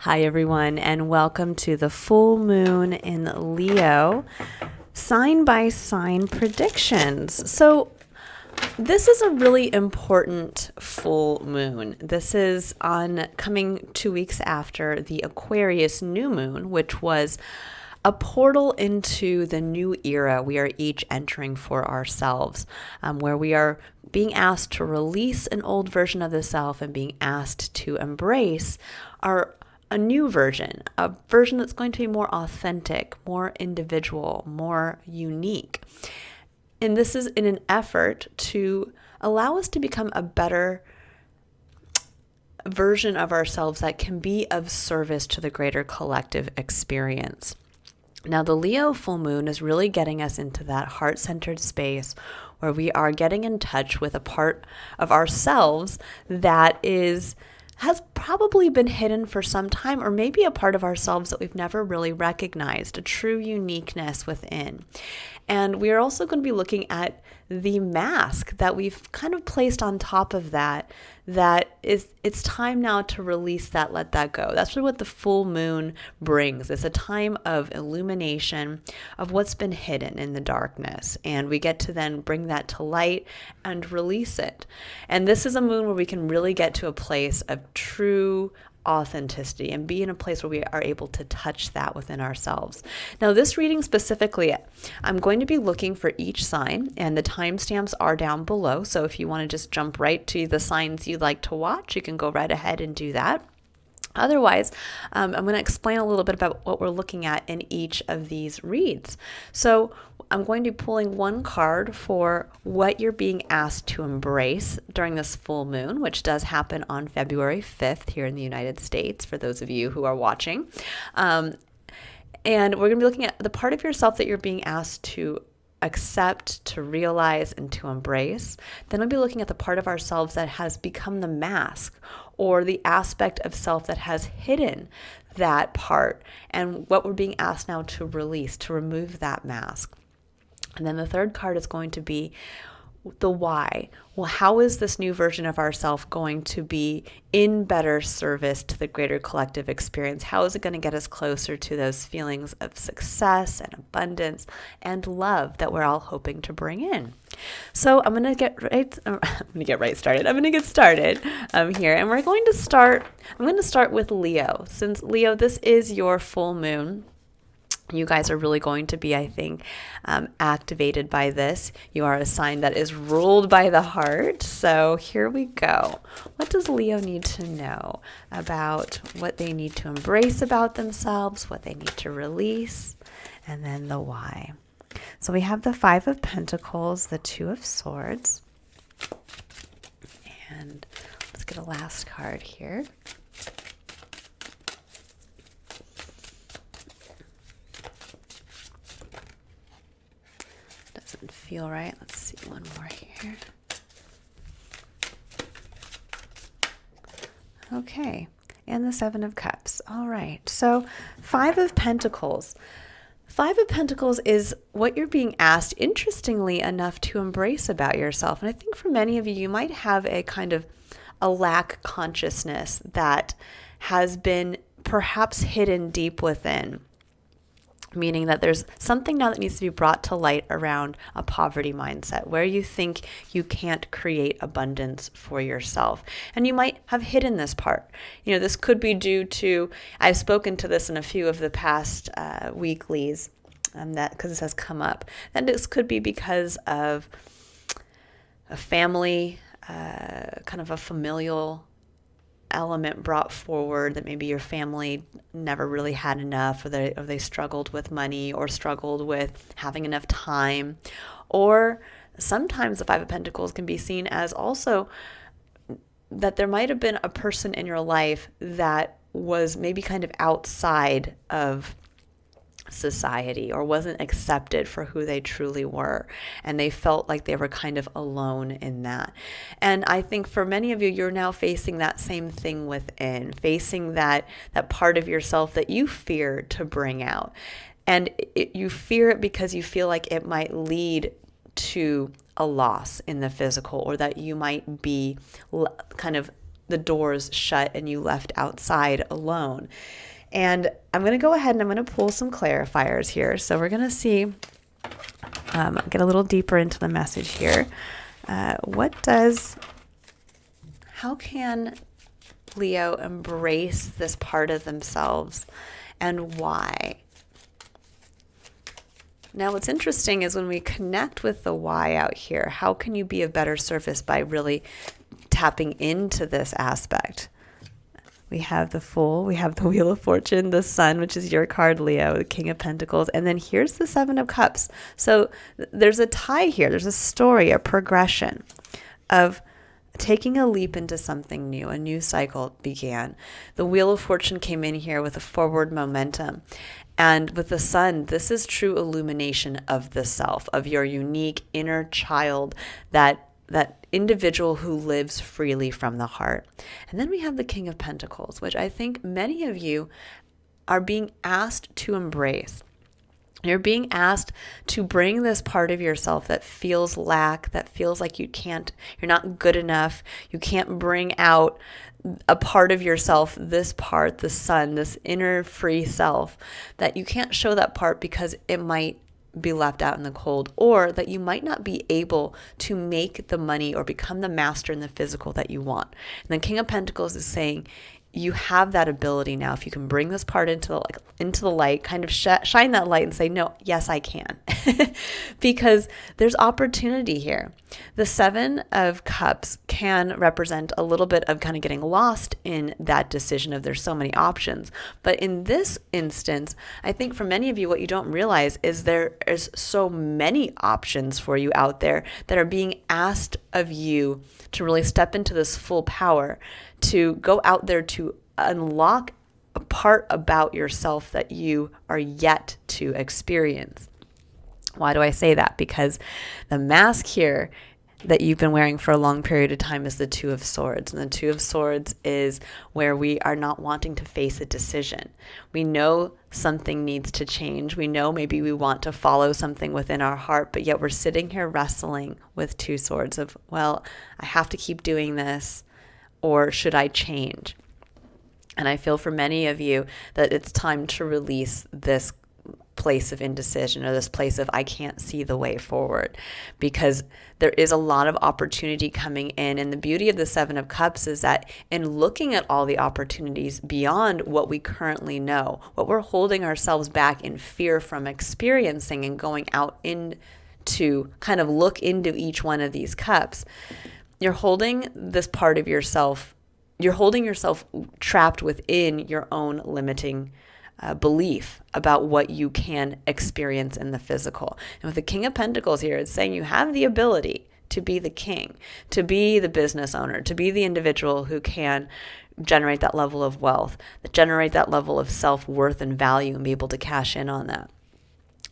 Hi, everyone, and welcome to the full moon in Leo sign by sign predictions. So, this is a really important full moon. This is on coming 2 weeks after the Aquarius new moon, which was a portal into the new era we are each entering for ourselves, where we are being asked to release an old version of the self and being asked to embrace a new version, a version that's going to be more authentic, more individual, more unique. And this is in an effort to allow us to become a better version of ourselves that can be of service to the greater collective experience. Now, the Leo full moon is really getting us into that heart-centered space where we are getting in touch with a part of ourselves that has probably been hidden for some time, or maybe a part of ourselves that we've never really recognized, a true uniqueness within. And we are also going to be looking at the mask that we've kind of placed on top of that is, it's time now to release that, let that go. That's really what the full moon brings. It's a time of illumination of what's been hidden in the darkness. And we get to then bring that to light and release it. And this is a moon where we can really get to a place of true authenticity and be in a place where we are able to touch that within ourselves. Now, this reading specifically, I'm going to be looking for each sign, and the timestamps are down below. So if you want to just jump right to the signs you'd like to watch, you can go right ahead and do that. Otherwise, I'm going to explain a little bit about what we're looking at in each of these reads. So I'm going to be pulling one card for what you're being asked to embrace during this full moon, which does happen on February 5th here in the United States, for those of you who are watching. And we're going to be looking at the part of yourself that you're being asked to accept, to realize, and to embrace. Then we'll be looking at the part of ourselves that has become the mask, or the aspect of self that has hidden that part, and what we're being asked now to release, to remove that mask. And then the third card is going to be the why. Well, how is this new version of ourself going to be in better service to the greater collective experience? How is it going to get us closer to those feelings of success and abundance and love that we're all hoping to bring in? So I'm going to get started. I'm going to get started here, and I'm going to start with Leo. Since Leo, this is your full moon. You guys are really going to be, I think, activated by this. You are a sign that is ruled by the heart. So here we go. What does Leo need to know about what they need to embrace about themselves, what they need to release, and then the why? So we have the Five of Pentacles, the Two of Swords, and let's get a last card here. Doesn't feel right. Let's see one more here. Okay, and the Seven of Cups. All right, so Five of Pentacles. Five of Pentacles is what you're being asked, interestingly enough, to embrace about yourself. And I think for many of you, you might have a kind of a lack consciousness that has been perhaps hidden deep within. Meaning that there's something now that needs to be brought to light around a poverty mindset where you think you can't create abundance for yourself. And you might have hidden this part. You know, this could be due to, I've spoken to this in a few of the past weeklies, that because this has come up. And this could be because of a family, kind of a familial element brought forward, that maybe your family never really had enough, or they struggled with money, or struggled with having enough time. Or sometimes the Five of Pentacles can be seen as also that there might have been a person in your life that was maybe kind of outside of society, or wasn't accepted for who they truly were, and they felt like they were kind of alone in that. And I think for many of you, you're now facing that same thing within, facing that part of yourself that you fear to bring out. And you fear it because you feel like it might lead to a loss in the physical, or that you might be kind of the doors shut and you left outside alone. And I'm going to go ahead and I'm going to pull some clarifiers here. So we're going to see, get a little deeper into the message here. How can Leo embrace this part of themselves, and why? Now, what's interesting is when we connect with the why out here, how can you be of better service by really tapping into this aspect? We have the Fool, we have the Wheel of Fortune, the Sun, which is your card, Leo, the King of Pentacles, and then here's the Seven of Cups. So there's a tie here. There's a story, a progression of taking a leap into something new. A new cycle began. The Wheel of Fortune came in here with a forward momentum. And with the Sun, this is true illumination of the self, of your unique inner child, that individual who lives freely from the heart. And then we have the King of Pentacles, which I think many of you are being asked to embrace. You're being asked to bring this part of yourself that feels lack, that feels like you're not good enough. You can't bring out a part of yourself, this part, the Sun, this inner free self, that you can't show that part because it might be left out in the cold, or that you might not be able to make the money or become the master in the physical that you want. And the King of Pentacles is saying, you have that ability now. If you can bring this part into the light, kind of shine that light and say, no, yes, I can. Because there's opportunity here. The Seven of Cups can represent a little bit of kind of getting lost in that decision of there's so many options. But in this instance, I think for many of you, what you don't realize is there is so many options for you out there that are being asked of you to really step into this full power, to go out there to unlock a part about yourself that you are yet to experience. Why do I say that? Because the mask here that you've been wearing for a long period of time is the Two of Swords. And the Two of Swords is where we are not wanting to face a decision. We know something needs to change. We know maybe we want to follow something within our heart, but yet we're sitting here wrestling with two swords of, well, I have to keep doing this, or should I change? And I feel for many of you that it's time to release this place of indecision, or this place of I can't see the way forward, because there is a lot of opportunity coming in. And the beauty of the Seven of Cups is that in looking at all the opportunities beyond what we currently know, what we're holding ourselves back in fear from experiencing and going out in to kind of look into each one of these cups, you're holding this part of yourself, you're holding yourself trapped within your own limiting belief about what you can experience in the physical. And with the King of Pentacles here, it's saying you have the ability to be the king, to be the business owner, to be the individual who can generate that level of wealth, generate that level of self-worth and value, and be able to cash in on that.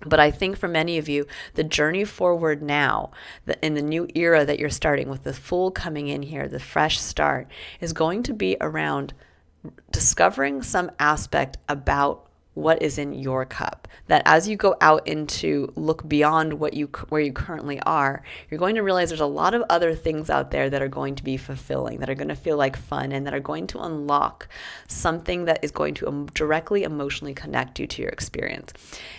But I think for many of you, the journey forward now, in the new era that you're starting with, the Fool coming in here, the fresh start, is going to be around discovering some aspect about what is in your cup, that as you go out into look beyond where you currently are, you're going to realize there's a lot of other things out there that are going to be fulfilling, that are going to feel like fun, and that are going to unlock something that is going to directly emotionally connect you to your experience.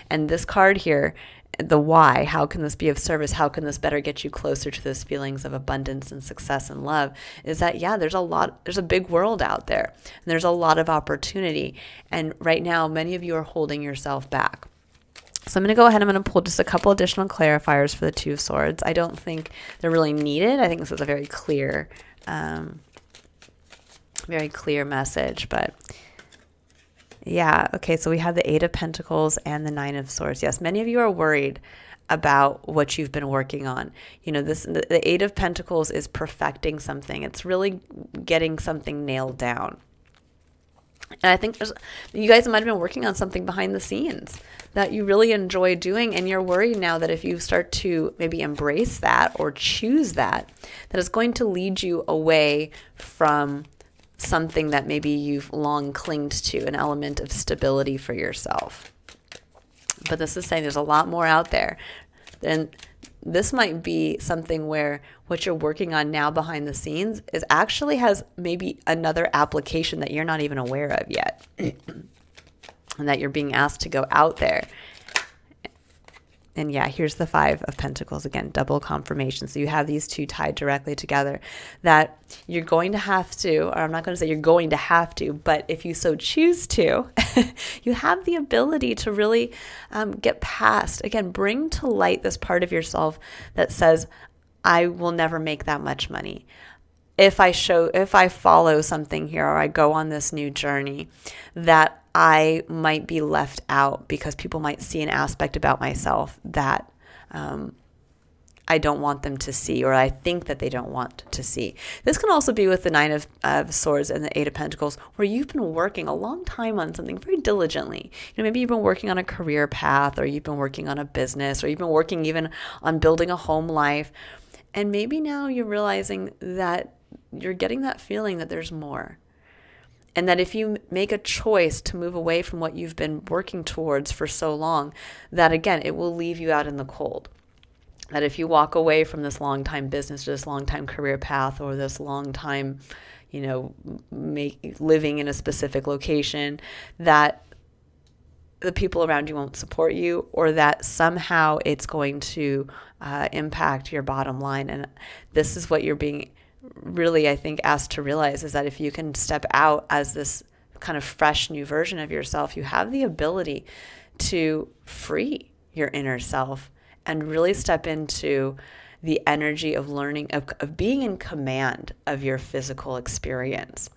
And this card here, the why, how can this be of service? How can this better get you closer to those feelings of abundance and success and love? Is that, yeah, there's a big world out there, and there's a lot of opportunity. And right now, many of you are holding yourself back. So I'm going to go ahead and I'm going to pull just a couple additional clarifiers for the Two of Swords. I don't think they're really needed. I think this is a very clear message, but yeah. Okay. So we have the Eight of Pentacles and the Nine of Swords. Yes. Many of you are worried about what you've been working on. You know, the Eight of Pentacles is perfecting something. It's really getting something nailed down. And I think you guys might have been working on something behind the scenes that you really enjoy doing. And you're worried now that if you start to maybe embrace that or choose that it's going to lead you away from something that maybe you've long clinged to, an element of stability for yourself. But this is saying there's a lot more out there. And this might be something where what you're working on now behind the scenes is actually has maybe another application that you're not even aware of yet. And that you're being asked to go out there. And yeah, here's the Five of Pentacles again, double confirmation. So you have these two tied directly together, that you're going to have to, or I'm not going to say you're going to have to, but if you so choose to, you have the ability to really get past, again, bring to light this part of yourself that says, I will never make that much money. If I follow something here, or I go on this new journey, that I might be left out because people might see an aspect about myself that I don't want them to see, or I think that they don't want to see. This can also be with the Nine of Swords and the Eight of Pentacles, where you've been working a long time on something very diligently. Maybe you've been working on a career path, or you've been working on a business, or you've been working even on building a home life. And maybe now you're realizing that you're getting that feeling that there's more. And that if you make a choice to move away from what you've been working towards for so long, that again, it will leave you out in the cold. That if you walk away from this long time business, or this long time career path, or this long time, living in a specific location, that the people around you won't support you, or that somehow it's going to impact your bottom line. And this is what you're being really, I think, asked to realize, is that if you can step out as this kind of fresh new version of yourself, you have the ability to free your inner self and really step into the energy of learning, of being in command of your physical experience,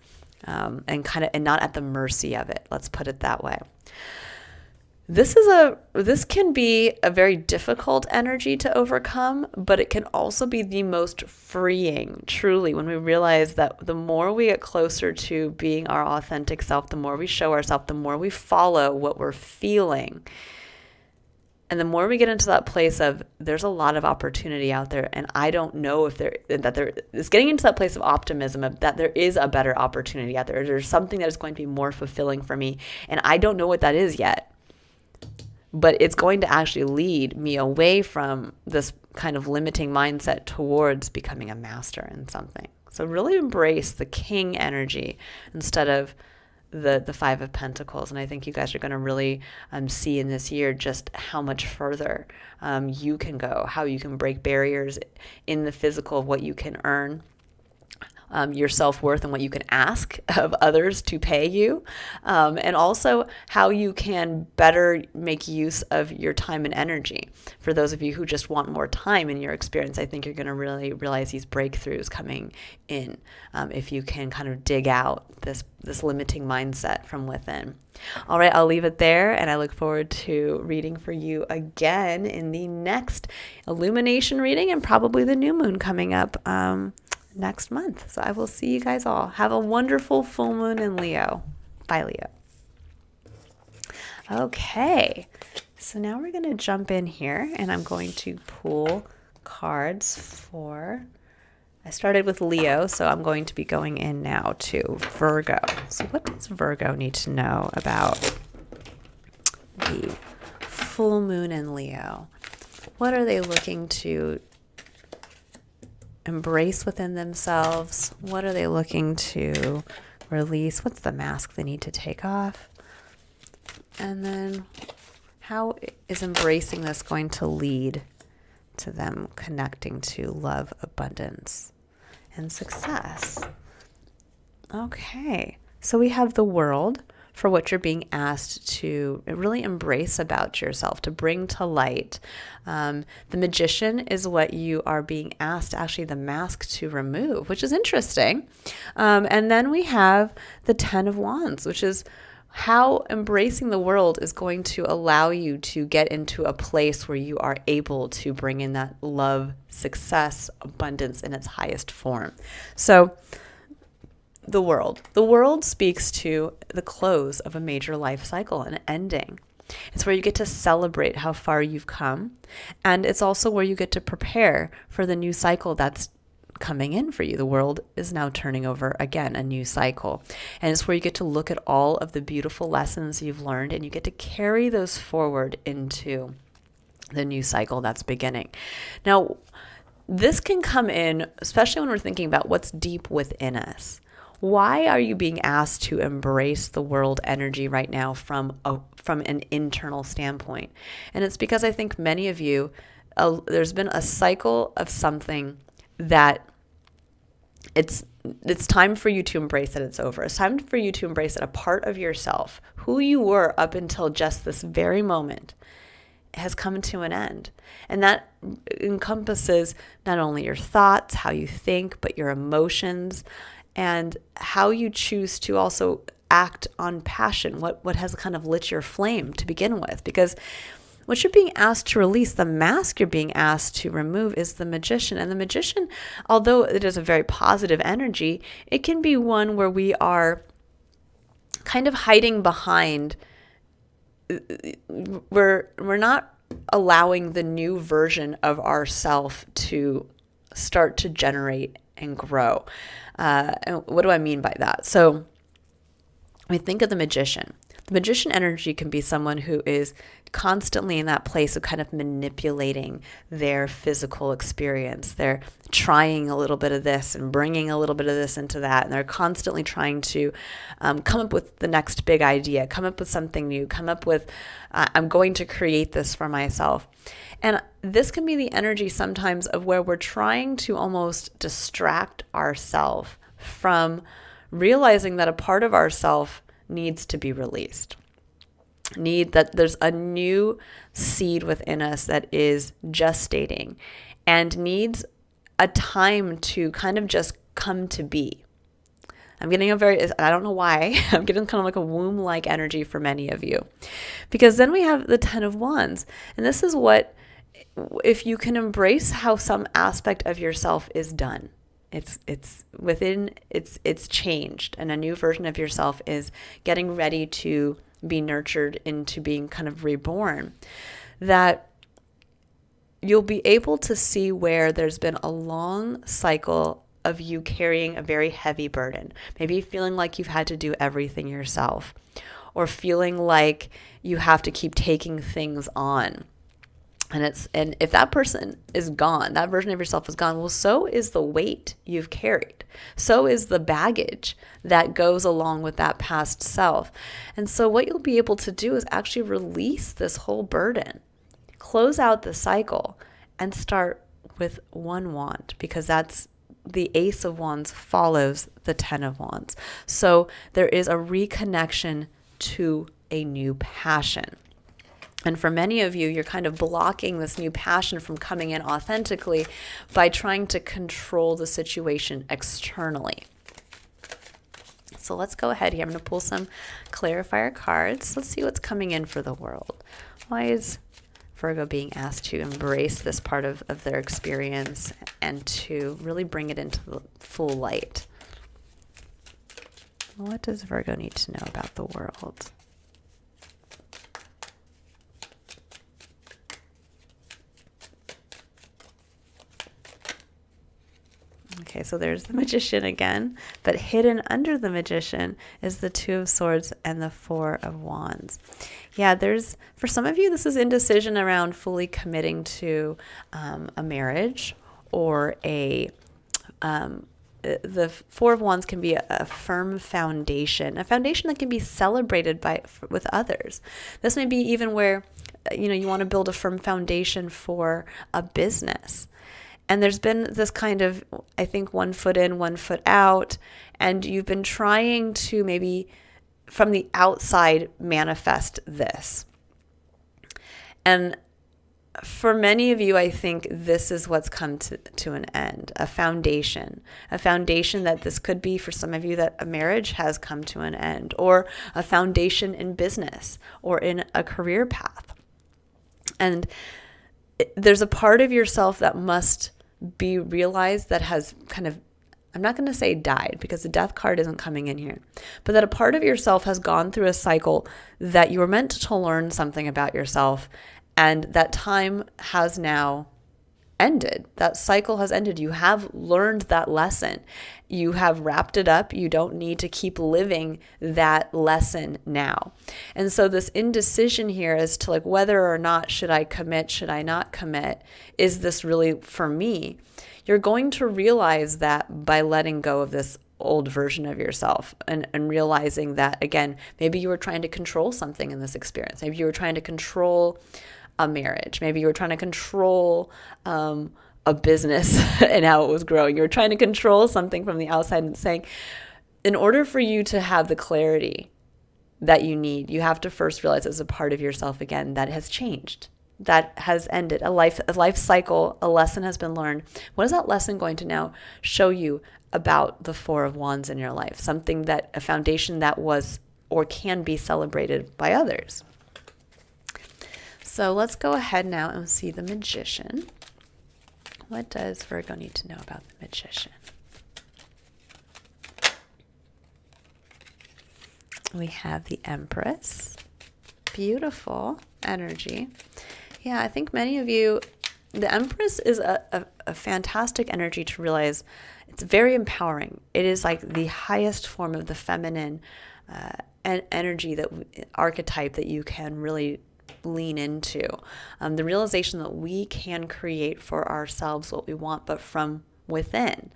and not at the mercy of it. Let's put it that way. This can be a very difficult energy to overcome, but it can also be the most freeing, truly, when we realize that the more we get closer to being our authentic self, the more we show ourselves, the more we follow what we're feeling, and the more we get into that place of there's a lot of opportunity out there, and I don't know if there is getting into that place of optimism, of that there is a better opportunity out there. There's something that is going to be more fulfilling for me, and I don't know what that is yet. But it's going to actually lead me away from this kind of limiting mindset towards becoming a master in something. So really embrace the king energy instead of the Five of Pentacles. And I think you guys are going to really see in this year just how much further you can go, how you can break barriers in the physical of what you can earn, your self-worth and what you can ask of others to pay you, and also how you can better make use of your time and energy. For those of you who just want more time in your experience, I think you're going to really realize these breakthroughs coming in if you can kind of dig out this limiting mindset from within. All right, I'll leave it there, and I look forward to reading for you again in the next illumination reading, and probably the new moon coming up next month. So I will see you guys all. Have a wonderful full moon in Leo. Bye, Leo. Okay, so now we're going to jump in here, and I'm going to pull cards for, I started with Leo, so I'm going to be going in now to Virgo. So what does Virgo need to know about the full moon in Leo? What are they looking to embrace within themselves? What are they looking to release? What's the mask they need to take off? And then how is embracing this going to lead to them connecting to love, abundance, and success? Okay, so we have the World for what you're being asked to really embrace about yourself, to bring to light. The Magician is what you are being asked, actually, the mask to remove, which is interesting. And then we have the Ten of Wands, which is how embracing the world is going to allow you to get into a place where you are able to bring in that love, success, abundance in its highest form. So the world speaks to the close of a major life cycle, an ending. It's where you get to celebrate how far you've come, and it's also where you get to prepare for the new cycle that's coming in for you. The world is now turning over again, a new cycle. And it's where you get to look at all of the beautiful lessons you've learned, and you get to carry those forward into the new cycle that's beginning. Now, this can come in, especially when we're thinking about what's deep within us. Why are you being asked to embrace the world energy right now from an internal standpoint? And it's because I think many of you, there's been a cycle of something that it's time for you to embrace that it's over. It's time for you to embrace that a part of yourself, who you were up until just this very moment, has come to an end. And that encompasses not only your thoughts, how you think, but your emotions, and how you choose to also act on passion, what has kind of lit your flame to begin with. Because what you're being asked to release, the mask you're being asked to remove, is the Magician. And the Magician, although it is a very positive energy, it can be one where we are kind of hiding behind, we're not allowing the new version of ourself to start to generate and grow. And what do I mean by that? So we think of the Magician. The Magician energy can be someone who is constantly in that place of kind of manipulating their physical experience. They're trying a little bit of this and bringing a little bit of this into that. And they're constantly trying to come up with the next big idea, come up with something new, come up with, I'm going to create this for myself. And this can be the energy sometimes of where we're trying to almost distract ourselves from realizing that a part of ourself needs to be released. That there's a new seed within us that is gestating and needs a time to kind of just come to be. I'm getting I don't know why, I'm getting kind of like a womb-like energy for many of you. Because then we have the Ten of Wands. And this is what, if you can embrace how some aspect of yourself is done, it's changed, and a new version of yourself is getting ready to be nurtured into being kind of reborn, that you'll be able to see where there's been a long cycle of you carrying a very heavy burden, maybe feeling like you've had to do everything yourself, or feeling like you have to keep taking things on. And if that person is gone, that version of yourself is gone, well, so is the weight you've carried. So is the baggage that goes along with that past self. And so what you'll be able to do is actually release this whole burden, close out the cycle, and start with one wand, because that's the Ace of Wands follows the Ten of Wands. So there is a reconnection to a new passion. And for many of you, you're kind of blocking this new passion from coming in authentically by trying to control the situation externally. So let's go ahead here. I'm going to pull some clarifier cards. Let's see what's coming in for the world. Why is Virgo being asked to embrace this part of their experience and to really bring it into the full light? What does Virgo need to know about the world? Okay, so there's the Magician again, but hidden under the Magician is the Two of Swords and the Four of Wands. Yeah, for some of you, this is indecision around fully committing to a marriage or the Four of Wands can be a firm foundation, a foundation that can be celebrated with others. This may be even where you want to build a firm foundation for a business. And there's been this kind of, I think, 1 foot in, 1 foot out, and you've been trying to maybe from the outside manifest this. And for many of you, I think this is what's come to an end, a foundation that this could be for some of you that a marriage has come to an end, or a foundation in business or in a career path. And there's a part of yourself that must be realized that has kind of, I'm not going to say died because the death card isn't coming in here, but that a part of yourself has gone through a cycle that you were meant to learn something about yourself, and that time has now ended. That cycle has ended. You have learned that lesson. You have wrapped it up. You don't need to keep living that lesson now. And so this indecision here as to like whether or not should I commit, should I not commit, is this really for me? You're going to realize that by letting go of this old version of yourself and realizing that, again, maybe you were trying to control something in this experience. Maybe you were trying to control a marriage. Maybe you were trying to control a business and how it was growing. You were trying to control something from the outside and saying, in order for you to have the clarity that you need, you have to first realize as a part of yourself again that has changed, that has ended. A life cycle, a lesson has been learned. What is that lesson going to now show you about the Four of Wands in your life? Something that, a foundation that was or can be celebrated by others. So let's go ahead now and see the Magician. What does Virgo need to know about the Magician? We have the Empress. Beautiful energy. Yeah, I think many of you, the Empress is a fantastic energy to realize. It's very empowering. It is like the highest form of the feminine energy, that archetype that you can really lean into. The realization that we can create for ourselves what we want, but from within.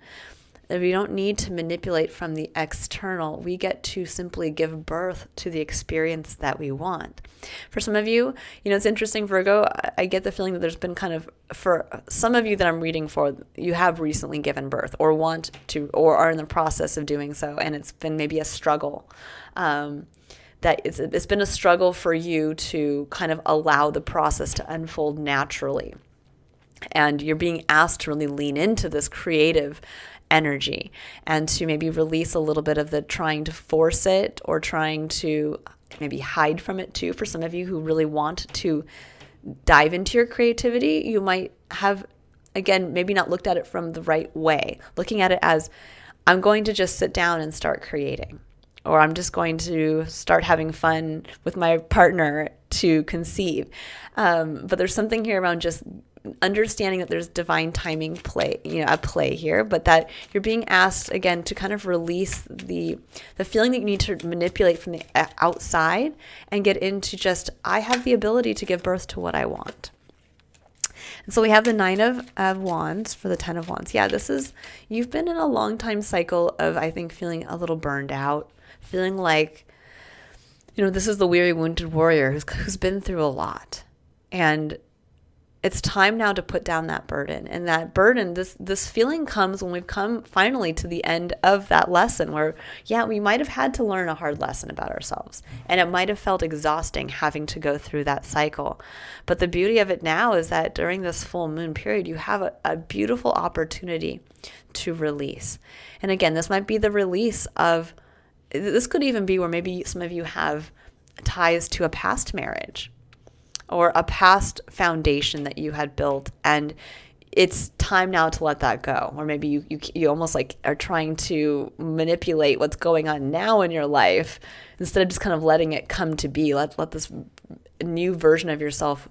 That we don't need to manipulate from the external. We get to simply give birth to the experience that we want. For some of you, it's interesting, Virgo, I get the feeling that there's been kind of, for some of you that I'm reading for, you have recently given birth or want to, or are in the process of doing so. And it's been maybe a struggle. That it's been a struggle for you to kind of allow the process to unfold naturally. And you're being asked to really lean into this creative energy and to maybe release a little bit of the trying to force it or trying to maybe hide from it too. For some of you who really want to dive into your creativity, you might have, again, maybe not looked at it from the right way, looking at it as, I'm going to just sit down and start creating. Or I'm just going to start having fun with my partner to conceive. But there's something here around just understanding that there's divine timing at play here, but that you're being asked again to kind of release the feeling that you need to manipulate from the outside and get into just, I have the ability to give birth to what I want. And so we have the Nine of Wands for the Ten of Wands. Yeah, you've been in a long time cycle of, I think, feeling a little burned out, feeling like, this is the weary, wounded warrior who's been through a lot. And it's time now to put down that burden. And that burden, this feeling comes when we've come finally to the end of that lesson where, yeah, we might have had to learn a hard lesson about ourselves. And it might have felt exhausting having to go through that cycle. But the beauty of it now is that during this full moon period, you have a beautiful opportunity to release. And again, this might be the release of, this could even be where maybe some of you have ties to a past marriage or a past foundation that you had built, and it's time now to let that go. Or maybe you almost like are trying to manipulate what's going on now in your life instead of just kind of letting it come to be. Let this new version of yourself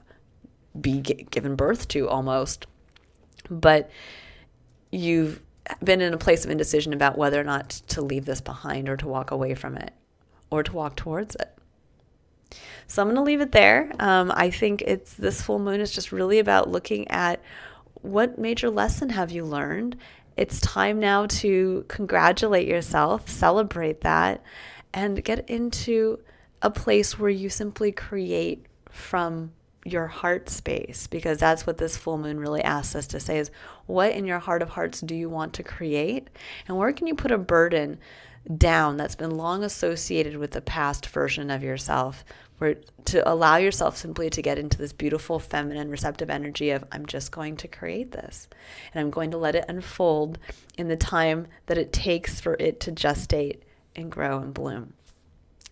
be given birth to almost. But you've been in a place of indecision about whether or not to leave this behind or to walk away from it or to walk towards it. So I'm going to leave it there. I think this full moon is just really about looking at what major lesson have you learned. It's time now to congratulate yourself, celebrate that, and get into a place where you simply create from your heart space, because that's what this full moon really asks us to say is, what in your heart of hearts do you want to create? And where can you put a burden down that's been long associated with the past version of yourself, where to allow yourself simply to get into this beautiful feminine receptive energy of, I'm just going to create this and I'm going to let it unfold in the time that it takes for it to gestate and grow and bloom.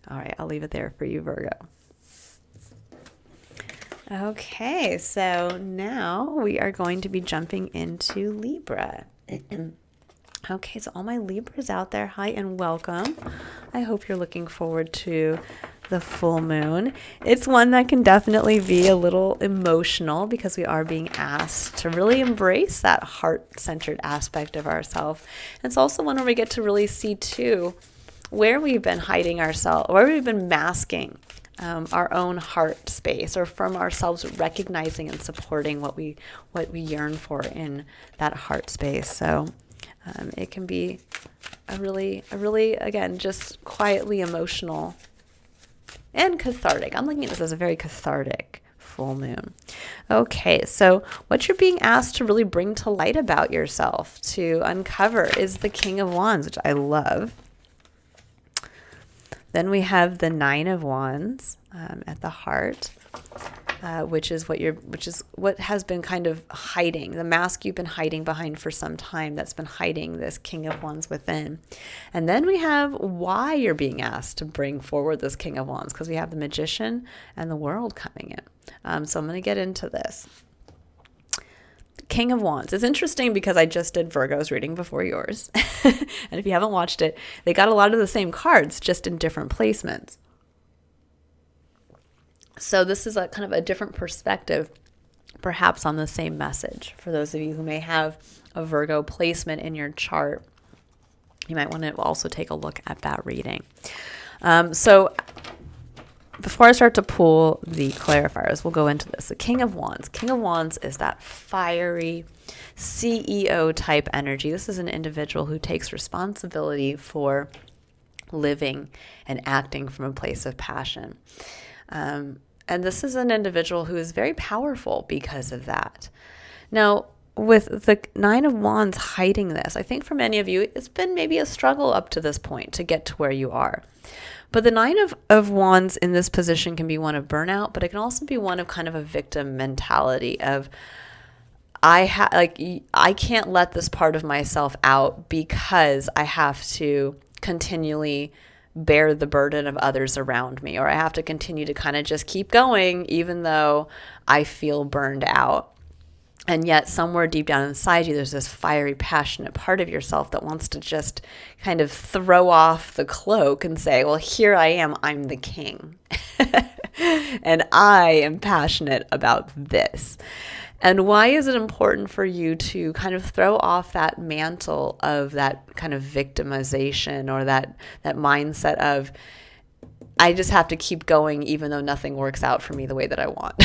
All right, I'll leave it there for you, Virgo. Okay, so now we are going to be jumping into Libra. Okay, so all my Libras out there, hi and welcome. I hope you're looking forward to the full moon. It's one that can definitely be a little emotional because we are being asked to really embrace that heart-centered aspect of ourselves. It's also one where we get to really see too where we've been hiding ourselves, where we've been masking our own heart space, or from ourselves recognizing and supporting what we yearn for in that heart space. So it can be a really, again, just quietly emotional and cathartic. I'm looking at this as a very cathartic full moon. Okay, so what you're being asked to really bring to light about yourself, to uncover, is the King of Wands, which I love. Then we have the Nine of Wands at the heart, which is what has been kind of hiding, the mask you've been hiding behind for some time, that's been hiding this King of Wands within. And then we have why you're being asked to bring forward this King of Wands, because we have the Magician and the World coming in. So I'm going to get into this. King of Wands. It's interesting because I just did Virgo's reading before yours. And if you haven't watched it, they got a lot of the same cards, just in different placements. So this is a kind of a different perspective, perhaps on the same message. For those of you who may have a Virgo placement in your chart, you might want to also take a look at that reading. So before I start to pull the clarifiers, we'll go into this. The King of Wands. King of Wands is that fiery CEO type energy. This is an individual who takes responsibility for living and acting from a place of passion. And this is an individual who is very powerful because of that. Now, with the Nine of Wands hiding this, I think for many of you, it's been maybe a struggle up to this point to get to where you are. But the Nine of Wands in this position can be one of burnout, but it can also be one of kind of a victim mentality of, I can't let this part of myself out because I have to continually bear the burden of others around me, or I have to continue to kind of just keep going even though I feel burned out. And yet somewhere deep down inside you, there's this fiery, passionate part of yourself that wants to just kind of throw off the cloak and say, well, here I am, I'm the king. And I am passionate about this. And why is it important for you to kind of throw off that mantle of that kind of victimization, or that mindset of, I just have to keep going even though nothing works out for me the way that I want?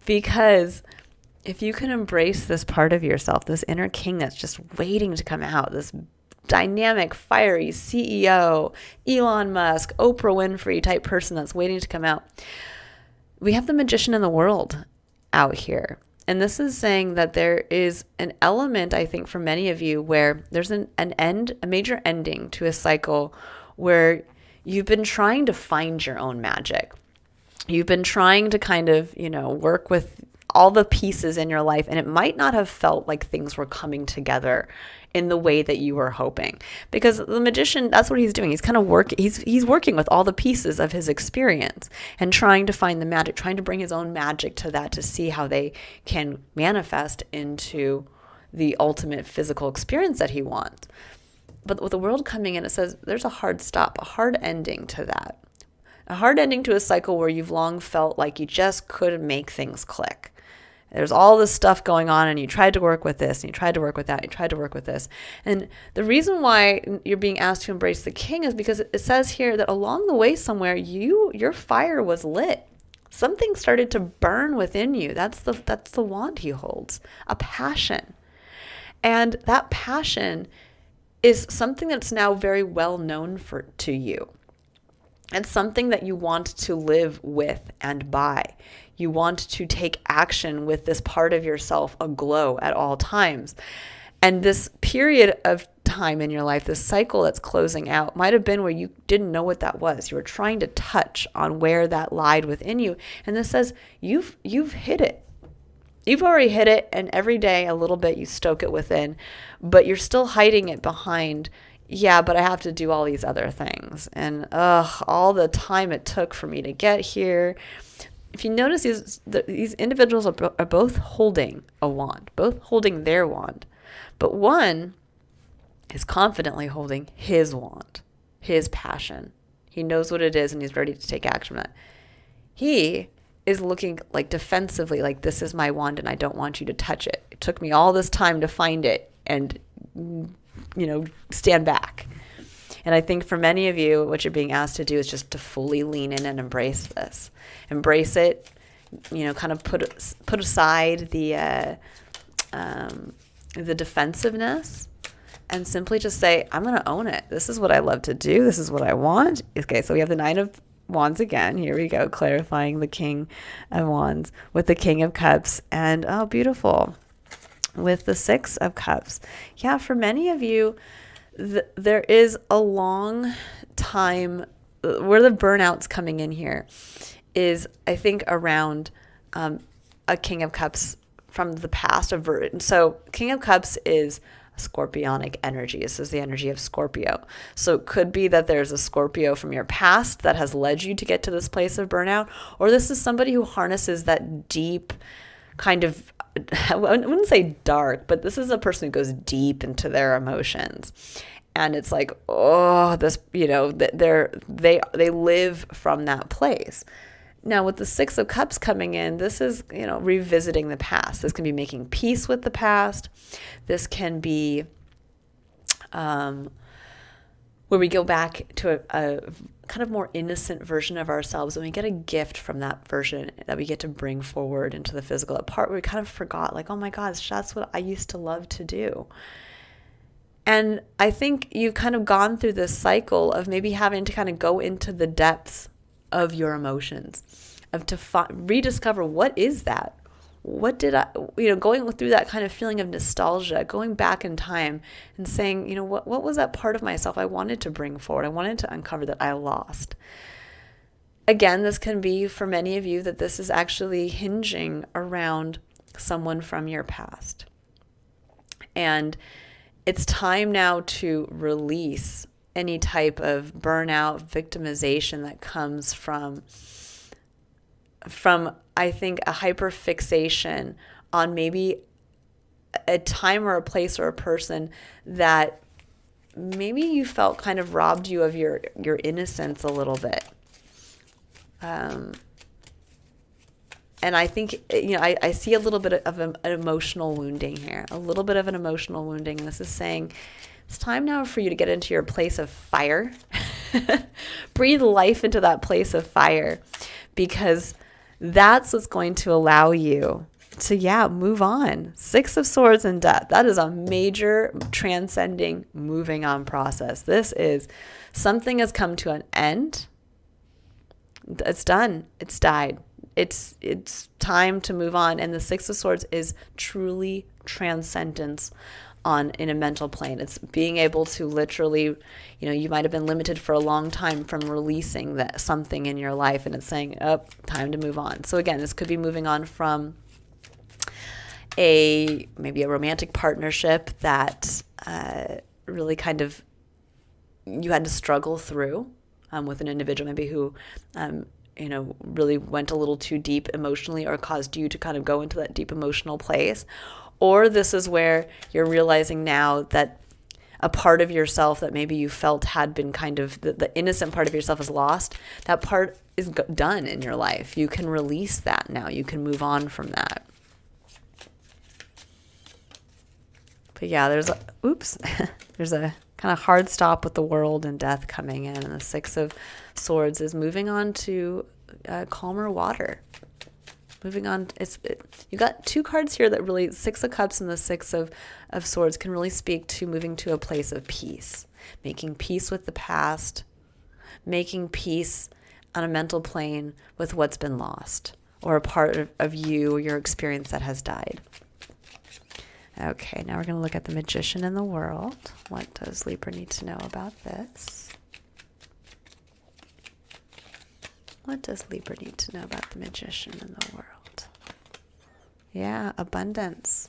Because if you can embrace this part of yourself, this inner king that's just waiting to come out, this dynamic, fiery CEO, Elon Musk, Oprah Winfrey type person that's waiting to come out, we have the Magician in the World out here. And this is saying that there is an element, I think, for many of you where there's an end, a major ending to a cycle where you've been trying to find your own magic. You've been trying to kind of, work with all the pieces in your life, and it might not have felt like things were coming together in the way that you were hoping. Because the Magician, that's what he's doing. He's kind of he's working with all the pieces of his experience and trying to find the magic, trying to bring his own magic to that, to see how they can manifest into the ultimate physical experience that he wants. But with the World coming in, it says there's a hard stop, a hard ending to that. A hard ending to a cycle where you've long felt like you just couldn't make things click. There's all this stuff going on, and you tried to work with this, and you tried to work with that, and you tried to work with this. And the reason why you're being asked to embrace the king is because it says here that along the way somewhere, your fire was lit. Something started to burn within you. That's the wand he holds, a passion. And that passion is something that's now very well known to you. It's something that you want to live with and by. You want to take action with this part of yourself aglow at all times. And this period of time in your life, this cycle that's closing out, might have been where you didn't know what that was. You were trying to touch on where that lied within you. And this says, you've hit it. You've already hit it, and every day a little bit you stoke it within, but you're still hiding it behind, yeah, but I have to do all these other things. And all the time it took for me to get here. If you notice, these individuals are both holding a wand, both holding their wand. But one is confidently holding his wand, his passion. He knows what it is and he's ready to take action on it. He is looking like defensively, like this is my wand and I don't want you to touch it. It took me all this time to find it and, stand back. And I think for many of you, what you're being asked to do is just to fully lean in and embrace this. Embrace it, kind of put aside the defensiveness and simply just say, I'm going to own it. This is what I love to do. This is what I want. Okay, so we have the Nine of Wands again. Here we go, clarifying the King of Wands with the King of Cups. And, oh, beautiful, with the Six of Cups. Yeah, for many of you, there is a long time where the burnout's coming in here is, I think, around a King of Cups from the past. So King of Cups is Scorpionic energy. This is the energy of Scorpio. So it could be that there's a Scorpio from your past that has led you to get to this place of burnout, or this is somebody who harnesses that deep kind of, I wouldn't say dark, but this is a person who goes deep into their emotions. And it's like, oh, this, they live from that place. Now, with the Six of Cups coming in, this is, revisiting the past. This can be making peace with the past. This can be where we go back to a kind of more innocent version of ourselves, and we get a gift from that version that we get to bring forward into the physical. A part where we kind of forgot, like, oh my gosh, that's what I used to love to do. And I think you've kind of gone through this cycle of maybe having to kind of go into the depths of your emotions, of to rediscover what is that? What did I, going through that kind of feeling of nostalgia, going back in time and saying, what was that part of myself I wanted to bring forward? I wanted to uncover that I lost. Again, this can be for many of you that this is actually hinging around someone from your past. And it's time now to release any type of burnout, victimization that comes from I think a hyperfixation on maybe a time or a place or a person that maybe you felt kind of robbed you of your innocence a little bit. And I think, I see a little bit of an emotional wounding here, a little bit of an emotional wounding. This is saying, it's time now for you to get into your place of fire. Breathe life into that place of fire, because that's what's going to allow you to, move on. Six of Swords and Death. That is a major transcending, moving on process. This is something has come to an end. It's done. It's died. It's time to move on. And the Six of Swords is truly transcendence in a mental plane. It's being able to literally, you might have been limited for a long time from releasing that something in your life, and it's saying, time to move on. So again, this could be moving on from maybe a romantic partnership that really kind of you had to struggle through with an individual, maybe who really went a little too deep emotionally or caused you to kind of go into that deep emotional place. Or this is where you're realizing now that a part of yourself that maybe you felt had been kind of, the innocent part of yourself is lost. That part is done in your life. You can release that now. You can move on from that. But yeah, there's a kind of hard stop with the World and Death coming in. And the Six of Swords is moving on to calmer water. Moving on, you got two cards here that really, Six of Cups and the Six of Swords can really speak to moving to a place of peace, making peace with the past, making peace on a mental plane with what's been lost or a part of you or your experience that has died. Okay, now we're going to look at the Magician in the World. What does Libra need to know about this? What does Libra need to know about the Magician in the World? Yeah, abundance.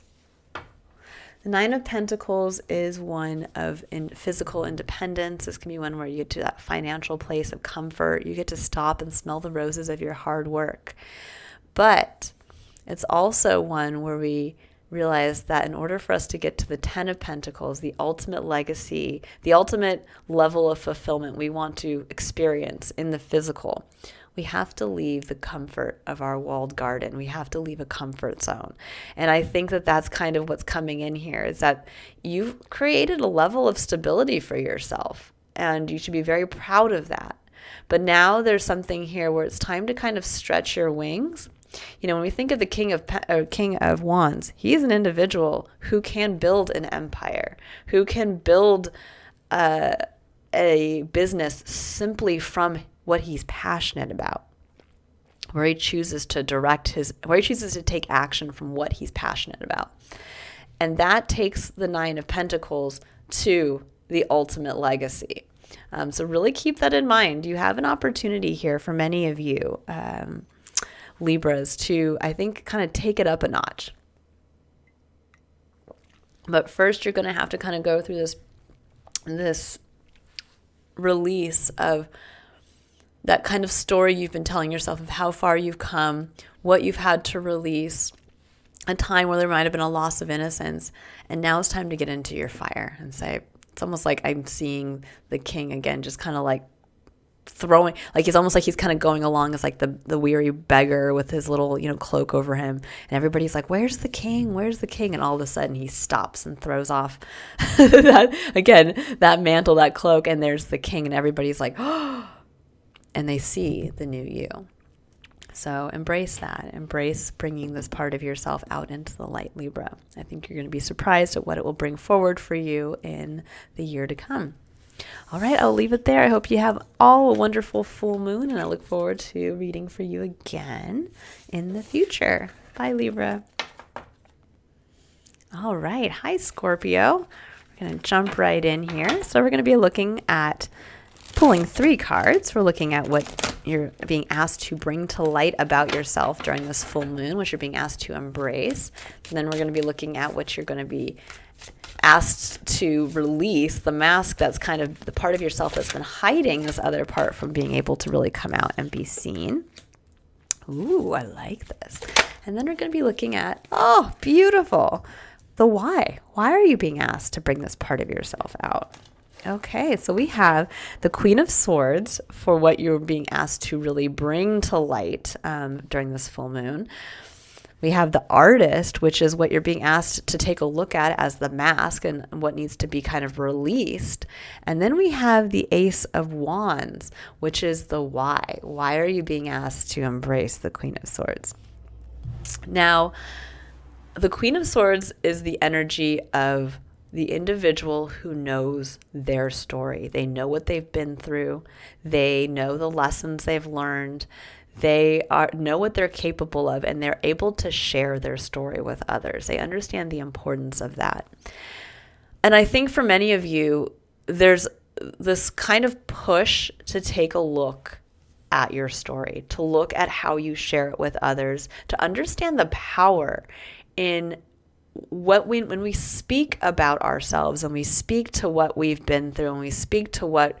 The Nine of Pentacles is one of physical independence. This can be one where you get to that financial place of comfort. You get to stop and smell the roses of your hard work. But it's also one where we realize that in order for us to get to the 10 of Pentacles, the ultimate legacy, the ultimate level of fulfillment we want to experience in the physical, we have to leave the comfort of our walled garden. We have to leave a comfort zone. And I think that that's kind of what's coming in here, is that you've created a level of stability for yourself, and you should be very proud of that. But now there's something here where it's time to kind of stretch your wings. You know, when we think of the King of Wands, he's an individual who can build an empire, who can build a business simply from what he's passionate about, where he chooses to take action from what he's passionate about. And that takes the 9 of Pentacles to the ultimate legacy. So really keep that in mind. You have an opportunity here for many of you, Libras, to, I think, kind of take it up a notch. But first, you're going to have to kind of go through this release of that kind of story you've been telling yourself of how far you've come, what you've had to release, a time where there might have been a loss of innocence. And now it's time to get into your fire and say, it's almost like I'm seeing the king again, just kind of like throwing, like it's almost like he's kind of going along as like the weary beggar with his little, cloak over him. And everybody's like, where's the king? Where's the king? And all of a sudden he stops and throws off that mantle, that cloak. And there's the king, and everybody's like, oh, and they see the new you. So embrace that. Embrace bringing this part of yourself out into the light, Libra. I think you're going to be surprised at what it will bring forward for you in the year to come. All right, I'll leave it there. I hope you have all a wonderful full moon, and I look forward to reading for you again in the future. Bye, Libra. All right. Hi, Scorpio. We're going to jump right in here. So we're going to be looking at pulling 3 cards. We're looking at what you're being asked to bring to light about yourself during this full moon, what you're being asked to embrace. And then we're going to be looking at what you're going to be asked to release, the mask that's kind of the part of yourself that's been hiding this other part from being able to really come out and be seen. Ooh, I like this. And then we're going to be looking at, oh, beautiful, the why. Why are you being asked to bring this part of yourself out? Okay, so we have the Queen of Swords for what you're being asked to really bring to light during this full moon. We have the Artist, which is what you're being asked to take a look at as the mask and what needs to be kind of released. And then we have the Ace of Wands, which is the why. Why are you being asked to embrace the Queen of Swords? Now, the Queen of Swords is the energy of the individual who knows their story. They know what they've been through. They know the lessons they've learned. They know what they're capable of, and they're able to share their story with others. They understand the importance of that. And I think for many of you, there's this kind of push to take a look at your story, to look at how you share it with others, to understand the power in when we speak about ourselves and we speak to what we've been through and we speak to what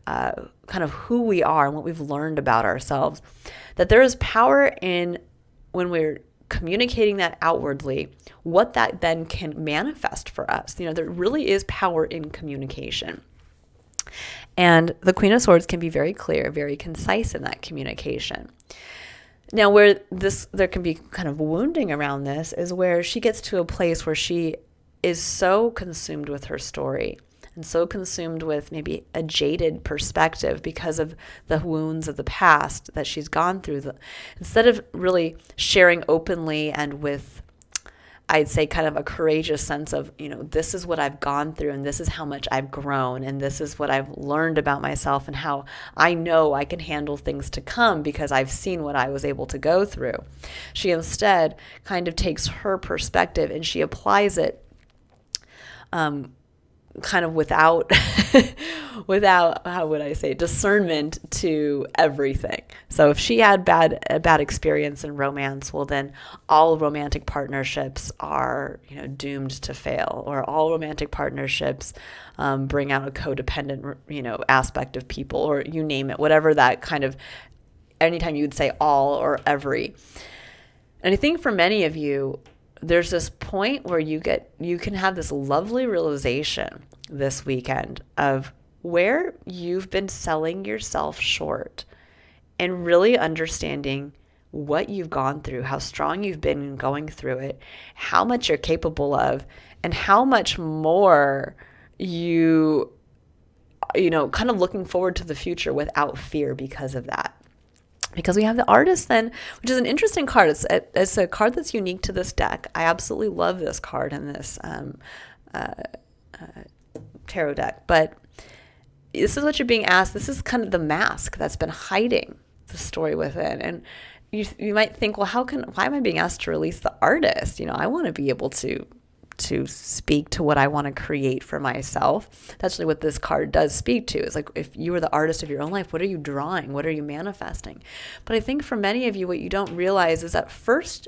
kind of who we are and what we've learned about ourselves, that there is power in when we're communicating that outwardly, what that then can manifest for us. There really is power in communication. And the Queen of Swords can be very clear, very concise in that communication. Now, where there can be kind of wounding around this is where she gets to a place where she is so consumed with her story and so consumed with maybe a jaded perspective because of the wounds of the past that she's gone through. Instead of really sharing openly and with, I'd say, kind of a courageous sense of, this is what I've gone through and this is how much I've grown and this is what I've learned about myself and how I know I can handle things to come because I've seen what I was able to go through. She instead kind of takes her perspective and she applies it kind of without, how would I say, discernment to everything. So if she had a bad experience in romance, well, then all romantic partnerships are, doomed to fail, or all romantic partnerships bring out a codependent, aspect of people, or you name it, whatever that kind of, anytime you would say all or every. And I think for many of you, there's this point where you can have this lovely realization this weekend of where you've been selling yourself short, and really understanding what you've gone through, how strong you've been in going through it, how much you're capable of, and how much more you kind of looking forward to the future without fear because of that. Because we have the Artist then, which is an interesting card. It's a card that's unique to this deck. I absolutely love this card in this tarot deck. But this is what you're being asked. This is kind of the mask that's been hiding the story within. And you might think, well, why am I being asked to release the Artist? I want to be able to speak to what I want to create for myself. That's really what this card does speak to. It's like, if you were the artist of your own life, what are you drawing? What are you manifesting? But I think for many of you, what you don't realize is at first,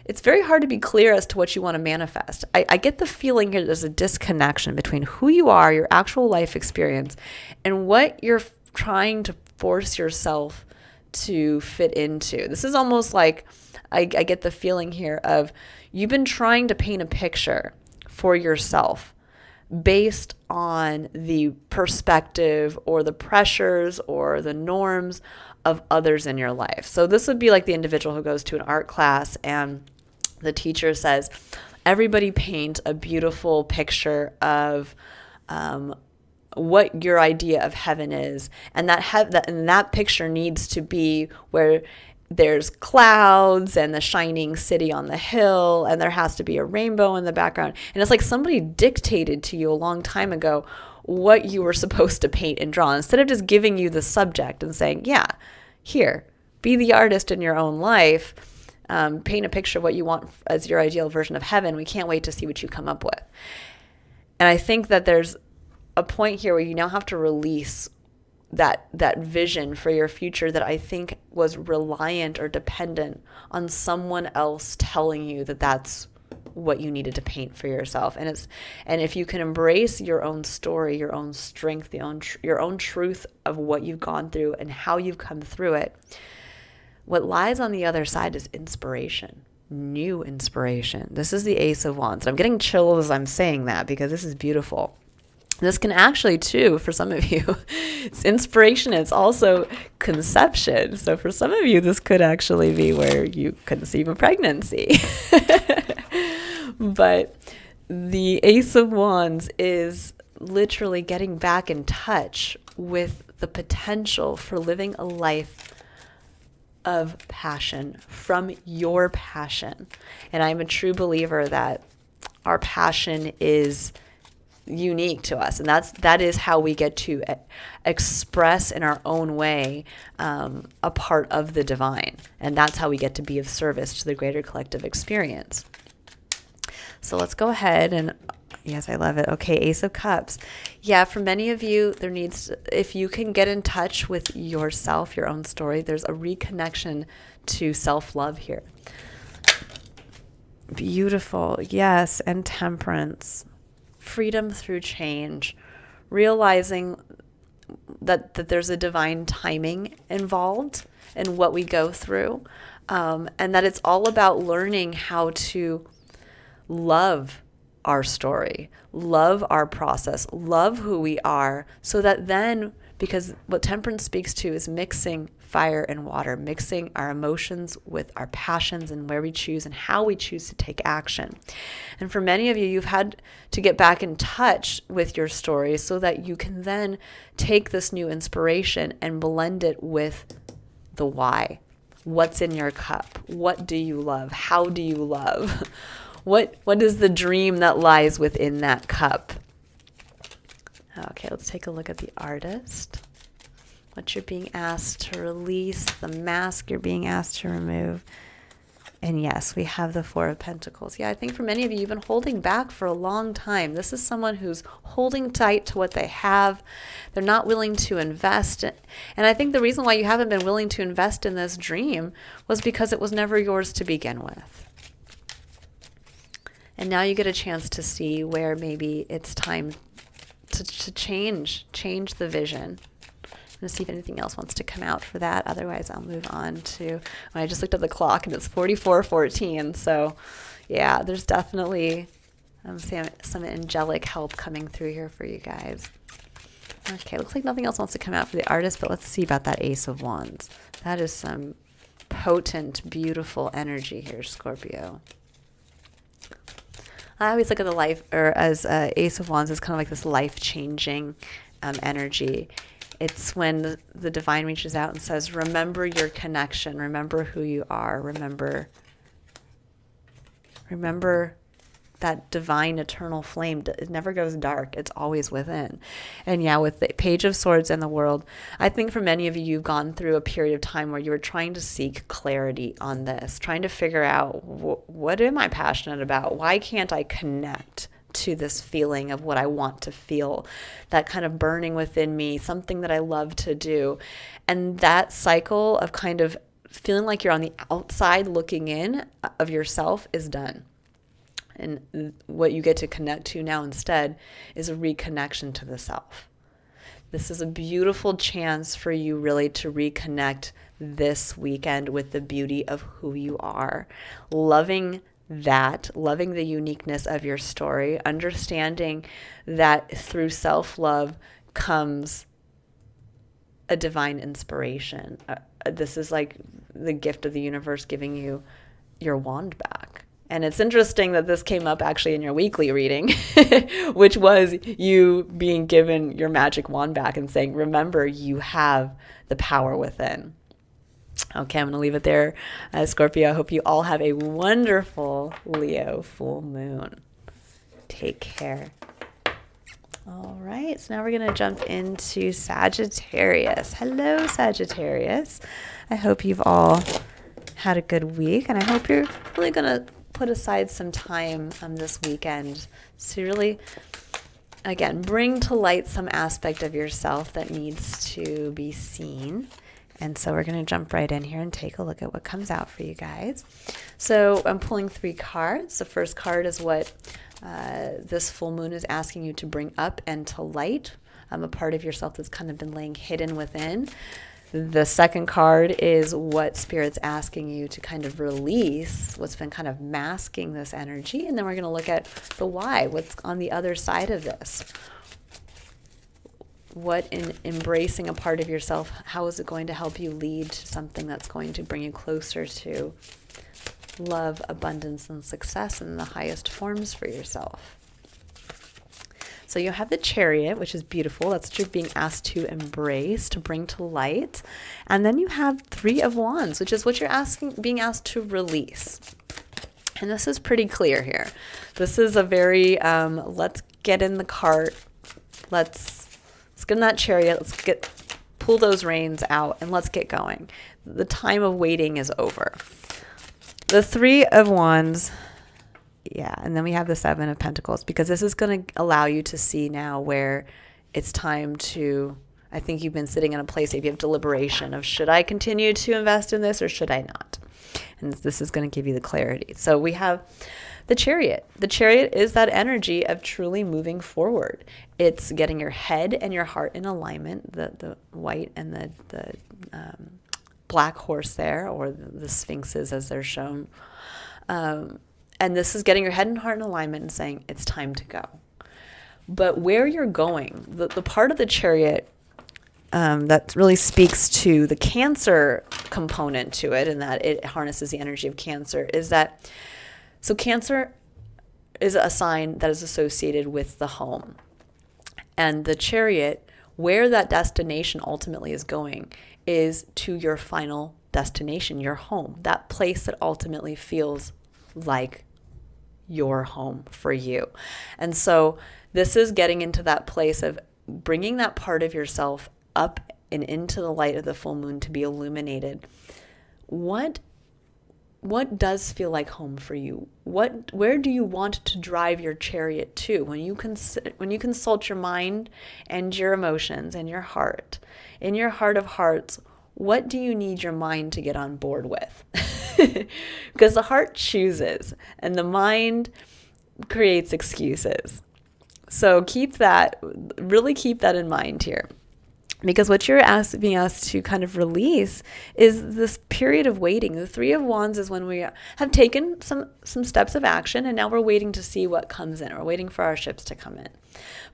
it's very hard to be clear as to what you want to manifest. I get the feeling here there's a disconnection between who you are, your actual life experience, and what you're trying to force yourself to fit into. This is almost like, I get the feeling here of, you've been trying to paint a picture for yourself based on the perspective or the pressures or the norms of others in your life. So this would be like the individual who goes to an art class and the teacher says, everybody paint a beautiful picture of what your idea of heaven is. And that picture needs to be where there's clouds and the shining city on the hill, and there has to be a rainbow in the background. And it's like somebody dictated to you a long time ago what you were supposed to paint and draw, instead of just giving you the subject and saying, yeah, here, be the artist in your own life, paint a picture of what you want as your ideal version of heaven. We can't wait to see what you come up with. And I think that there's a point here where you now have to release that vision for your future that I think was reliant or dependent on someone else telling you that that's what you needed to paint for yourself. And if you can embrace your own story, your own strength, your own truth of what you've gone through and how you've come through it, what lies on the other side is inspiration, new inspiration. This is the Ace of Wands. I'm getting chills as I'm saying that because this is beautiful. This can actually, too, for some of you, it's inspiration. It's also conception. So for some of you, this could actually be where you conceive a pregnancy. But the Ace of Wands is literally getting back in touch with the potential for living a life of passion from your passion. And I'm a true believer that our passion is unique to us, and that is how we get to express in our own way a part of the divine, and that's how we get to be of service to the greater collective experience. So let's go ahead and, yes, I love it. Okay, Ace of Cups. Yeah, for many of you, if you can get in touch with yourself, your own story, there's a reconnection to self-love here. Beautiful, yes, and Temperance. Freedom through change, realizing that there's a divine timing involved in what we go through, and that it's all about learning how to love our story, love our process, love who we are, so that then, because what Temperance speaks to is mixing fire and water, mixing our emotions with our passions and where we choose and how we choose to take action. And for many of you, you've had to get back in touch with your story so that you can then take this new inspiration and blend it with the why. What's in your cup? What do you love? How do you love? What is the dream that lies within that cup? Okay, let's take a look at the Artist. What you're being asked to release, the mask you're being asked to remove. And yes, we have the Four of Pentacles. Yeah, I think for many of you, you've been holding back for a long time. This is someone who's holding tight to what they have. They're not willing to invest. And I think the reason why you haven't been willing to invest in this dream was because it was never yours to begin with. And now you get a chance to see where maybe it's time to change the vision. I'm going to see if anything else wants to come out for that. Otherwise, I'll move on to, I just looked at the clock and it's 44:14. So Yeah, there's definitely some angelic help coming through here for you guys. Okay, looks like nothing else wants to come out for the artist, but let's see about that Ace of Wands. That is some potent, beautiful energy here, Scorpio. I always look at the life, or as Ace of Wands, as kind of like this life-changing energy. It's when the divine reaches out and says, remember your connection, remember who you are, remember that divine eternal flame. It never goes dark. It's always within. And yeah, with the Page of Swords and the World, I think for many of you, you've gone through a period of time where you were trying to seek clarity on this, trying to figure out what am I passionate about? Why can't I connect to this feeling of what I want to feel, that kind of burning within me, something that I love to do. And that cycle of kind of feeling like you're on the outside looking in of yourself is done. And what you get to connect to now instead is a reconnection to the self. This is a beautiful chance for you really to reconnect this weekend with the beauty of who you are. Loving the uniqueness of your story, understanding that through self-love comes a divine inspiration. This is like the gift of the universe giving you your wand back. And it's interesting that this came up actually in your weekly reading, which was you being given your magic wand back and saying, remember, you have the power within. Okay, I'm going to leave it there. Scorpio, I hope you all have a wonderful Leo full moon. Take care. All right, so now we're going to jump into Sagittarius. Hello, Sagittarius. I hope you've all had a good week, and I hope you're really going to put aside some time this weekend to really, again, bring to light some aspect of yourself that needs to be seen. And so we're going to jump right in here and take a look at what comes out for you guys. So I'm pulling 3 cards. The first card is what this full moon is asking you to bring up and to light, a part of yourself that's kind of been laying hidden within. The second card is what Spirit's asking you to kind of release, what's been kind of masking this energy. And then we're going to look at the why, what's on the other side of this. What in embracing a part of yourself, how is it going to help you lead to something that's going to bring you closer to love, abundance, and success in the highest forms for yourself? So you have the Chariot, which is beautiful. That's what you're being asked to embrace, to bring to light. And then you have 3 of Wands, which is what you're being asked to release. And this is pretty clear here. This is a very, let's get in the cart. Let's get in that Chariot. Let's pull those reins out and let's get going. The time of waiting is over. The 3 of Wands. Yeah, and then we have the 7 of Pentacles, because this is going to allow you to see now where it's time to, I think you've been sitting in a place maybe of deliberation of, should I continue to invest in this or should I not? And this is going to give you the clarity. So we have the Chariot. The Chariot is that energy of truly moving forward. It's getting your head and your heart in alignment, the white and the black horse there, or the sphinxes as they're shown. And this is getting your head and heart in alignment and saying, it's time to go. But where you're going, the part of the Chariot that really speaks to the Cancer component to it, and that it harnesses the energy of Cancer, is that, so Cancer is a sign that is associated with the home. And the Chariot, where that destination ultimately is going, is to your final destination, your home, that place that ultimately feels like your home for you. And so this is getting into that place of bringing that part of yourself up and into the light of the full moon to be illuminated. What does feel like home for you? Where do you want to drive your Chariot to? When you consult your mind and your emotions and your heart, in your heart of hearts, what do you need your mind to get on board with? Because the heart chooses and the mind creates excuses. So really keep that in mind here. Because what you're being asked to kind of release is this period of waiting. The Three of Wands is when we have taken some steps of action, and now we're waiting to see what comes in. We're waiting for our ships to come in.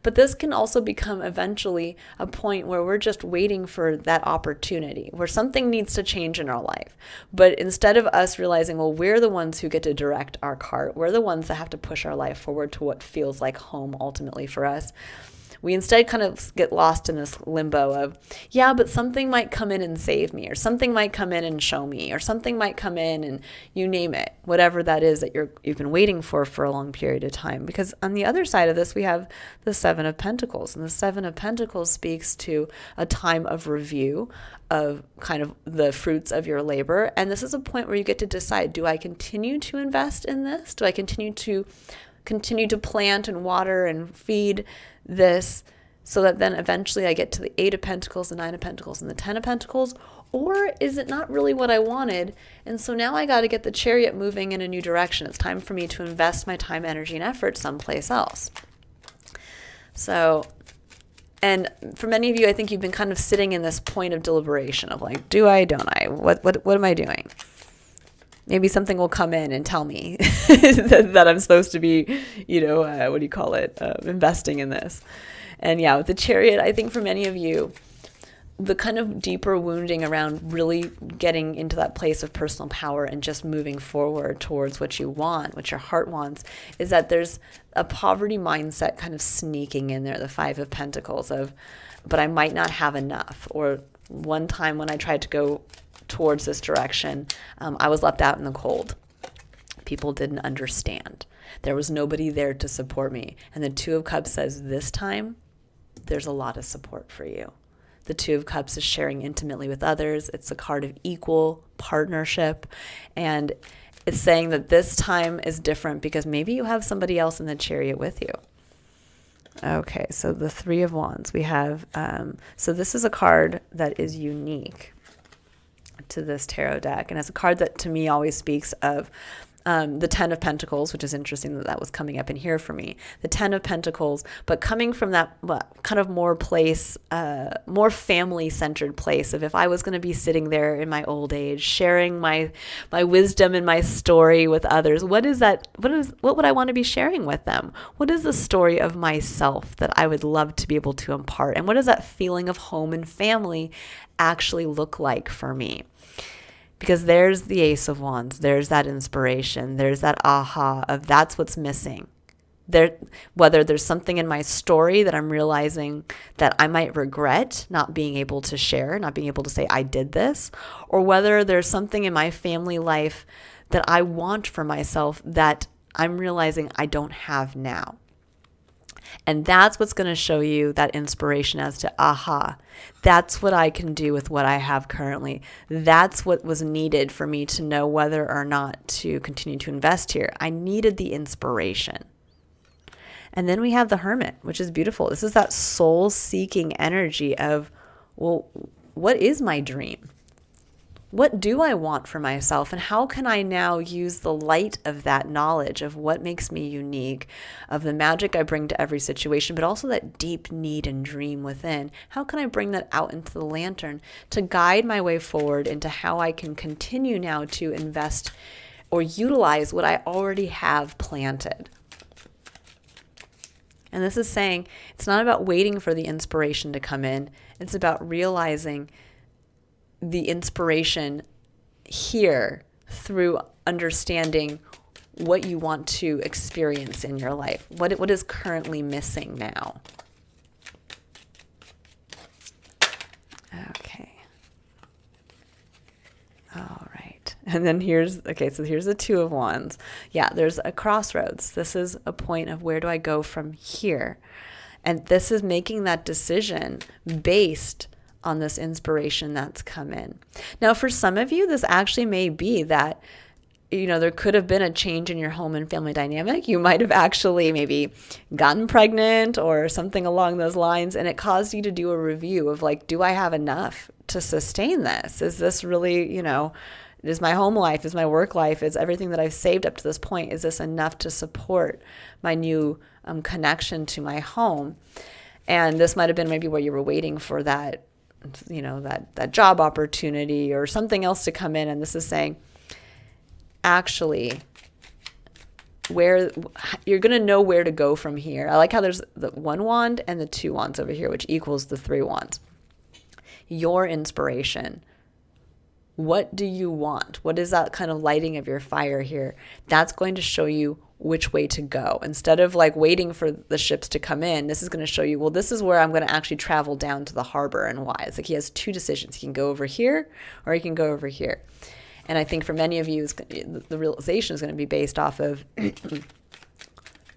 But this can also become eventually a point where we're just waiting for that opportunity, where something needs to change in our life. But instead of us realizing, well, we're the ones who get to direct our cart, we're the ones that have to push our life forward to what feels like home ultimately for us, we instead kind of get lost in this limbo of, yeah, but something might come in and save me, or something might come in and show me, or something might come in and you name it, whatever that is that you've been waiting for a long period of time. Because on the other side of this, we have the Seven of Pentacles. And the Seven of Pentacles speaks to a time of review of kind of the fruits of your labor. And this is a point where you get to decide, do I continue to invest in this? Do I continue to plant and water and feed this so that then eventually I get to the Eight of Pentacles, the Nine of Pentacles, and the Ten of Pentacles? Or is it not really what I wanted? And so now I got to get the Chariot moving in a new direction. It's time for me to invest my time, energy, and effort someplace else. So, and for many of you, I think you've been kind of sitting in this point of deliberation of like, do I, don't I? What am I doing? Maybe something will come in and tell me that I'm supposed to be, investing in this. And yeah, with the Chariot, I think for many of you, the kind of deeper wounding around really getting into that place of personal power and just moving forward towards what you want, what your heart wants, is that there's a poverty mindset kind of sneaking in there, the Five of Pentacles of, but I might not have enough. Or one time when I tried to go towards this direction, I was left out in the cold. People didn't understand. There was nobody there to support me. And the Two of Cups says this time, there's a lot of support for you. The Two of Cups is sharing intimately with others. It's a card of equal partnership. And it's saying that this time is different because maybe you have somebody else in the Chariot with you. Okay, so the Three of Wands. We have, so this is a card that is unique to this tarot deck, and it's a card that to me always speaks of the Ten of Pentacles, which is interesting that was coming up in here for me. The Ten of Pentacles, but coming from that kind of more family-centered place of if I was going to be sitting there in my old age, sharing my wisdom and my story with others, what would I want to be sharing with them? What is the story of myself that I would love to be able to impart? And what does that feeling of home and family actually look like for me? Because there's the Ace of Wands, there's that inspiration, there's that aha of that's what's missing. Whether there's something in my story that I'm realizing that I might regret not being able to share, not being able to say I did this, or whether there's something in my family life that I want for myself that I'm realizing I don't have now. And that's what's going to show you that inspiration as to, aha, that's what I can do with what I have currently. That's what was needed for me to know whether or not to continue to invest here. I needed the inspiration. And then we have the Hermit, which is beautiful. This is that soul-seeking energy of, well, what is my dream? What do I want for myself? And how can I now use the light of that knowledge of what makes me unique, of the magic I bring to every situation, but also that deep need and dream within? How can I bring that out into the lantern to guide my way forward into how I can continue now to invest or utilize what I already have planted? And this is saying it's not about waiting for the inspiration to come in. It's about realizing the inspiration here through understanding what you want to experience in your life. What is currently missing now? Okay. All right. And then here's the Two of Wands. Yeah, there's a crossroads. This is a point of where do I go from here? And this is making that decision based on this inspiration that's come in. Now, for some of you, this actually may be that, there could have been a change in your home and family dynamic. You might have actually maybe gotten pregnant or something along those lines, and it caused you to do a review of like, do I have enough to sustain this? Is this really, is my home life, is my work life, is everything that I've saved up to this point, is this enough to support my new connection to my home? And this might have been maybe where you were waiting for that that job opportunity or something else to come in. And this is saying, actually, where you're going to know where to go from here. I like how there's the 1 wand and the 2 wands over here, which equals the 3 wands. Your inspiration. What do you want? What is that kind of lighting of your fire here? That's going to show you which way to go. Instead of like waiting for the ships to come in, this is going to show you, well, this is where I'm going to actually travel down to the harbor, and why. It's like he has 2 decisions. He can go over here or he can go over here. And I think for many of you, the realization is going to be based off of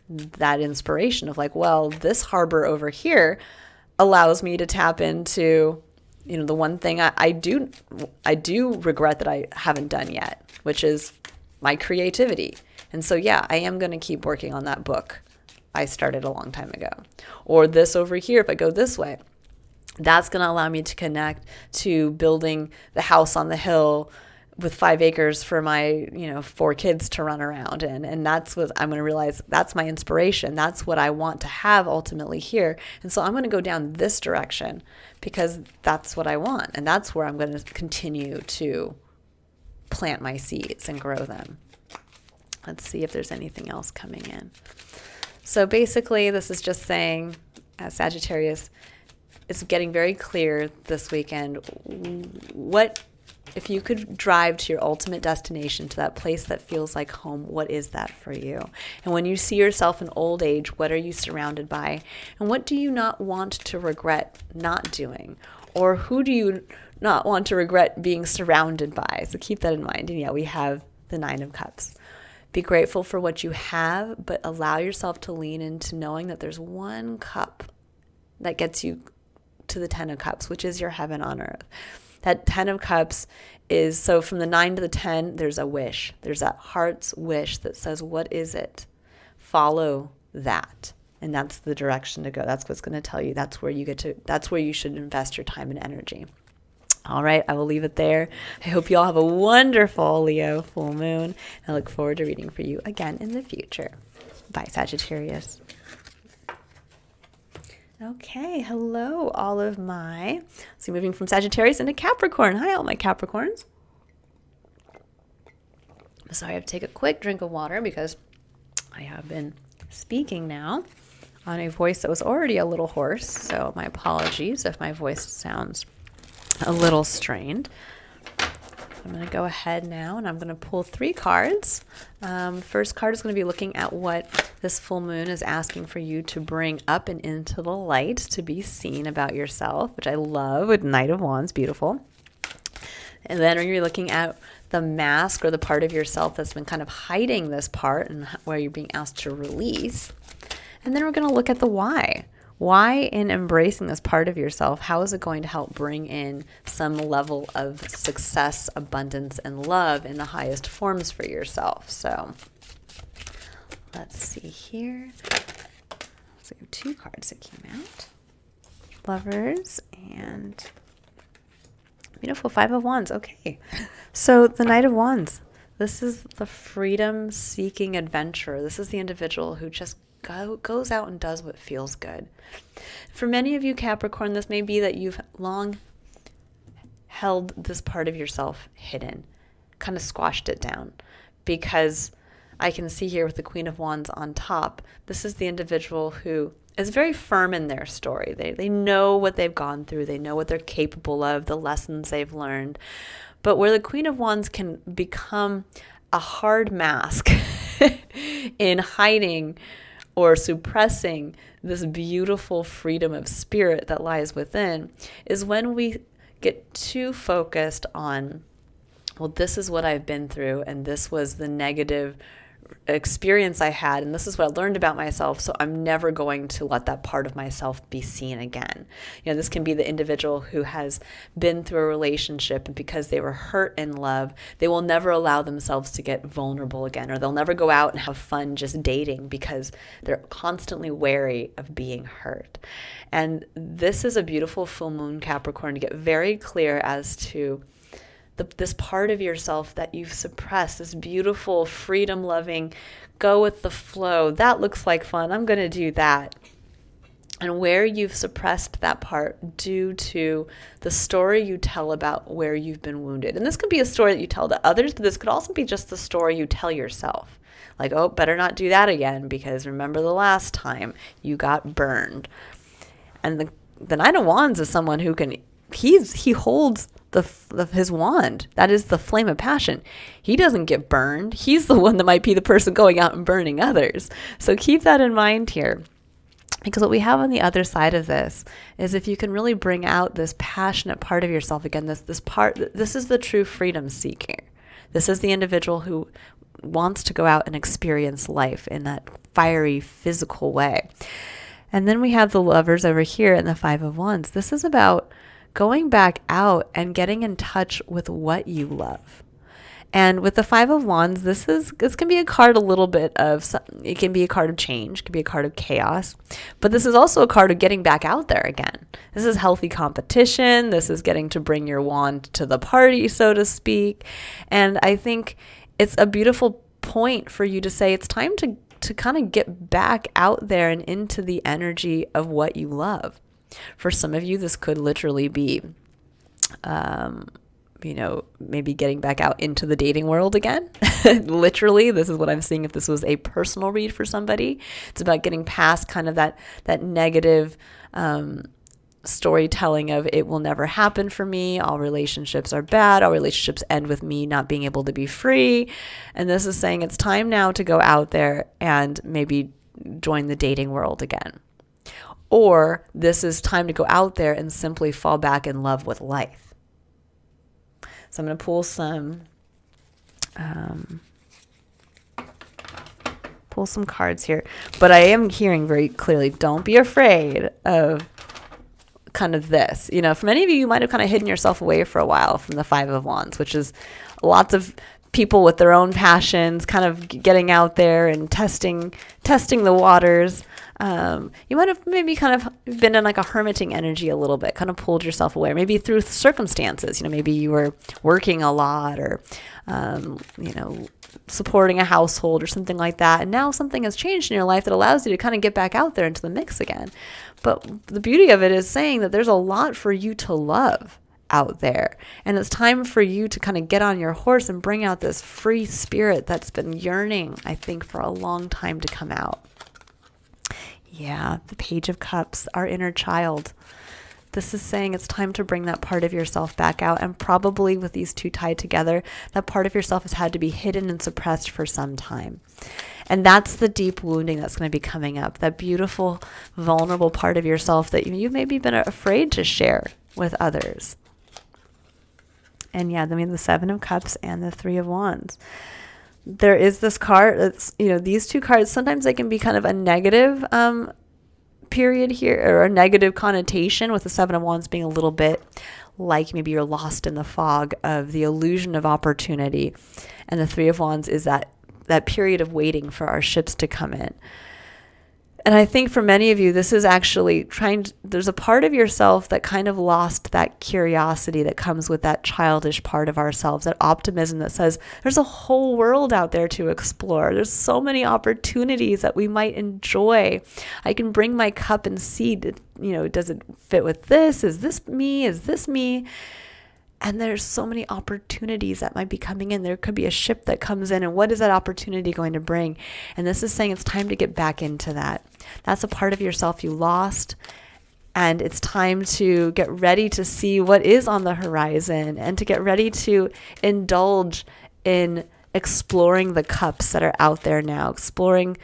that inspiration of like, well, this harbor over here allows me to tap into, the one thing I do regret that I haven't done yet, which is my creativity. And so, yeah, I am going to keep working on that book I started a long time ago. Or this over here, if I go this way, that's going to allow me to connect to building the house on the hill with 5 acres for my, 4 kids to run around in. And that's what I'm going to realize, that's my inspiration. That's what I want to have ultimately here. And so I'm going to go down this direction because that's what I want. And that's where I'm going to continue to plant my seeds and grow them. Let's see if there's anything else coming in. So basically, this is just saying, as Sagittarius, it's getting very clear this weekend, what if you could drive to your ultimate destination, to that place that feels like home, what is that for you? And when you see yourself in old age, what are you surrounded by? And what do you not want to regret not doing? Or who do you not want to regret being surrounded by? So keep that in mind. And yeah, we have the 9 of Cups. Be grateful for what you have, but allow yourself to lean into knowing that there's one cup that gets you to the 10 of Cups, which is your heaven on earth. That 10 of Cups is, so from the 9 to the 10, there's a wish. There's that heart's wish that says, what is it? Follow that. And that's the direction to go. That's what's going to tell you. That's where you should invest your time and energy. All right, I will leave it there. I hope you all have a wonderful Leo full moon. I look forward to reading for you again in the future. Bye, Sagittarius. Okay, hello, all of my, so moving from Sagittarius into Capricorn. Hi, all my Capricorns. Sorry, I have to take a quick drink of water because I have been speaking now on a voice that was already a little hoarse. So my apologies if my voice sounds a little strained. I'm going to go ahead now and I'm going to pull 3 cards. First card is going to be looking at what this full moon is asking for you to bring up and into the light to be seen about yourself, which I love with Knight of Wands, beautiful. And then we're going to be looking at the mask or the part of yourself that's been kind of hiding this part and where you're being asked to release. And then we're going to look at the why. Why in embracing this part of yourself, how is it going to help bring in some level of success, abundance, and love in the highest forms for yourself? So let's see here. So we have 2 cards that came out. Lovers and beautiful 5 of Wands. Okay. So the Knight of Wands. This is the freedom-seeking adventurer. This is the individual who just goes out and does what feels good. For many of you Capricorn, this may be that you've long held this part of yourself hidden, kind of squashed it down, because I can see here with the Queen of Wands on top, this is the individual who is very firm in their story. They know what they've gone through. They know what they're capable of, the lessons they've learned. But where the Queen of Wands can become a hard mask in hiding or suppressing this beautiful freedom of spirit that lies within is when we get too focused on, well, this is what I've been through, and this was the negative experience I had, and this is what I learned about myself, so I'm never going to let that part of myself be seen again. This can be the individual who has been through a relationship, and because they were hurt in love, they will never allow themselves to get vulnerable again, or they'll never go out and have fun just dating because they're constantly wary of being hurt. And this is a beautiful full moon, Capricorn, to get very clear as to this part of yourself that you've suppressed, this beautiful, freedom-loving, go with the flow. That looks like fun. I'm going to do that. and where you've suppressed that part due to the story you tell about where you've been wounded. And this could be a story that you tell to others, but this could also be just the story you tell yourself. Like, oh, better not do that again, because remember the last time you got burned. And the Knight of Wands is someone who he holds his wand. That is the flame of passion. He doesn't get burned. He's the one that might be the person going out and burning others. So keep that in mind here. Because what we have on the other side of this is if you can really bring out this passionate part of yourself again, this is the true freedom seeker. This is the individual who wants to go out and experience life in that fiery, physical way. And then we have the Lovers over here and the Five of Wands. This is about going back out and getting in touch with what you love. And with the Five of Wands, this can be a card it can be a card of change, it can be a card of chaos, but this is also a card of getting back out there again. This is healthy competition. This is getting to bring your wand to the party, so to speak. And I think it's a beautiful point for you to say it's time to kind of get back out there and into the energy of what you love. For some of you, this could literally be maybe getting back out into the dating world again. Literally, this is what I'm seeing if this was a personal read for somebody. It's about getting past kind of that negative storytelling of it will never happen for me. All relationships are bad. All relationships end with me not being able to be free. And this is saying it's time now to go out there and maybe join the dating world again. Or this is time to go out there and simply fall back in love with life. So I'm going to pull some cards here, but I am hearing very clearly, don't be afraid of kind of this. For many of you, you might have kind of hidden yourself away for a while from the Five of Wands, which is lots of people with their own passions kind of getting out there and testing the waters. You might have maybe kind of been in like a hermiting energy a little bit, kind of pulled yourself away, maybe through circumstances. Maybe you were working a lot or, supporting a household or something like that. And now something has changed in your life that allows you to kind of get back out there into the mix again. But the beauty of it is saying that there's a lot for you to love out there. And it's time for you to kind of get on your horse and bring out this free spirit that's been yearning, I think, for a long time to come out. Yeah, the Page of Cups, our inner child. This is saying it's time to bring that part of yourself back out. And probably with these two tied together, that part of yourself has had to be hidden and suppressed for some time. And that's the deep wounding that's going to be coming up. That beautiful, vulnerable part of yourself that you've maybe been afraid to share with others. And yeah, the Seven of Cups and the Three of Wands. There is this card, these two cards, sometimes they can be kind of a negative period here, or a negative connotation, with the Seven of Wands being a little bit like maybe you're lost in the fog of the illusion of opportunity. And the Three of Wands is that period of waiting for our ships to come in. And I think for many of you, this is actually there's a part of yourself that kind of lost that curiosity that comes with that childish part of ourselves, that optimism that says there's a whole world out there to explore. There's so many opportunities that we might enjoy. I can bring my cup and see, does it fit with this? Is this me? Is this me? And there's so many opportunities that might be coming in. There could be a ship that comes in, and what is that opportunity going to bring? And this is saying it's time to get back into that. That's a part of yourself you lost, and it's time to get ready to see what is on the horizon and to get ready to indulge in exploring the cups that are out there now. Exploring,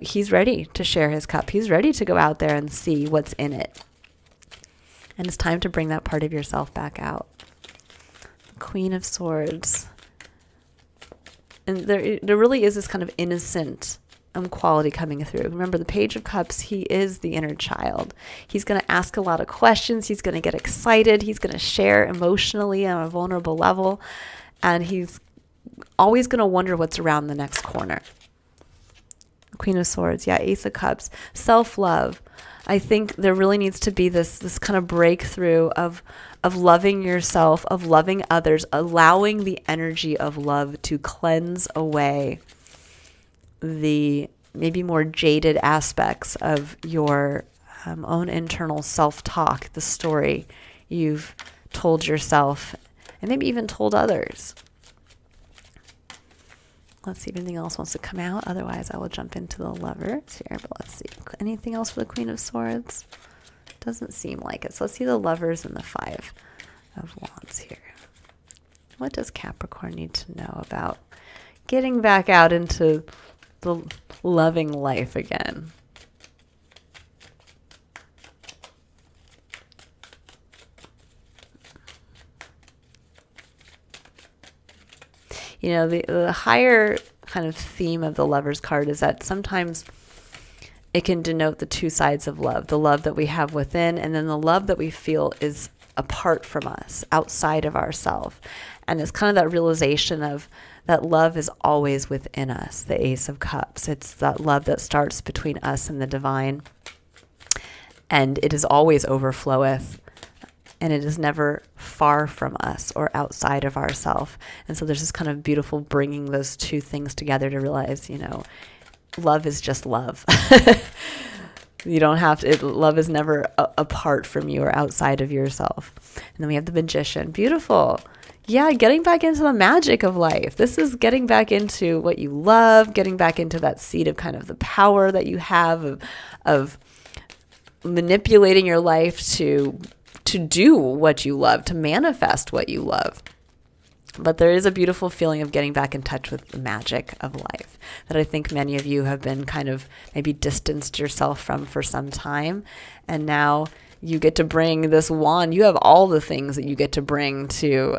he's ready to share his cup. He's ready to go out there and see what's in it. And it's time to bring that part of yourself back out. Queen of Swords. And there really is this kind of innocent quality coming through. Remember, the Page of Cups, he is the inner child. He's going to ask a lot of questions. He's going to get excited. He's going to share emotionally on a vulnerable level. And he's always going to wonder what's around the next corner. Queen of Swords, yeah, Ace of Cups. Self-love. I think there really needs to be this kind of breakthrough of loving yourself, of loving others, allowing the energy of love to cleanse away the maybe more jaded aspects of your own internal self-talk, the story you've told yourself, and maybe even told others. Let's see if anything else wants to come out. Otherwise, I will jump into the Lovers here. But let's see. Anything else for the Queen of Swords? Doesn't seem like it. So let's see the Lovers and the Five of Wands here. What does Capricorn need to know about getting back out into the loving life again? You know, the higher kind of theme of the Lovers card is that sometimes it can denote the two sides of love, the love that we have within, and then the love that we feel is apart from us, outside of ourselves. And it's kind of that realization of that love is always within us, the Ace of Cups. It's that love that starts between us and the divine, and it is always overfloweth. And it is never far from us or outside of ourselves. And so there's this kind of beautiful bringing those two things together to realize, you know, love is just love. You don't have to, love is never apart from you or outside of yourself. And then we have the Magician. Beautiful. Yeah, getting back into the magic of life. This is getting back into what you love, getting back into that seat of kind of the power that you have of manipulating your life to do what you love, to manifest what you love. But there is a beautiful feeling of getting back in touch with the magic of life that I think many of you have been kind of maybe distanced yourself from for some time. And now you get to bring this wand. You have all the things that you get to bring to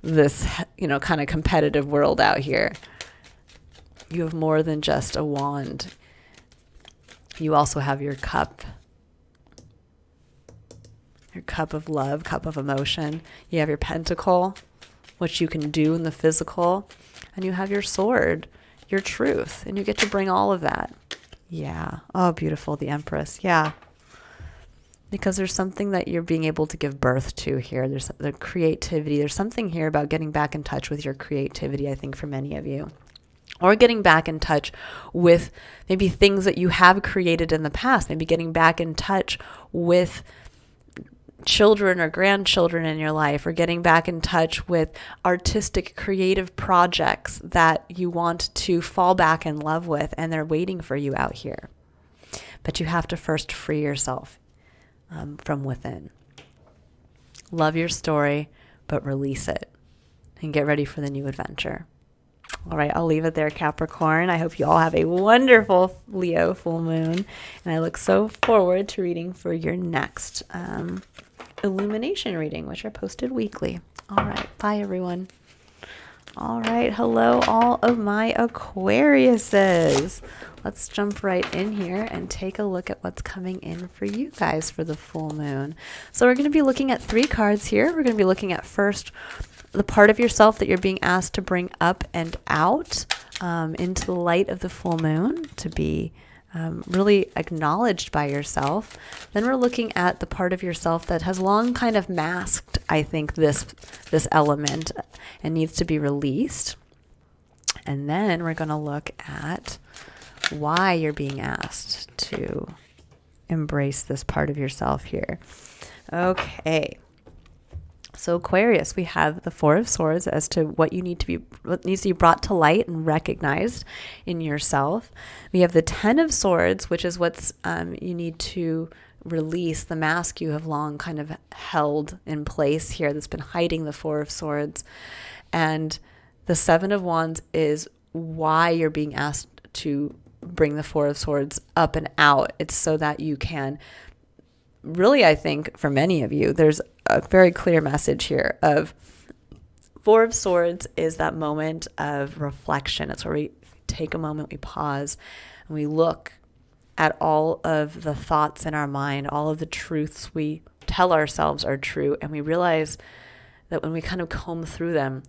this, you know, kind of competitive world out here. You have more than just a wand. You also have your cup. Your cup of love, cup of emotion. You have your pentacle, what you can do in the physical. And you have your sword, your truth. And you get to bring all of that. Yeah. Oh, beautiful. The Empress. Yeah. Because there's something that you're being able to give birth to here. There's the creativity. There's something here about getting back in touch with your creativity, I think, for many of you. Or getting back in touch with maybe things that you have created in the past. Maybe getting back in touch with children or grandchildren in your life, or getting back in touch with artistic, creative projects that you want to fall back in love with, and they're waiting for you out here. But you have to first free yourself from within. Love your story, but release it and get ready for the new adventure. All right, I'll leave it there, Capricorn. I hope you all have a wonderful Leo full moon, and I look so forward to reading for your next illumination reading, which are posted weekly. All right, bye everyone. All right, hello all of my Aquariuses. Let's jump right in here and take a look at what's coming in for you guys for the full moon. So we're going to be looking at 3 cards here. We're going to be looking at first the part of yourself that you're being asked to bring up and out into the light of the full moon, to be really acknowledged by yourself. Then we're looking at the part of yourself that has long kind of masked, I think, this element and needs to be released. And then we're going to look at why you're being asked to embrace this part of yourself here. Okay. So Aquarius, we have the 4 of Swords as to what needs to be brought to light and recognized in yourself. We have the 10 of Swords, which is what's you need to release, the mask you have long kind of held in place here that's been hiding the 4 of Swords. And the 7 of Wands is why you're being asked to bring the 4 of Swords up and out. It's so that you can really, I think, for many of you, there's a very clear message here of 4 of Swords is that moment of reflection. It's where we take a moment, we pause, and we look at all of the thoughts in our mind, all of the truths we tell ourselves are true, and we realize that when we kind of comb through them,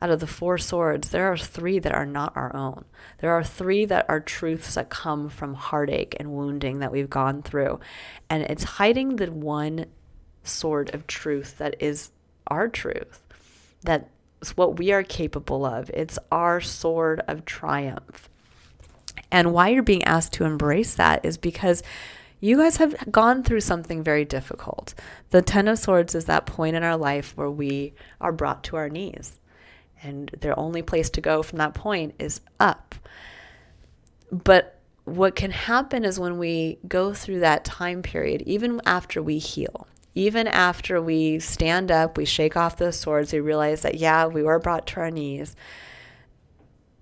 out of the 4 swords, there are 3 that are not our own. There are 3 that are truths that come from heartache and wounding that we've gone through. And it's hiding the one sword of truth that is our truth. That's what we are capable of. It's our sword of triumph. And why you're being asked to embrace that is because You guys have gone through something very difficult. The Ten of Swords is that point in our life where we are brought to our knees. And their only place to go from that point is up. But what can happen is when we go through that time period, even after we heal, even after we stand up, we shake off those swords, we realize that, yeah, we were brought to our knees,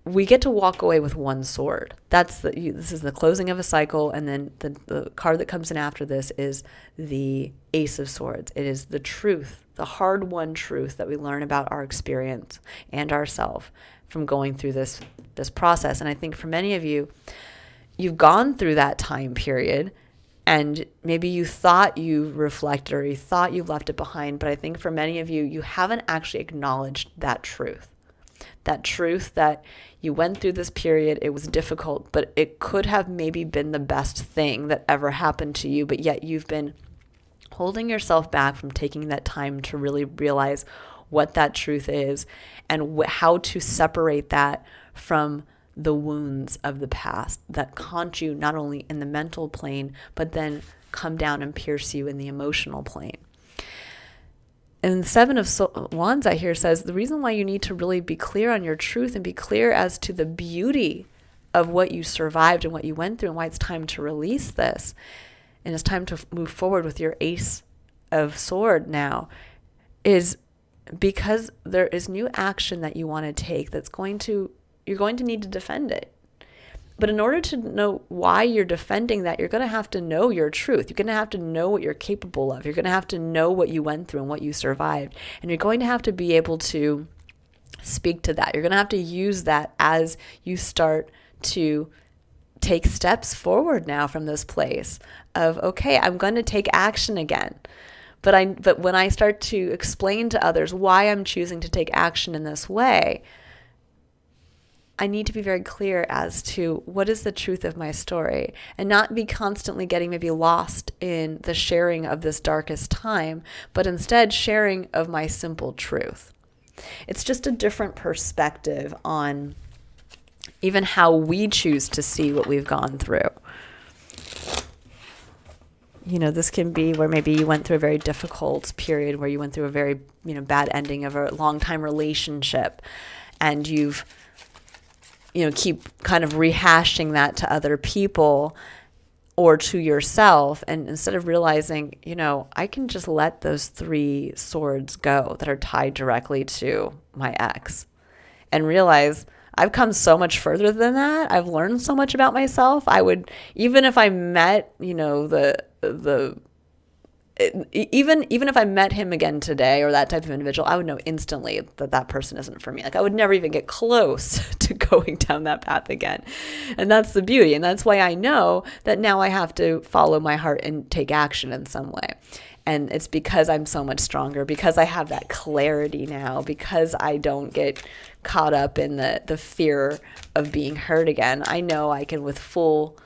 we get to walk away with one sword. This is the closing of a cycle, and then the card that comes in after this is the Ace of Swords. It is the truth, the hard-won truth that we learn about our experience and ourselves from going through this process. And I think for many of you, you've gone through that time period, and maybe you thought you reflected or you thought you left it behind, but I think for many of you, you haven't actually acknowledged that truth. That truth that you went through this period, it was difficult, but it could have maybe been the best thing that ever happened to you, but yet you've been holding yourself back from taking that time to really realize what that truth is and how to separate that from the wounds of the past that haunt you not only in the mental plane, but then come down and pierce you in the emotional plane. And the Seven of Wands I hear says the reason why you need to really be clear on your truth and be clear as to the beauty of what you survived and what you went through and why it's time to release this and it's time to move forward with your Ace of Sword now is because there is new action that you want to take you're going to need to defend it. But in order to know why you're defending that, you're going to have to know your truth. You're going to have to know what you're capable of. You're going to have to know what you went through and what you survived. And you're going to have to be able to speak to that. You're going to have to use that as you start to take steps forward now from this place of, okay, I'm going to take action again. But when I start to explain to others why I'm choosing to take action in this way, I need to be very clear as to what is the truth of my story and not be constantly getting maybe lost in the sharing of this darkest time, but instead sharing of my simple truth. It's just a different perspective on even how we choose to see what we've gone through. You know, this can be where maybe you went through a very difficult period where you went through a very, bad ending of a long time relationship and you've keep kind of rehashing that to other people or to yourself. And instead of realizing, I can just let those 3 swords go that are tied directly to my ex and realize I've come so much further than that. I've learned so much about myself. I would, even if I met, even if I met him again today or that type of individual, I would know instantly that person isn't for me. Like I would never even get close to going down that path again. And that's the beauty. And that's why I know that now I have to follow my heart and take action in some way. And it's because I'm so much stronger, because I have that clarity now, because I don't get caught up in the fear of being hurt again. I know I can with full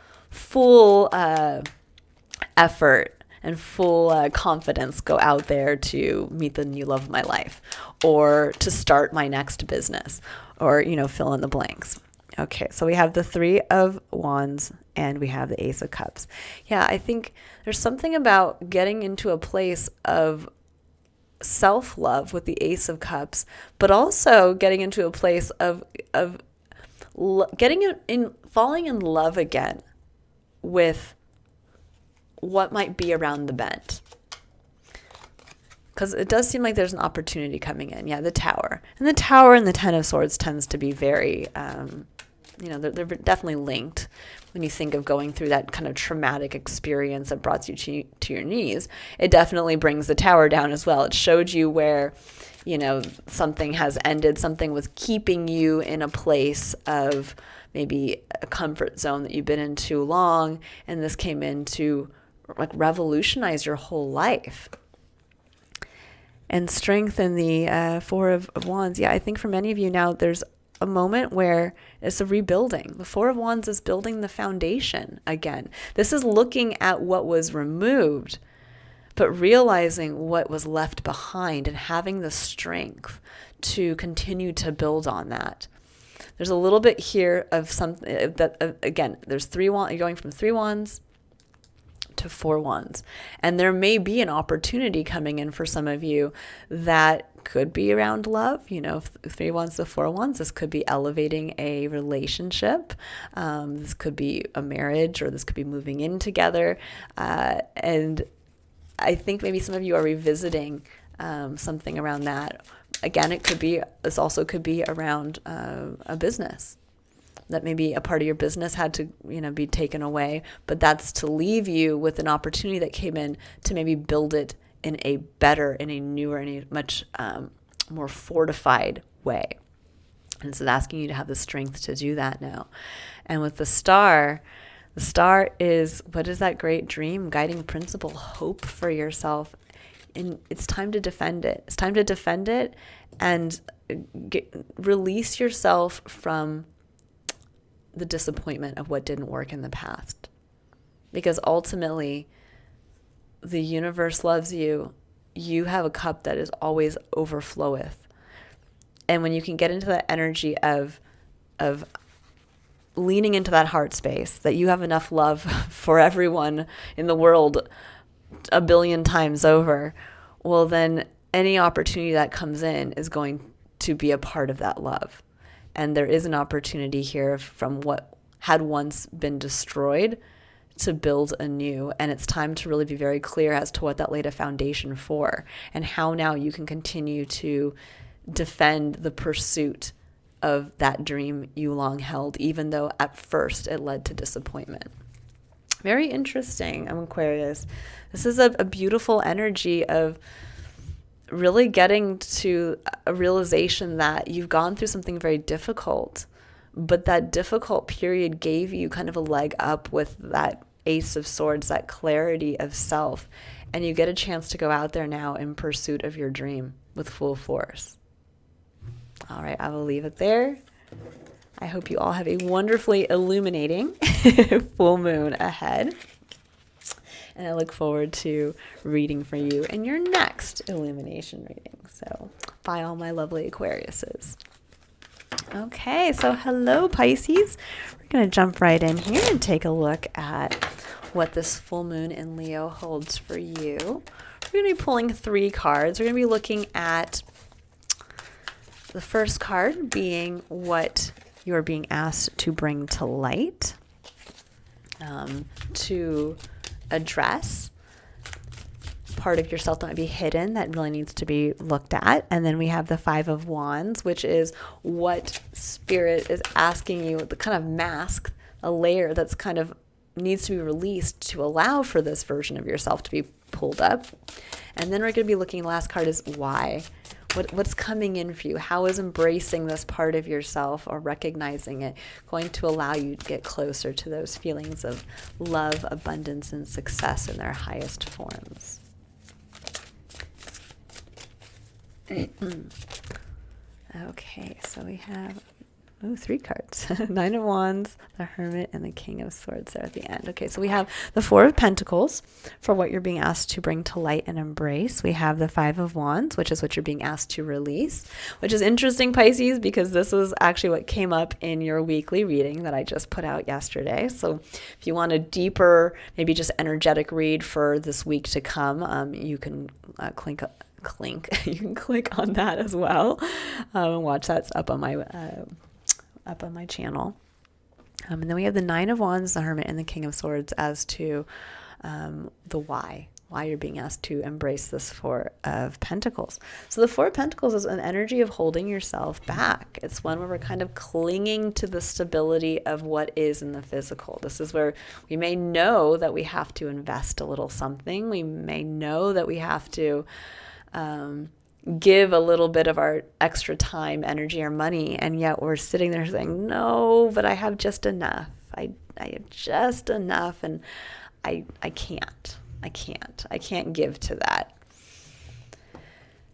effort and full confidence go out there to meet the new love of my life or to start my next business or, fill in the blanks. Okay, so we have the 3 of Wands and we have the Ace of Cups. Yeah, I think there's something about getting into a place of self-love with the Ace of Cups, but also getting into a place of falling in love again with what might be around the bend. Because it does seem like there's an opportunity coming in. Yeah, the Tower. And the Tower and the Ten of Swords tends to be very, they're definitely linked. When you think of going through that kind of traumatic experience that brought you to your knees, it definitely brings the Tower down as well. It showed you where, something has ended, something was keeping you in a place of maybe a comfort zone that you've been in too long, and this came in to revolutionize your whole life. And strengthen the 4 of Wands. Yeah, I think for many of you now, there's a moment where it's a rebuilding. The 4 of Wands is building the foundation again. This is looking at what was removed, but realizing what was left behind and having the strength to continue to build on that. There's a little bit here of something that, again, there's 3 wands. You're going from 3 wands to 4 wands. And there may be an opportunity coming in for some of you that could be around love. 3 wands to 4 wands, this could be elevating a relationship. This could be a marriage, or this could be moving in together. And I think maybe some of you are revisiting something around that. Again, this also could be around a business, that maybe a part of your business had to, be taken away, but that's to leave you with an opportunity that came in to maybe build it in a better, in a newer, in a much more fortified way. And so asking you to have the strength to do that now. And with the star is, what is that great dream, guiding principle, hope for yourself. And it's time to defend it. It's time to defend it and release yourself from the disappointment of what didn't work in the past. Because ultimately, the universe loves you. You have a cup that is always overfloweth. And when you can get into that energy of leaning into that heart space, that you have enough love for everyone in the world 1 billion times over, well, then any opportunity that comes in is going to be a part of that love. And there is an opportunity here from what had once been destroyed to build anew. And it's time to really be very clear as to what that laid a foundation for, and how now you can continue to defend the pursuit of that dream you long held, even though at first it led to disappointment. Very interesting, Aquarius. This is a beautiful energy of really getting to a realization that you've gone through something very difficult, but that difficult period gave you kind of a leg up with that Ace of Swords, that clarity of self, and you get a chance to go out there now in pursuit of your dream with full force. All right, I will leave it there. I hope you all have a wonderfully illuminating full moon ahead. And I look forward to reading for you in your next illumination reading. So, bye all my lovely Aquariuses. Okay, so hello Pisces. We're going to jump right in here and take a look at what this full moon in Leo holds for you. We're going to be pulling 3 cards. We're going to be looking at the first card being what you're being asked to bring to light, to address part of yourself that might be hidden that really needs to be looked at. And then we have the 5 of Wands, which is what Spirit is asking you, the kind of mask, a layer that's kind of needs to be released to allow for this version of yourself to be pulled up. And then we're going to be looking, the last card is why. What's coming in for you? How is embracing this part of yourself or recognizing it going to allow you to get closer to those feelings of love, abundance, and success in their highest forms? Okay, so we have 3 cards. 9 of Wands, the Hermit, and the King of Swords there at the end. Okay, so we have the 4 of Pentacles for what you're being asked to bring to light and embrace. We have the 5 of Wands, which is what you're being asked to release, which is interesting, Pisces, because this was actually what came up in your weekly reading that I just put out yesterday. So if you want a deeper, maybe just energetic read for this week to come, you can you can click on that as well and watch that. It's up on my channel. And then we have the 9 of Wands, the Hermit, and the King of Swords as to the why you're being asked to embrace this 4 of Pentacles. So the 4 of Pentacles is an energy of holding yourself back. It's one where we're kind of clinging to the stability of what is in the physical. This is where we may know that we have to invest a little something. We may know that we have to give a little bit of our extra time, energy, or money, and yet we're sitting there saying, no, but I have just enough. I have just enough, and I can't give to that.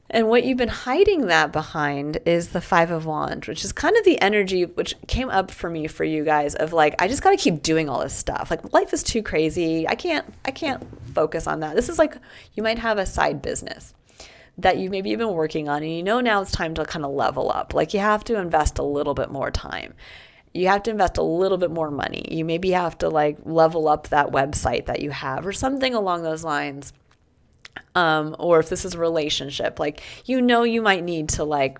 And what you've been hiding that behind is the 5 of Wands, which is kind of the energy which came up for me, for you guys, of like, I just got to keep doing all this stuff. Like, life is too crazy. I can't focus on that. This is like, you might have a side business that you maybe been working on, and you know now it's time to kind of level up. Like, you have to invest a little bit more time. you have to invest a little bit more money. You maybe have to like level up that website that you have or something along those lines. Or if this is a relationship, like, you might need to like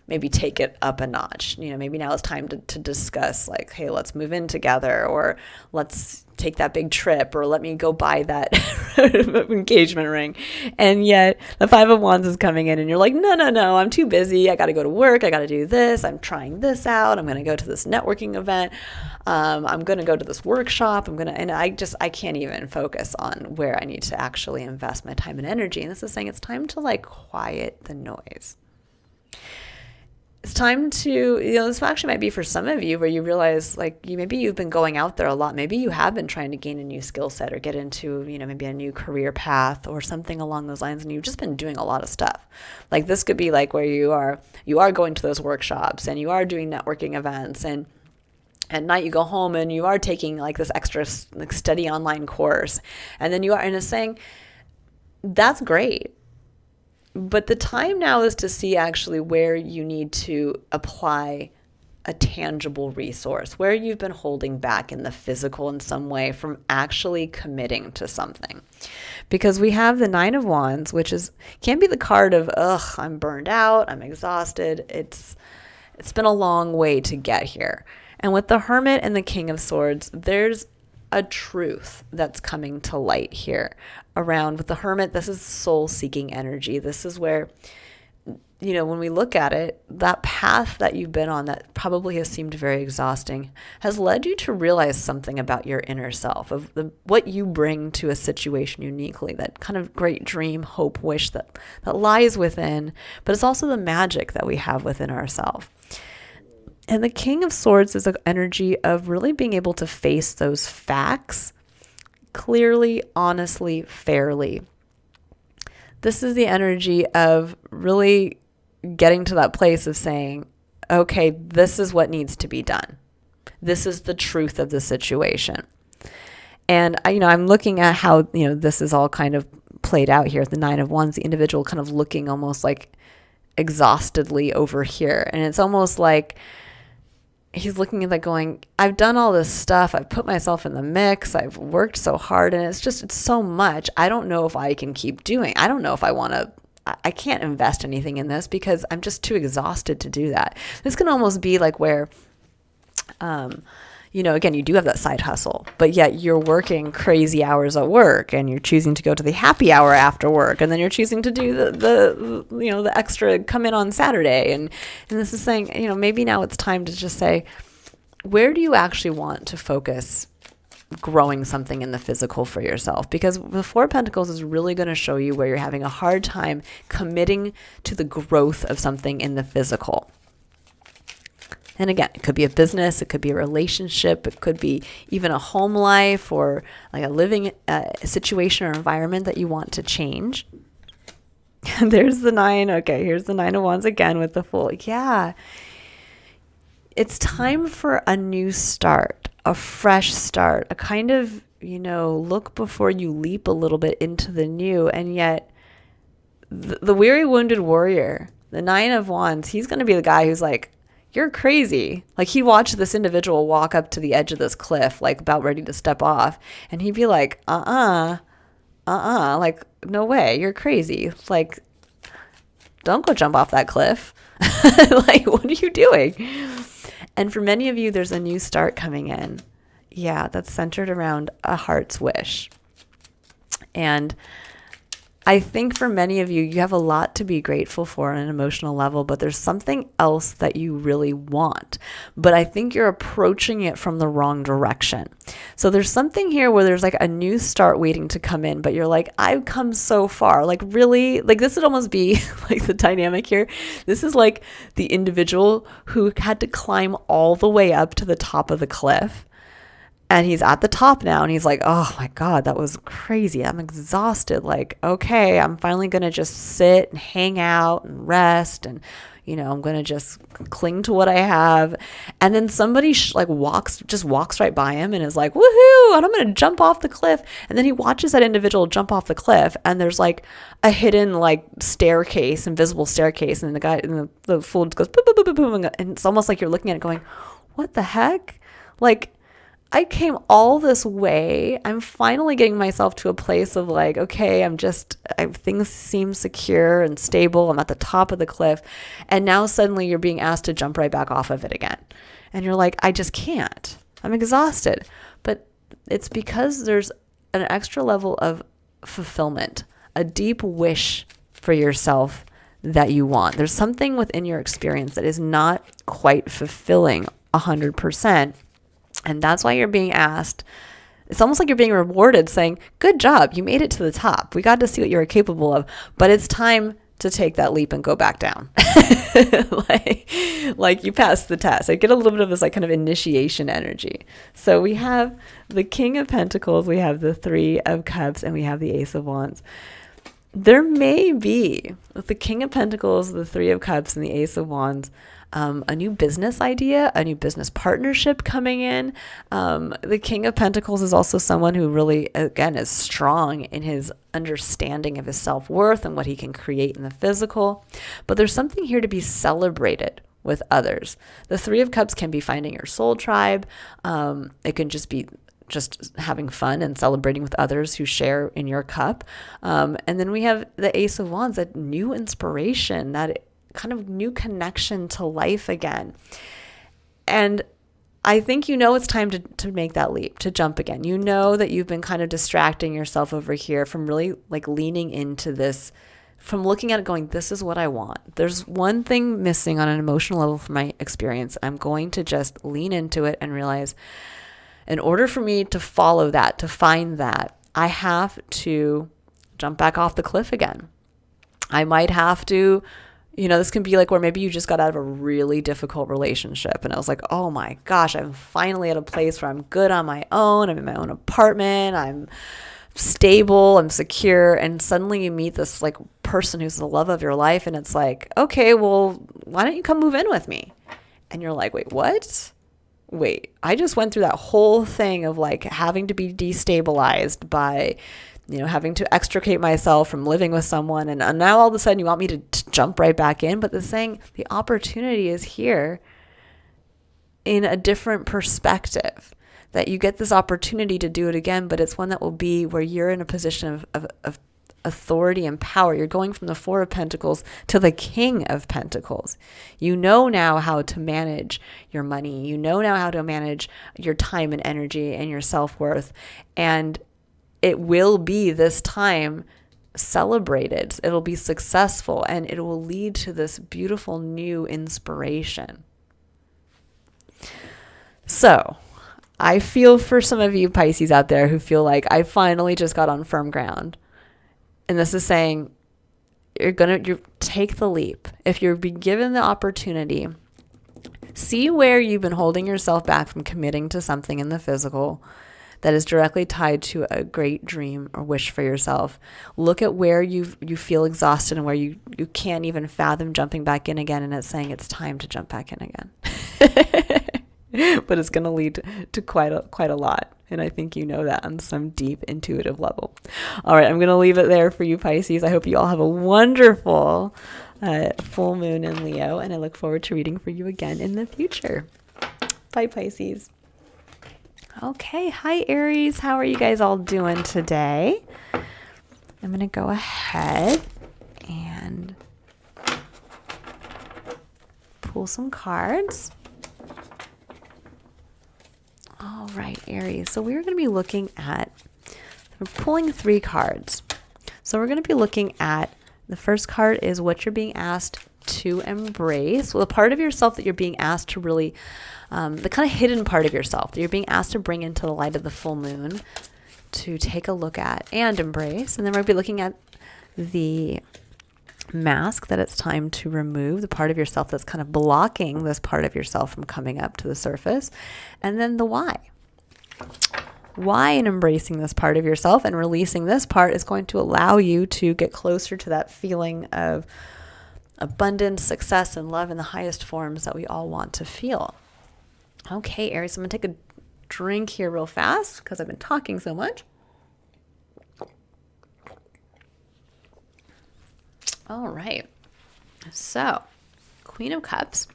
maybe take it up a notch. Maybe now it's time to discuss like, hey, let's move in together, or let's take that big trip, or let me go buy that engagement ring. And yet the Five of Wands is coming in and you're like, no, I'm too busy. I got to go to work. I got to do this. I'm trying this out. I'm going to go to this networking event. I'm going to go to this workshop. And I can't even focus on where I need to actually invest my time and energy. And this is saying it's time to like quiet the noise. It's time to, this actually might be for some of you where you realize like maybe you've been going out there a lot. Maybe you have been trying to gain a new skill set or get into, maybe a new career path or something along those lines. And you've just been doing a lot of stuff. Like this could be like where you are going to those workshops and you are doing networking events, and at night you go home and you are taking like this extra like study online course. And then and it's saying that's great. But the time now is to see actually where you need to apply a tangible resource, where you've been holding back in the physical in some way from actually committing to something. Because we have the Nine of Wands, which can be the card of, I'm burned out, I'm exhausted. It's been a long way to get here. And with the Hermit and the King of Swords, there's a truth that's coming to light here around. With the Hermit, this is soul-seeking energy. This is where, when we look at it, that path that you've been on that probably has seemed very exhausting has led you to realize something about your inner self, of what you bring to a situation uniquely, that kind of great dream, hope, wish that lies within, but it's also the magic that we have within ourselves. And the King of Swords is an energy of really being able to face those facts clearly, honestly, fairly. This is the energy of really getting to that place of saying, okay, this is what needs to be done. This is the truth of the situation. And I'm looking at how, this is all kind of played out here. The Nine of Wands, the individual kind of looking almost like exhaustedly over here. And it's almost like he's looking at that going, I've done all this stuff. I've put myself in the mix. I've worked so hard, and it's so much. I don't know if I can keep doing. I don't know if I can't invest anything in this because I'm just too exhausted to do that. This can almost be like where, again, you do have that side hustle, but yet you're working crazy hours at work, and you're choosing to go to the happy hour after work, and then you're choosing to do the extra come in on Saturday. And this is saying, maybe now it's time to just say, where do you actually want to focus growing something in the physical for yourself? Because the Four of Pentacles is really going to show you where you're having a hard time committing to the growth of something in the physical. And again, it could be a business, it could be a relationship, it could be even a home life or like a living situation or environment that you want to change. There's the Nine. Okay, here's the Nine of Wands again with the Fool. Yeah. It's time for a new start, a fresh start, a kind of, look before you leap a little bit into the new. And yet the weary, wounded warrior, the Nine of Wands, he's going to be the guy who's like, you're crazy. Like, he watched this individual walk up to the edge of this cliff, like about ready to step off. And he'd be like, like, no way, you're crazy. Like, don't go jump off that cliff. Like, what are you doing? And for many of you, there's a new start coming in. Yeah, that's centered around a heart's wish. And I think for many of you, you have a lot to be grateful for on an emotional level, but there's something else that you really want. But I think you're approaching it from the wrong direction. So there's something here where there's like a new start waiting to come in, but you're like, I've come so far. Like, really? Like, this would almost be like the dynamic here. This is like the individual who had to climb all the way up to the top of the cliff. And he's at the top now, and he's like, oh my God, that was crazy. I'm exhausted. Like, okay, I'm finally going to just sit and hang out and rest. And, I'm going to just cling to what I have. And then somebody walks right by him and is like, woohoo, and I'm going to jump off the cliff. And then he watches that individual jump off the cliff, and there's like a hidden like staircase, invisible staircase. And the guy, and the fool just goes, boom, boom, boom, boom, boom. And it's almost like you're looking at it going, what the heck? Like, I came all this way. I'm finally getting myself to a place of like, okay, things seem secure and stable. I'm at the top of the cliff. And now suddenly you're being asked to jump right back off of it again. And you're like, I just can't. I'm exhausted. But it's because there's an extra level of fulfillment, a deep wish for yourself that you want. There's something within your experience that is not quite fulfilling 100%. And that's why you're being asked. It's almost like you're being rewarded, saying, good job, you made it to the top. We got to see what you were capable of, but it's time to take that leap and go back down. like you passed the test. I get a little bit of this like kind of initiation energy. So we have the King of Pentacles, we have the Three of Cups, and we have the Ace of Wands. There may be, with the King of Pentacles, the Three of Cups, and the Ace of Wands, a new business idea, a new business partnership coming in. The King of Pentacles is also someone who really, again, is strong in his understanding of his self-worth and what he can create in the physical. But there's something here to be celebrated with others. The Three of Cups can be finding your soul tribe. It can just be having fun and celebrating with others who share in your cup. And then we have the Ace of Wands, that new inspiration, that kind of new connection to life again. And I think it's time to make that leap, to jump again. You know that you've been kind of distracting yourself over here from really like leaning into this, from looking at it going, this is what I want. There's one thing missing on an emotional level from my experience. I'm going to just lean into it and realize, in order for me to follow that, to find that, I have to jump back off the cliff again. I might have to, this can be like where maybe you just got out of a really difficult relationship and I was like, oh my gosh, I'm finally at a place where I'm good on my own. I'm in my own apartment. I'm stable. I'm secure. And suddenly you meet this like person who's the love of your life. And it's like, okay, well, why don't you come move in with me? And you're like, wait, what? Wait, I just went through that whole thing of like having to be destabilized by, having to extricate myself from living with someone. And now all of a sudden you want me to jump right back in. But the opportunity is here in a different perspective, that you get this opportunity to do it again, but it's one that will be where you're in a position of authority and power. You're going from the Four of Pentacles to the King of Pentacles. You know now how to manage your money. You know now how to manage your time and energy and your self-worth. And it will be this time celebrated. It'll be successful and it will lead to this beautiful new inspiration. So I feel for some of you Pisces out there who feel like I finally just got on firm ground. And this is saying you take the leap. If you're being given the opportunity, see where you've been holding yourself back from committing to something in the physical that is directly tied to a great dream or wish for yourself. Look at where you feel exhausted and where you can't even fathom jumping back in again. And it's saying it's time to jump back in again. But it's going to lead to quite a lot. And I think you know that on some deep intuitive level. All right, I'm going to leave it there for you, Pisces. I hope you all have a wonderful full moon in Leo, and I look forward to reading for you again in the future. Bye, Pisces. Okay, hi, Aries. How are you guys all doing today? I'm going to go ahead and pull some cards. All right, Aries. So we're going to be we're pulling 3 cards. So we're going to be looking at, the first card is what you're being asked to embrace. Well, the part of yourself that you're being asked to really, the kind of hidden part of yourself that you're being asked to bring into the light of the full moon, to take a look at and embrace. And then we'll be looking at the mask that it's time to remove, the part of yourself that's kind of blocking this part of yourself from coming up to the surface. And then the why in embracing this part of yourself and releasing this part is going to allow you to get closer to that feeling of abundance, success, and love in the highest forms that we all want to feel. Okay, Aries, I'm going to take a drink here real fast because I've been talking so much. All right. So, Queen of Cups.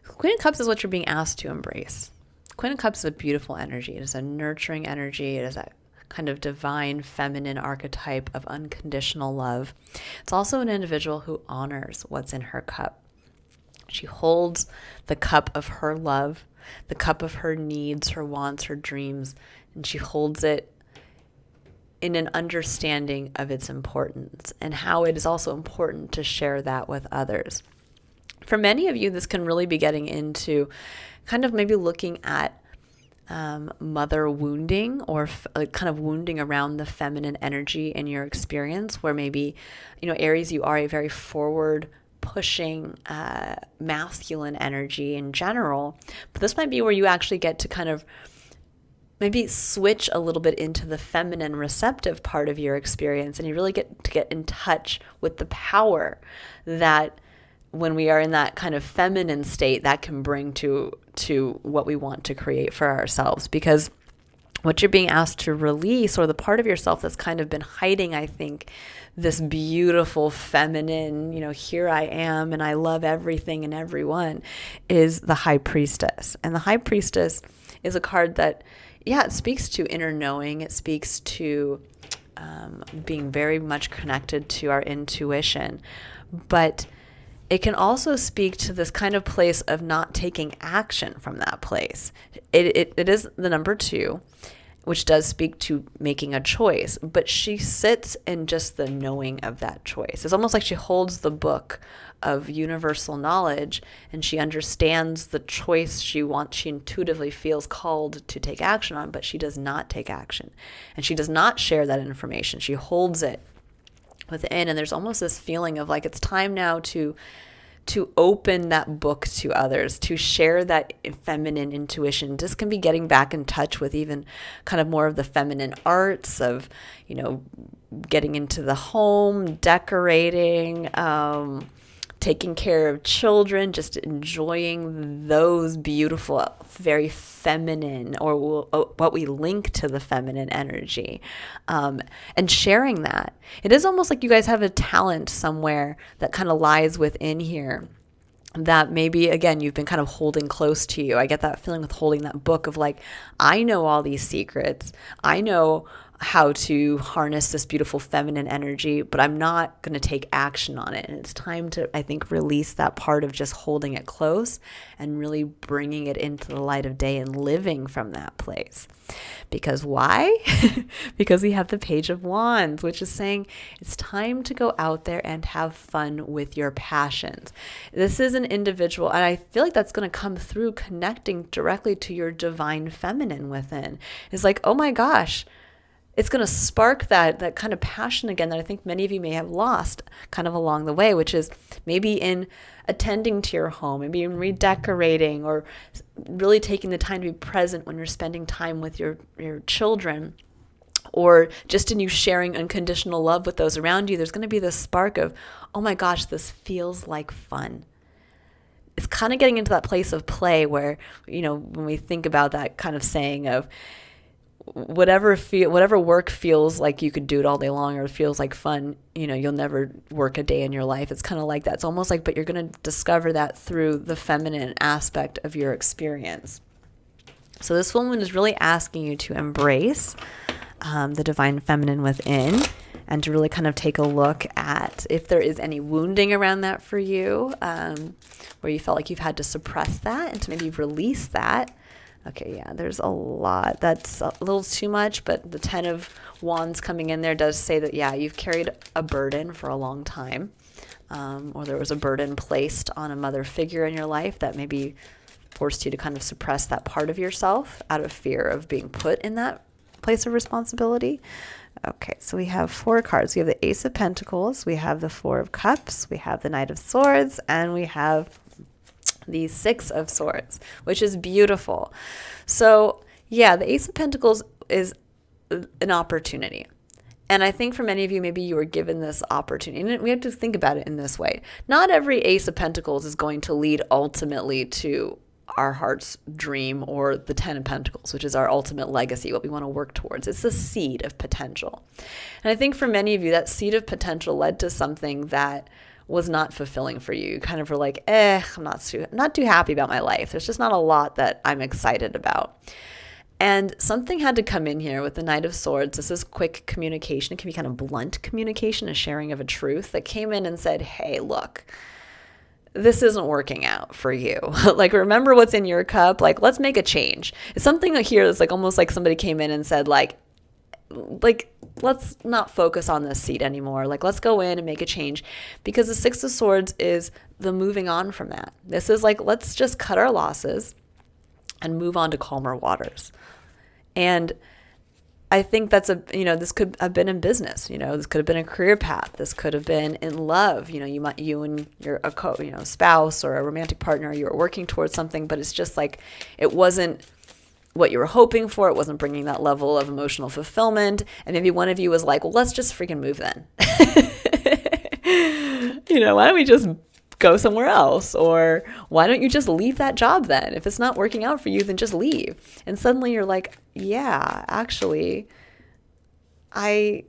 Queen of Cups is what you're being asked to embrace. Queen of Cups is a beautiful energy. It is a nurturing energy. It is a kind of divine feminine archetype of unconditional love. It's also an individual who honors what's in her cup. She holds the cup of her love, the cup of her needs, her wants, her dreams, and she holds it in an understanding of its importance and how it is also important to share that with others. For many of you, this can really be getting into kind of maybe looking at mother wounding or kind of wounding around the feminine energy in your experience, where maybe, Aries, you are a very forward pushing masculine energy in general, but this might be where you actually get to kind of maybe switch a little bit into the feminine receptive part of your experience, and you really get to get in touch with the power that when we are in that kind of feminine state, that can bring to what we want to create for ourselves. Because what you're being asked to release, or the part of yourself that's kind of been hiding, I think, this beautiful feminine, here I am and I love everything and everyone, is the High Priestess. And the High Priestess is a card that, it speaks to inner knowing. It speaks to being very much connected to our intuition. But it can also speak to this kind of place of not taking action from that place. It is the number 2, which does speak to making a choice, but she sits in just the knowing of that choice. It's almost like she holds the book of universal knowledge, and she understands the choice she wants. She intuitively feels called to take action on, but she does not take action. And she does not share that information. She holds it within, and there's almost this feeling of like it's time now to open that book to others, to share that feminine intuition. Just can be getting back in touch with even kind of more of the feminine arts of, getting into the home, decorating, taking care of children, just enjoying those beautiful, very feminine, or what we link to the feminine energy, and sharing that. It is almost like you guys have a talent somewhere that kind of lies within here that maybe, again, you've been kind of holding close to you. I get that feeling with holding that book of like, I know all these secrets. I know how to harness this beautiful feminine energy, but I'm not going to take action on it. And it's time to, I think, release that part of just holding it close and really bringing it into the light of day and living from that place. Because why? Because we have the Page of Wands, which is saying it's time to go out there and have fun with your passions. This is an individual, and I feel like that's going to come through connecting directly to your divine feminine within. It's like, oh my gosh, it's going to spark that kind of passion again that I think many of you may have lost kind of along the way, which is maybe in attending to your home, maybe in redecorating, or really taking the time to be present when you're spending time with your children, or just in you sharing unconditional love with those around you. There's going to be this spark of, oh my gosh, this feels like fun. It's kind of getting into that place of play where, when we think about that kind of saying of, whatever work feels like you could do it all day long, or it feels like fun, you'll never work a day in your life. It's kind of like that. It's almost like, but you're going to discover that through the feminine aspect of your experience. So this full moon is really asking you to embrace the divine feminine within, and to really kind of take a look at if there is any wounding around that for you, where you felt like you've had to suppress that, and to maybe release that. Okay, yeah, there's a lot. That's a little too much, but the 10 of Wands coming in there does say that, you've carried a burden for a long time, or there was a burden placed on a mother figure in your life that maybe forced you to kind of suppress that part of yourself out of fear of being put in that place of responsibility. Okay, so we have 4 cards. We have the Ace of Pentacles, we have the 4 of Cups, we have the Knight of Swords, and we have the 6 of Swords, which is beautiful. So the Ace of Pentacles is an opportunity. And I think for many of you, maybe you were given this opportunity. And we have to think about it in this way. Not every Ace of Pentacles is going to lead ultimately to our heart's dream, or the 10 of Pentacles, which is our ultimate legacy, what we want to work towards. It's the seed of potential. And I think for many of you, that seed of potential led to something that was not fulfilling for you. You kind of were like, I'm not too happy about my life. There's just not a lot that I'm excited about. And something had to come in here with the Knight of Swords. This is quick communication. It can be kind of blunt communication, a sharing of a truth that came in and said, hey, look, this isn't working out for you. Like, remember what's in your cup. Like, let's make a change. It's something here that's like almost like somebody came in and said, like, let's not focus on this seat anymore. Like, let's go in and make a change, because the Six of Swords is the moving on from that. This is like, let's just cut our losses and move on to calmer waters. And I think that's this could have been in business, this could have been a career path. This could have been in love. You and your spouse or a romantic partner, you were working towards something, but it's just like, it wasn't what you were hoping for. It wasn't bringing that level of emotional fulfillment. And maybe one of you was like, well, let's just freaking move then. Why don't we just go somewhere else? Or why don't you just leave that job then? If it's not working out for you, then just leave. And suddenly you're like, yeah, actually, I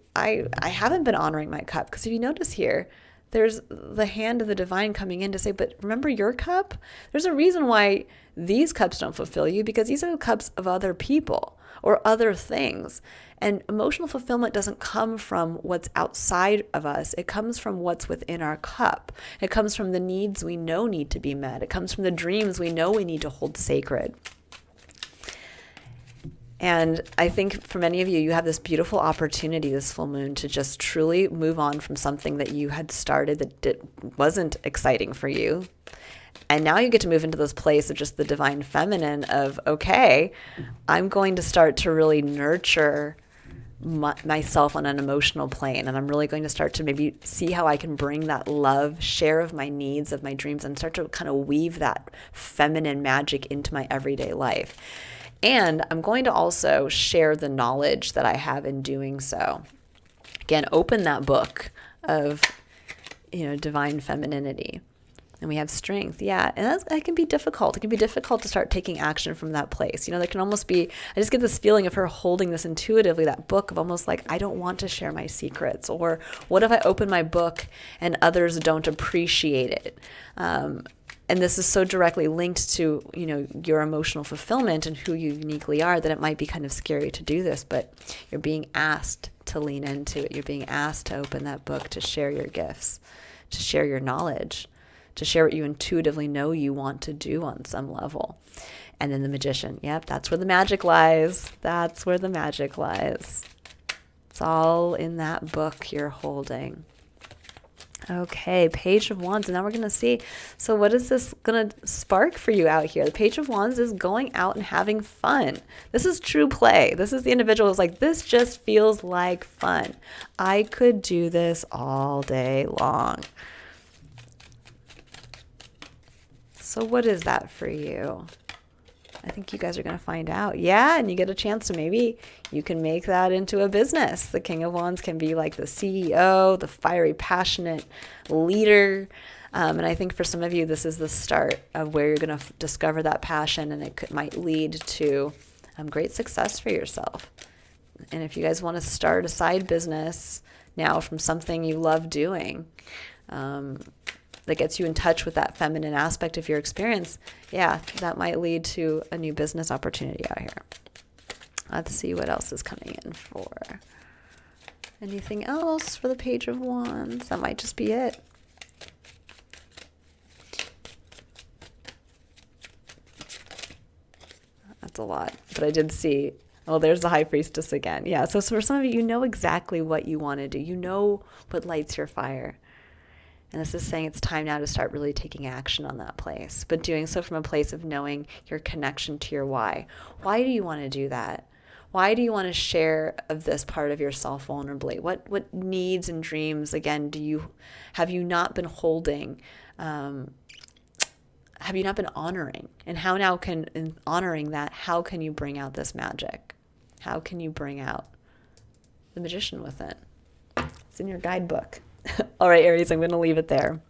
haven't been honoring my cup. Because if you notice here, there's the hand of the divine coming in to say, but remember your cup? There's a reason why these cups don't fulfill you, because these are the cups of other people or other things. And emotional fulfillment doesn't come from what's outside of us. It comes from what's within our cup. It comes from the needs we know need to be met. It comes from the dreams we know we need to hold sacred. And I think for many of you, you have this beautiful opportunity this full moon to just truly move on from something that you had started that wasn't exciting for you. And now you get to move into this place of just the divine feminine of, okay, I'm going to start to really nurture myself on an emotional plane. And I'm really going to start to maybe see how I can bring that love, share of my needs, of my dreams, and start to kind of weave that feminine magic into my everyday life. And I'm going to also share the knowledge that I have in doing so. Again, open that book of, divine femininity. And we have strength. Yeah. And that can be difficult. It can be difficult to start taking action from that place. There can almost be, I just get this feeling of her holding this intuitively, that book of almost like, I don't want to share my secrets. Or what if I open my book and others don't appreciate it? And this is so directly linked to, your emotional fulfillment and who you uniquely are, that it might be kind of scary to do this, but you're being asked to lean into it. You're being asked to open that book, to share your gifts, to share your knowledge, to share what you intuitively know you want to do on some level. And then the Magician. Yep, that's where the magic lies. That's where the magic lies. It's all in that book you're holding. Okay, Page of Wands. And now we're going to see, so what is this going to spark for you out here? The Page of Wands is going out and having fun. This is true play. This is the individual who's like, this just feels like fun. I could do this all day long. So what is that for you? I think you guys are going to find out. Yeah, and you get a chance to maybe you can make that into a business. The King of Wands can be like the CEO, the fiery, passionate leader. And I think for some of you, this is the start of where you're going to discover that passion, and it might lead to great success for yourself. And if you guys want to start a side business now from something you love doing, that gets you in touch with that feminine aspect of your experience, yeah, that might lead to a new business opportunity out here. Let's see what else is coming in for. Anything else for the Page of Wands? That might just be it. That's a lot, but I did see, oh, there's the High Priestess again. Yeah, so for some of you, you know exactly what you want to do. You know what lights your fire. And this is saying it's time now to start really taking action on that place, but doing so from a place of knowing your connection to your why. Why do you want to do that? Why do you want to share of this part of yourself vulnerably? What needs and dreams, again, have you not been holding? Have you not been honoring? And how now in honoring that, how can you bring out this magic? How can you bring out the Magician within? It's in your guidebook. All right, Aries, I'm going to leave it there.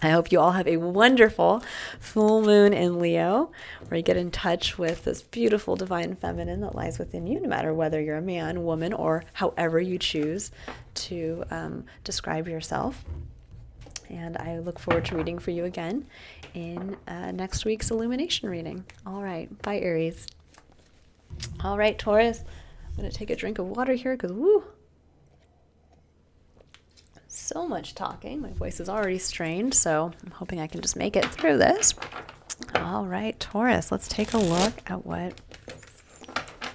I hope you all have a wonderful full moon in Leo, where you get in touch with this beautiful divine feminine that lies within you, no matter whether you're a man, woman, or however you choose to describe yourself. And I look forward to reading for you again in next week's illumination reading. All right. Bye, Aries. All right, Taurus. I'm going to take a drink of water here because, woo, so much talking. My voice is already strained, so I'm hoping I can just make it through this. All right, Taurus. Let's take a look at what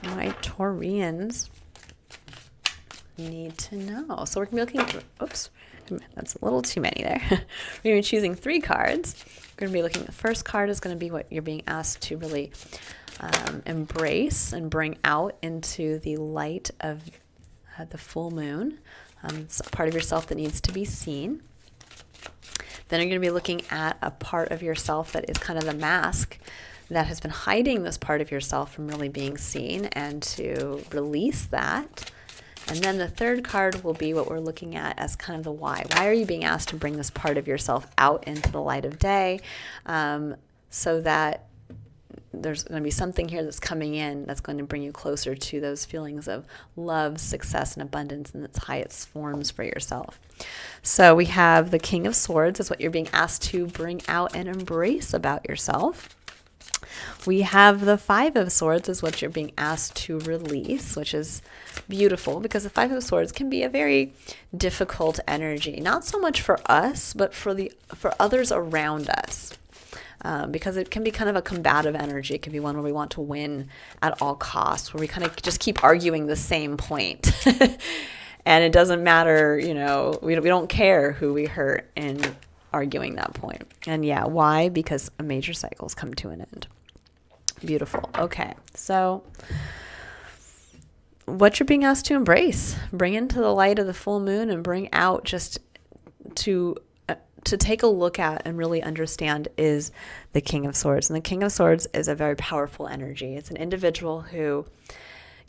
my Taurians need to know. So we're going to be looking, oops, that's a little too many there. We're going to be choosing 3 cards. We're going to be looking, the first card is going to be what you're being asked to really embrace and bring out into the light of the full moon. It's a part of yourself that needs to be seen. Then you're going to be looking at a part of yourself that is kind of the mask that has been hiding this part of yourself from really being seen, and to release that. And then the third card will be what we're looking at as kind of the why. Why are you being asked to bring this part of yourself out into the light of day, so that there's going to be something here that's coming in that's going to bring you closer to those feelings of love, success, and abundance in its highest forms for yourself. So we have the King of Swords is what you're being asked to bring out and embrace about yourself. We have the Five of Swords is what you're being asked to release, which is beautiful because the Five of Swords can be a very difficult energy, not so much for us, but for others around us. Because it can be kind of a combative energy. It can be one where we want to win at all costs, where we kind of just keep arguing the same point. And it doesn't matter, we don't care who we hurt in arguing that point. And yeah, why? Because a major cycle's come to an end. Beautiful. Okay, so what you're being asked to embrace, bring into the light of the full moon and bring out just to take a look at and really understand is the King of Swords. And the King of Swords is a very powerful energy. It's an individual who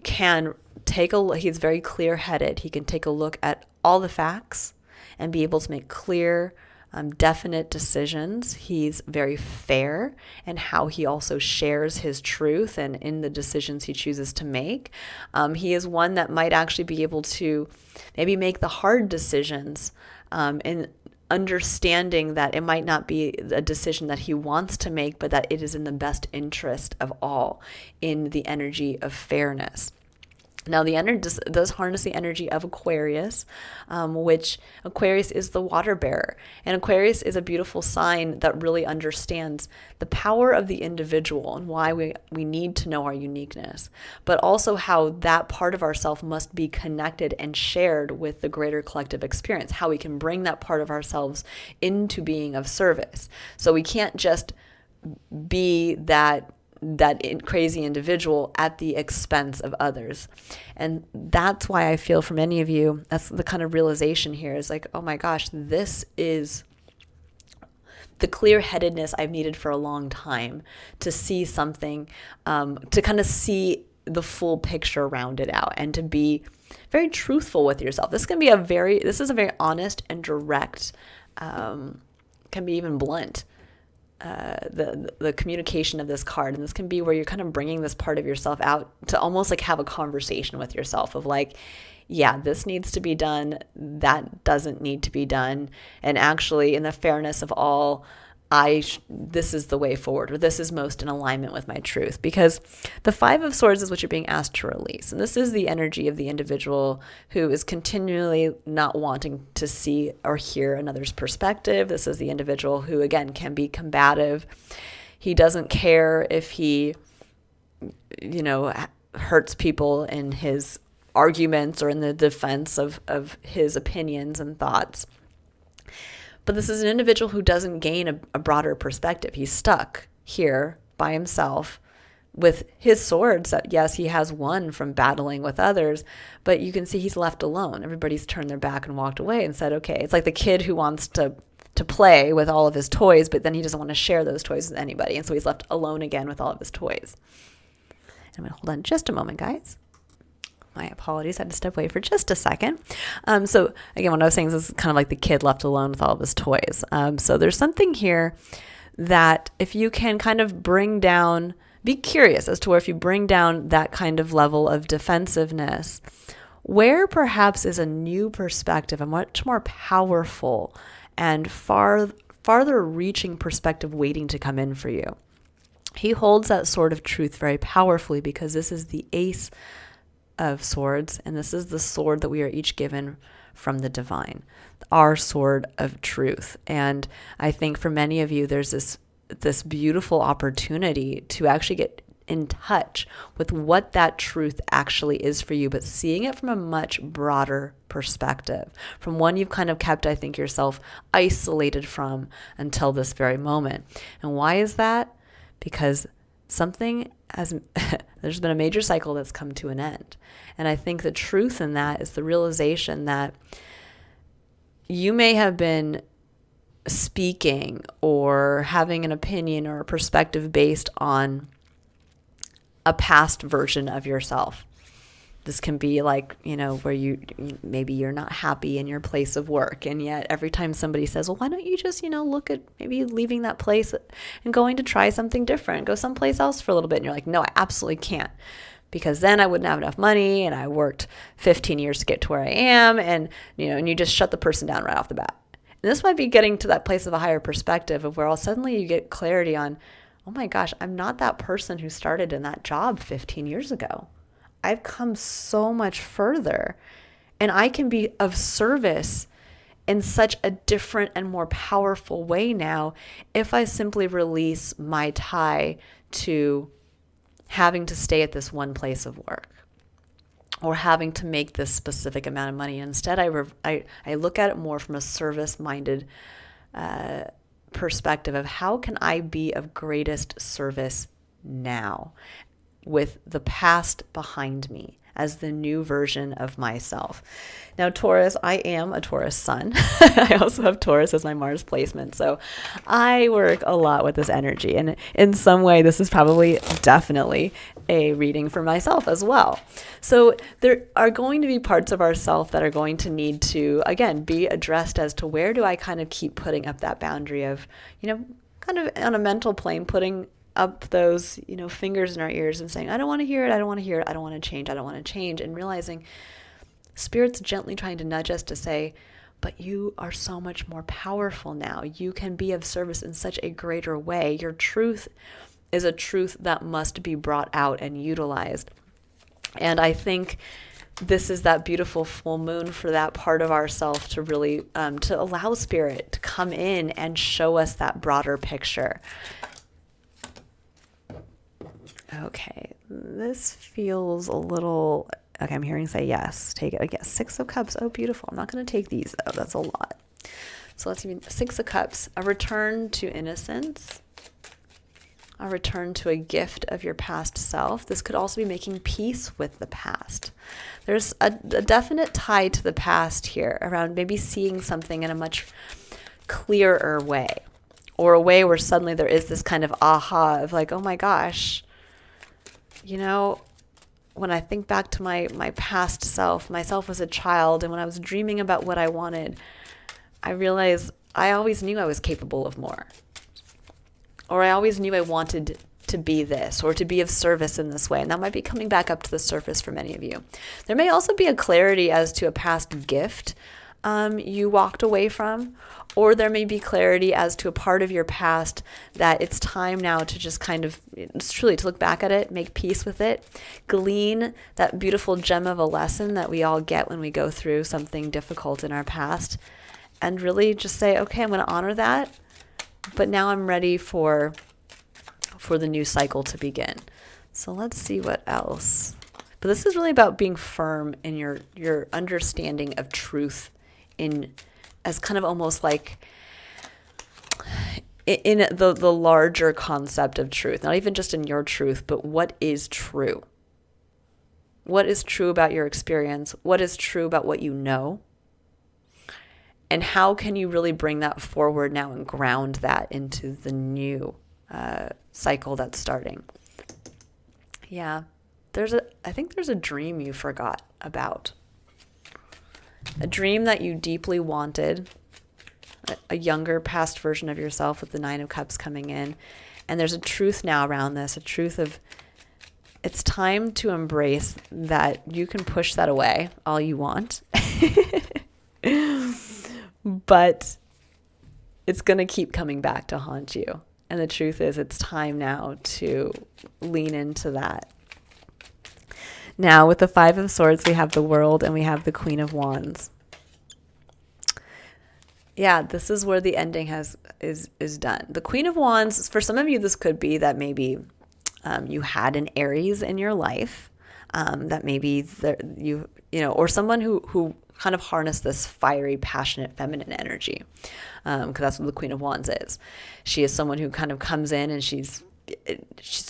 can take a look. He's very clear-headed. He can take a look at all the facts and be able to make clear, definite decisions. He's very fair in how he also shares his truth and in the decisions he chooses to make. He is one that might actually be able to maybe make the hard decisions in understanding that it might not be a decision that he wants to make, but that it is in the best interest of all in the energy of fairness. Now, the energy does harness the energy of Aquarius, which Aquarius is the water bearer. And Aquarius is a beautiful sign that really understands the power of the individual and why we need to know our uniqueness, but also how that part of ourself must be connected and shared with the greater collective experience, how we can bring that part of ourselves into being of service. So we can't just be that crazy individual at the expense of others. And that's why I feel for many of you, that's the kind of realization here is like, oh my gosh, this is the clear-headedness I've needed for a long time to see something, to kind of see the full picture rounded out and to be very truthful with yourself. This is a very honest and direct, can be even blunt, the communication of this card. And this can be where you're kind of bringing this part of yourself out to almost like have a conversation with yourself of like, yeah, this needs to be done, that doesn't need to be done, and actually in the fairness of all, this is the way forward, or this is most in alignment with my truth. Because the Five of Swords is what you're being asked to release. And this is the energy of the individual who is continually not wanting to see or hear another's perspective. This is the individual who, again, can be combative. He doesn't care if he, hurts people in his arguments or in the defense of his opinions and thoughts. But this is an individual who doesn't gain a broader perspective. He's stuck here by himself with his swords that, yes, he has won from battling with others, but you can see he's left alone. Everybody's turned their back and walked away and said, okay, it's like the kid who wants to play with all of his toys, but then he doesn't want to share those toys with anybody. And so he's left alone again with all of his toys. I'm going to hold on just a moment, guys. My apologies. I had to step away for just a second. So again, what I was saying is this is kind of like the kid left alone with all of his toys. So there's something here that if you can kind of bring down, be curious as to where if you bring down that kind of level of defensiveness, where perhaps is a new perspective, a much more powerful and farther reaching perspective waiting to come in for you. He holds that sword of truth very powerfully because this is the Ace of Swords, and this is the sword that we are each given from the divine, our sword of truth. And I think for many of you, there's this beautiful opportunity to actually get in touch with what that truth actually is for you, but seeing it from a much broader perspective, from one you've kind of kept, I think, yourself isolated from until this very moment. And why is that? Because there's been a major cycle that's come to an end. And I think the truth in that is the realization that you may have been speaking or having an opinion or a perspective based on a past version of yourself. This can be like, where maybe you're not happy in your place of work. And yet every time somebody says, well, why don't you just, look at maybe leaving that place and going to try something different, go someplace else for a little bit. And you're like, no, I absolutely can't, because then I wouldn't have enough money. And I worked 15 years to get to where I am. And, and you just shut the person down right off the bat. And this might be getting to that place of a higher perspective of where all suddenly you get clarity on, oh my gosh, I'm not that person who started in that job 15 years ago. I've come so much further, and I can be of service in such a different and more powerful way now if I simply release my tie to having to stay at this one place of work or having to make this specific amount of money. Instead, I look at it more from a service-minded perspective of how can I be of greatest service now, with the past behind me as the new version of myself. Now, Taurus, I am a Taurus sun. I also have Taurus as my Mars placement. So I work a lot with this energy. And in some way, this is probably definitely a reading for myself as well. So there are going to be parts of ourself that are going to need to, again, be addressed as to where do I kind of keep putting up that boundary of, kind of on a mental plane, putting up those, fingers in our ears and saying, I don't want to hear it. I don't want to hear it. I don't want to change. I don't want to change. And realizing Spirit's gently trying to nudge us to say, but you are so much more powerful now. You can be of service in such a greater way. Your truth is a truth that must be brought out and utilized. And I think this is that beautiful full moon for that part of ourself to really, to allow Spirit to come in and show us that broader picture. Okay, this feels a little, okay, I'm hearing say yes, take it. I guess 6 of Cups, oh, beautiful. I'm not going to take these though, that's a lot. So let's see, 6 of Cups, a return to innocence, a return to a gift of your past self. This could also be making peace with the past. There's a definite tie to the past here around maybe seeing something in a much clearer way, or a way where suddenly there is this kind of aha of like, oh my gosh, when I think back to my past self, myself as a child, and when I was dreaming about what I wanted, I realized I always knew I was capable of more. Or I always knew I wanted to be this or to be of service in this way. And that might be coming back up to the surface for many of you. There may also be a clarity as to a past gift you walked away from, or there may be clarity as to a part of your past that it's time now to just kind of, it's truly to look back at it, make peace with it, glean that beautiful gem of a lesson that we all get when we go through something difficult in our past, and really just say, okay, I'm going to honor that, but now I'm ready for the new cycle to begin. So let's see what else. But this is really about being firm in your understanding of truth, in as kind of almost like in the larger concept of truth, not even just in your truth, but what is true? What is true about your experience? What is true about what you know? And how can you really bring that forward now and ground that into the new cycle that's starting? Yeah, I think there's a dream you forgot about. A dream that you deeply wanted, a younger past version of yourself with the 9 of Cups coming in. And there's a truth now around this, a truth of it's time to embrace that you can push that away all you want. But it's going to keep coming back to haunt you. And the truth is, it's time now to lean into that. Now, with the Five of Swords, we have the World and we have the Queen of Wands. Yeah, this is where the ending is done. The Queen of Wands, for some of you, this could be that maybe you had an Aries in your life, that maybe you know, or someone who kind of harnessed this fiery, passionate, feminine energy, because that's what the Queen of Wands is. She is someone who kind of comes in and she's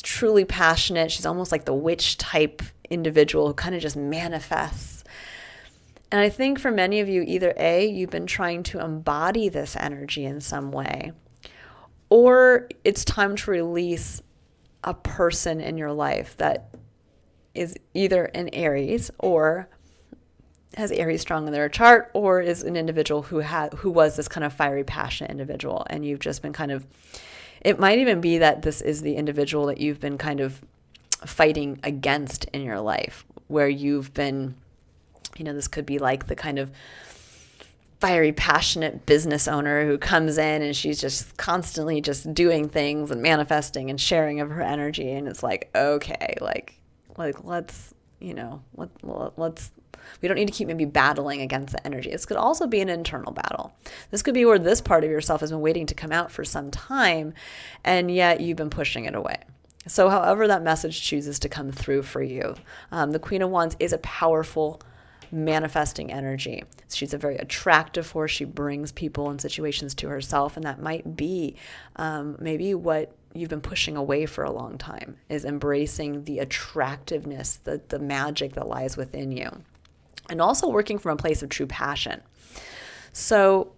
truly passionate. She's almost like the witch type individual who kind of just manifests. And I think for many of you, either A, you've been trying to embody this energy in some way, or it's time to release a person in your life that is either an Aries or has Aries strong in their chart, or is an individual who was this kind of fiery, passionate individual. And you've just been kind of, it might even be that this is the individual that you've been kind of fighting against in your life, where you've been, you know, this could be like the kind of fiery, passionate business owner who comes in and she's just constantly just doing things and manifesting and sharing of her energy. And it's like, okay, like let's, you know, let's, we don't need to keep maybe battling against the energy. This could also be an internal battle. This could be where this part of yourself has been waiting to come out for some time, and yet you've been pushing it away. So however that message chooses to come through for you, the Queen of Wands is a powerful manifesting energy. She's a very attractive force. She brings people and situations to herself, and that might be maybe what you've been pushing away for a long time, is embracing the attractiveness, the magic that lies within you, and also working from a place of true passion. So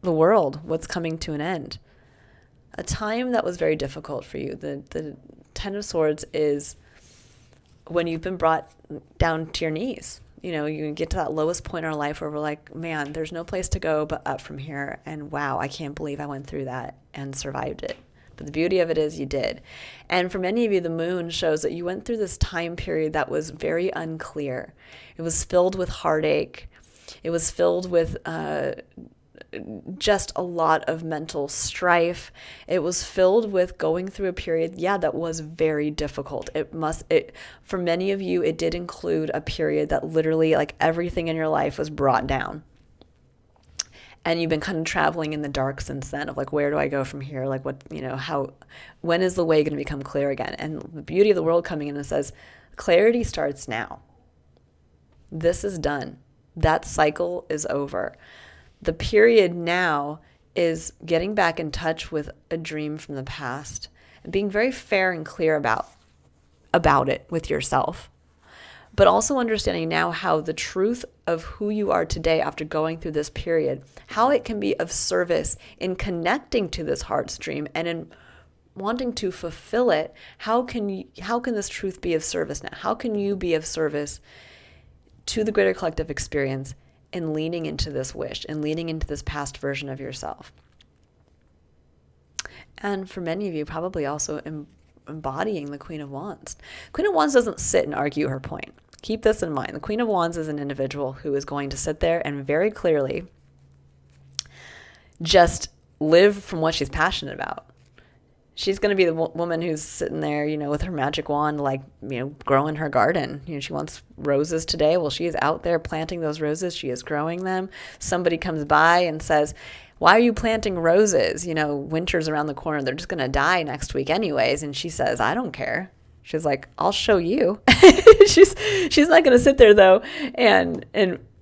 the World, what's coming to an end? A time that was very difficult for you. The Ten of Swords is when you've been brought down to your knees. You know, you get to that lowest point in our life where we're like, man, there's no place to go but up from here. And wow, I can't believe I went through that and survived it. But the beauty of it is you did. And for many of you, the moon shows that you went through this time period that was very unclear. It was filled with heartache. It was filled with just a lot of mental strife. It was filled with going through a period, that was very difficult. For many of you, it did include a period that literally like everything in your life was brought down. And you've been kind of traveling in the dark since then of like, where do I go from here? Like what, you know, when is the way going to become clear again? And the beauty of the World coming in and says, clarity starts now. This is done. That cycle is over. The period now is getting back in touch with a dream from the past and being very fair and clear about it with yourself, but also understanding now how the truth of who you are today after going through this period, how it can be of service in connecting to this heart's dream and in wanting to fulfill it. How can this truth be of service now? How can you be of service to the greater collective experience and leaning into this wish and leaning into this past version of yourself? And for many of you, probably also embodying the Queen of Wands. Queen of Wands doesn't sit and argue her point. Keep this in mind. The Queen of Wands is an individual who is going to sit there and very clearly just live from what she's passionate about. She's going to be the woman who's sitting there, you know, with her magic wand, like, you know, growing her garden. You know, she wants roses today. Well, she is out there planting those roses. She is growing them. Somebody comes by and says, why are you planting roses? You know, winter's around the corner. They're just going to die next week anyways. And she says, I don't care. She's like, I'll show you. She's not going to sit there though and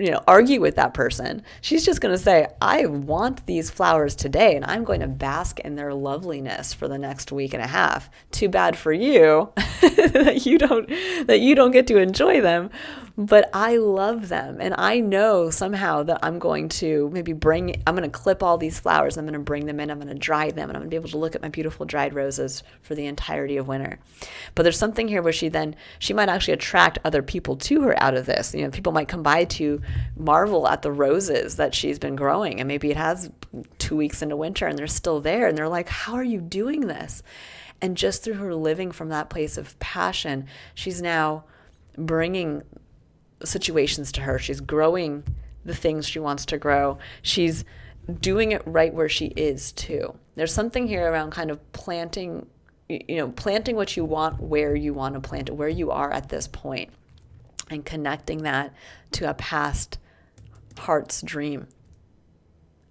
you know, argue with that person. She's just going to say, I want these flowers today and I'm going to bask in their loveliness for the next week and a half. Too bad for you that you don't get to enjoy them, but I love them. And I know somehow that I'm going to I'm going to clip all these flowers. I'm going to bring them in. I'm going to dry them and I'm going to be able to look at my beautiful dried roses for the entirety of winter. But there's something here where she might actually attract other people to her out of this. You know, people might come by to marvel at the roses that she's been growing, and maybe it has 2 weeks into winter and they're still there and they're like, how are you doing this? And just through her living from that place of passion, she's now bringing situations to her. She's growing the things she wants to grow. She's doing it right where she is too. There's something here around kind of planting what you want where you want to plant it, where you are at this point, and connecting that to a past heart's dream,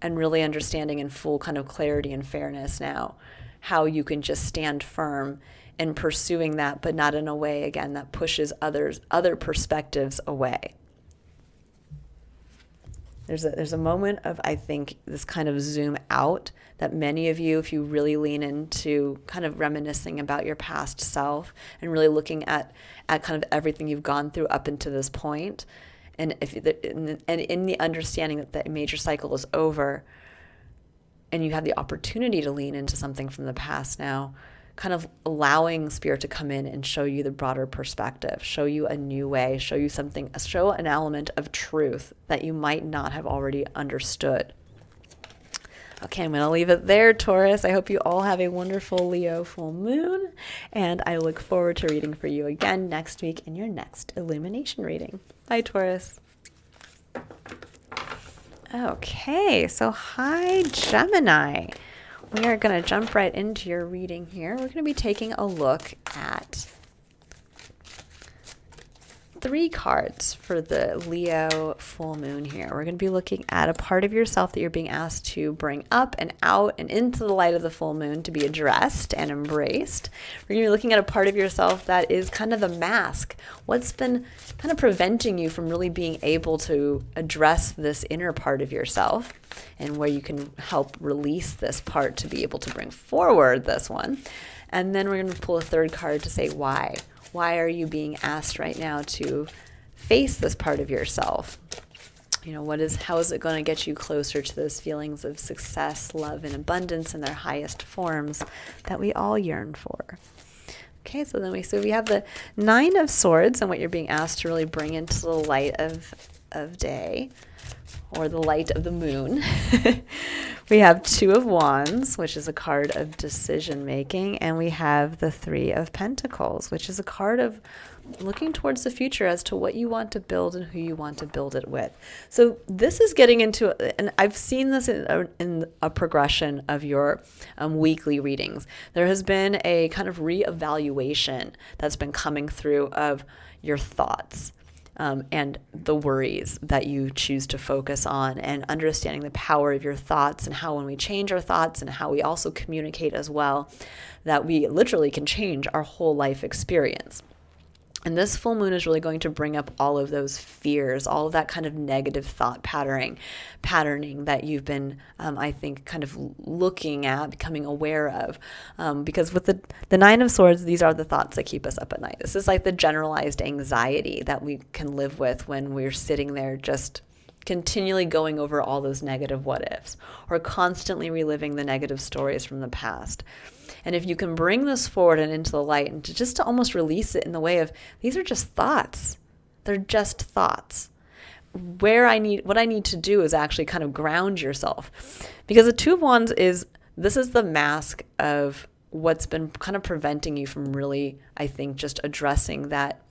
and really understanding in full kind of clarity and fairness now how you can just stand firm in pursuing that, but not in a way, again, that pushes other perspectives away. There's a moment of, I think, this kind of zoom out that many of you, if you really lean into kind of reminiscing about your past self and really looking at kind of everything you've gone through up until this point, and in the understanding that the major cycle is over, and you have the opportunity to lean into something from the past now, kind of allowing Spirit to come in and show you the broader perspective, show you a new way, show an element of truth that you might not have already understood. Okay, I'm going to leave it there, Taurus. I hope you all have a wonderful Leo full moon, and I look forward to reading for you again next week in your next illumination reading. Bye, Taurus. Okay, so hi, Gemini. We are going to jump right into your reading here. We're going to be taking a look at 3 cards for the Leo full moon here. We're going to be looking at a part of yourself that you're being asked to bring up and out and into the light of the full moon to be addressed and embraced. We're going to be looking at a part of yourself that is kind of the mask. What's been kind of preventing you from really being able to address this inner part of yourself, and where you can help release this part to be able to bring forward this one. And then we're going to pull a 3rd card to say why. Why are you being asked right now to face this part of yourself? How is it going to get you closer to those feelings of success, love, and abundance in their highest forms that we all yearn for? Okay, so we have the 9 of Swords and what you're being asked to really bring into the light of day, or the light of the moon. We have 2 of Wands, which is a card of decision making, and we have the 3 of Pentacles, which is a card of looking towards the future as to what you want to build and who you want to build it with. So this is getting into, and I've seen this in a progression of your weekly readings. There has been a kind of reevaluation that's been coming through of your thoughts. And the worries that you choose to focus on, and understanding the power of your thoughts, and how when we change our thoughts and how we also communicate as well, that we literally can change our whole life experience. And this full moon is really going to bring up all of those fears, all of that kind of negative thought patterning that you've been, I think, kind of looking at, becoming aware of. Because with the 9 of Swords, these are the thoughts that keep us up at night. This is like the generalized anxiety that we can live with when we're sitting there just continually going over all those negative what ifs, or constantly reliving the negative stories from the past. And if you can bring this forward and into the light, and to almost release it in the way of, these are just thoughts. They're just thoughts. What I need to do is actually kind of ground yourself. Because the 2 of Wands this is the mask of what's been kind of preventing you from really, I think, just addressing that.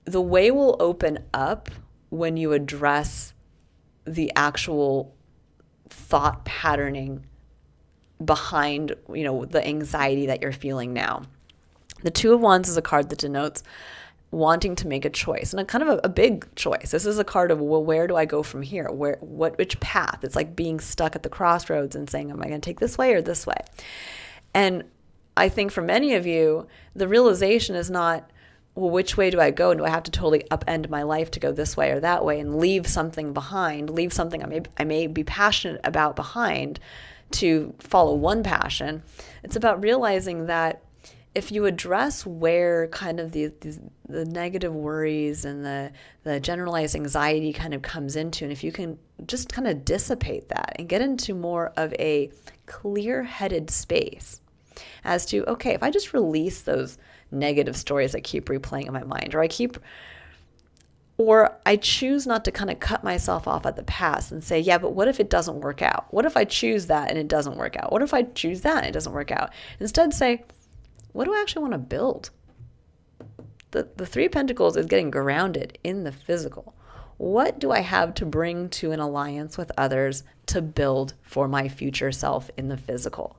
The way will open up when you address the actual thought patterning behind, the anxiety that you're feeling now. The 2 of Wands is a card that denotes wanting to make a choice, and a kind of a big choice. This is a card of, well, where do I go from here? Which path? It's like being stuck at the crossroads and saying, am I going to take this way or this way? And I think for many of you, the realization is not, well, which way do I go? And do I have to totally upend my life to go this way or that way and leave something behind, leave something I may be passionate about behind to follow one passion? It's about realizing that if you address where kind of the negative worries and the generalized anxiety kind of comes into, and if you can just kind of dissipate that and get into more of a clear-headed space as to, okay, if I just release those negative stories that keep replaying in my mind, or I choose not to kind of cut myself off at the past and say, yeah, but what if it doesn't work out? What if I choose that and it doesn't work out? What if I choose that and it doesn't work out? Instead say, what do I actually want to build? The 3 of Pentacles is getting grounded in the physical. what do I have to bring to an alliance with others to build for my future self in the physical?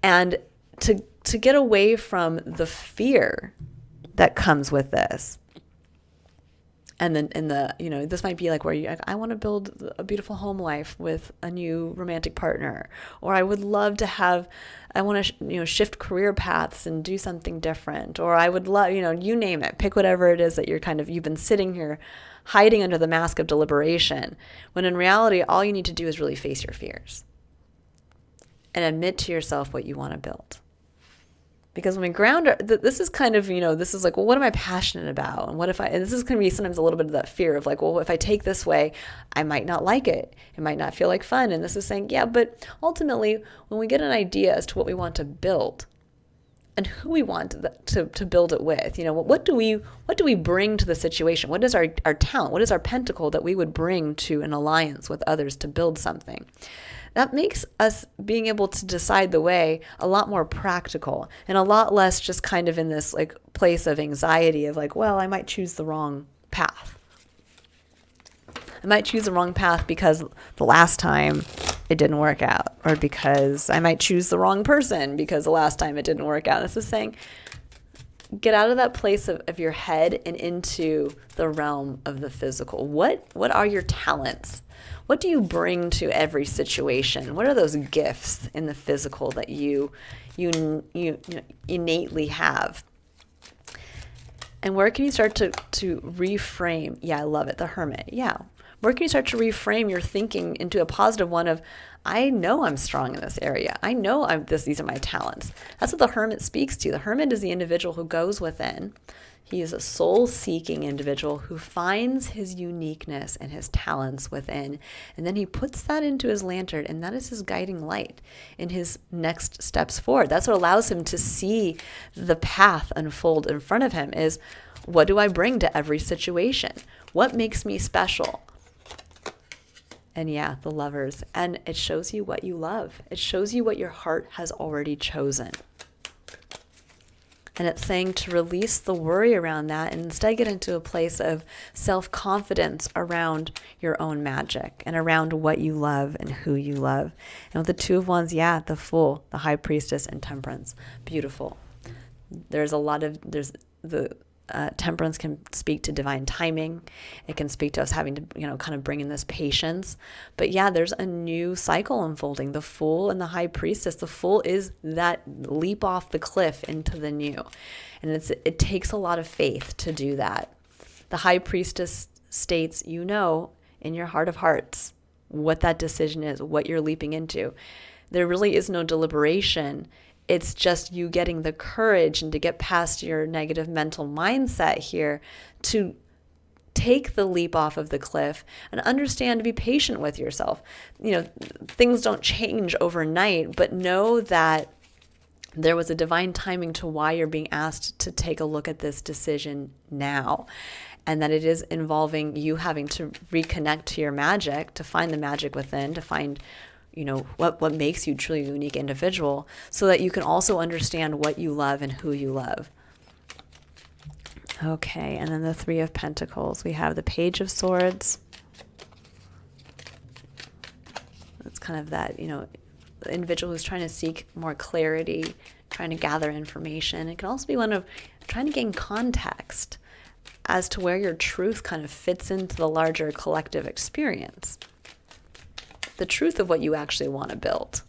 And to get away from the fear that comes with this. And then this might be like where I want to build a beautiful home life with a new romantic partner, or I would love to I want to, shift career paths and do something different, or I would love, you name it, pick whatever it is that you've been sitting here hiding under the mask of deliberation, when in reality, all you need to do is really face your fears and admit to yourself what you want to build. Because when we ground, this is kind of, this is like, well, what am I passionate about? And and this is going to be sometimes a little bit of that fear of like, well, if I take this way, I might not like it. It might not feel like fun. And this is saying, yeah, but ultimately, when we get an idea as to what we want to build and who we want to build it with, what do we bring to the situation? What is our talent? What is our pentacle that we would bring to an alliance with others to build something? That makes us being able to decide the way a lot more practical and a lot less just kind of in this like place of anxiety of like, well, I might choose the wrong path. I might choose the wrong path because the last time it didn't work out, or because I might choose the wrong person because the last time it didn't work out. This is saying, get out of that place of your head and into the realm of the physical. What are your talents? What do you bring to every situation? What are those gifts in the physical that you innately have? And where can you start to reframe? Yeah, I love it. The Hermit. Yeah. Where can you start to reframe your thinking into a positive one of, I know I'm strong in this area. I know these are my talents. That's what the Hermit speaks to. The Hermit is the individual who goes within. He is a soul-seeking individual who finds his uniqueness and his talents within, and then he puts that into his lantern, and that is his guiding light in his next steps forward. That's what allows him to see the path unfold in front of him is, what do I bring to every situation? What makes me special? And yeah, the Lovers. And it shows you what you love. It shows you what your heart has already chosen. And it's saying to release the worry around that and instead get into a place of self-confidence around your own magic and around what you love and who you love. And with the Two of Wands, yeah, the Fool, the High Priestess, and Temperance. Beautiful. Temperance can speak to divine timing. It can speak to us having to, kind of bring in this patience. But yeah, there's a new cycle unfolding. The Fool and the High Priestess. The Fool is that leap off the cliff into the new. And it takes a lot of faith to do that. The High Priestess states, in your heart of hearts, what that decision is, what you're leaping into. There really is no deliberation. It's just you getting the courage and to get past your negative mental mindset here to take the leap off of the cliff and understand to be patient with yourself. Things don't change overnight, but know that there was a divine timing to why you're being asked to take a look at this decision now. And that it is involving you having to reconnect to your magic, to find the magic within, to find what makes you truly a unique individual, so that you can also understand what you love and who you love. Okay, and then the Three of Pentacles. We have the Page of Swords. It's kind of that, the individual who's trying to seek more clarity, trying to gather information. It can also be one of trying to gain context as to where your truth kind of fits into the larger collective experience. The truth of what you actually want to build.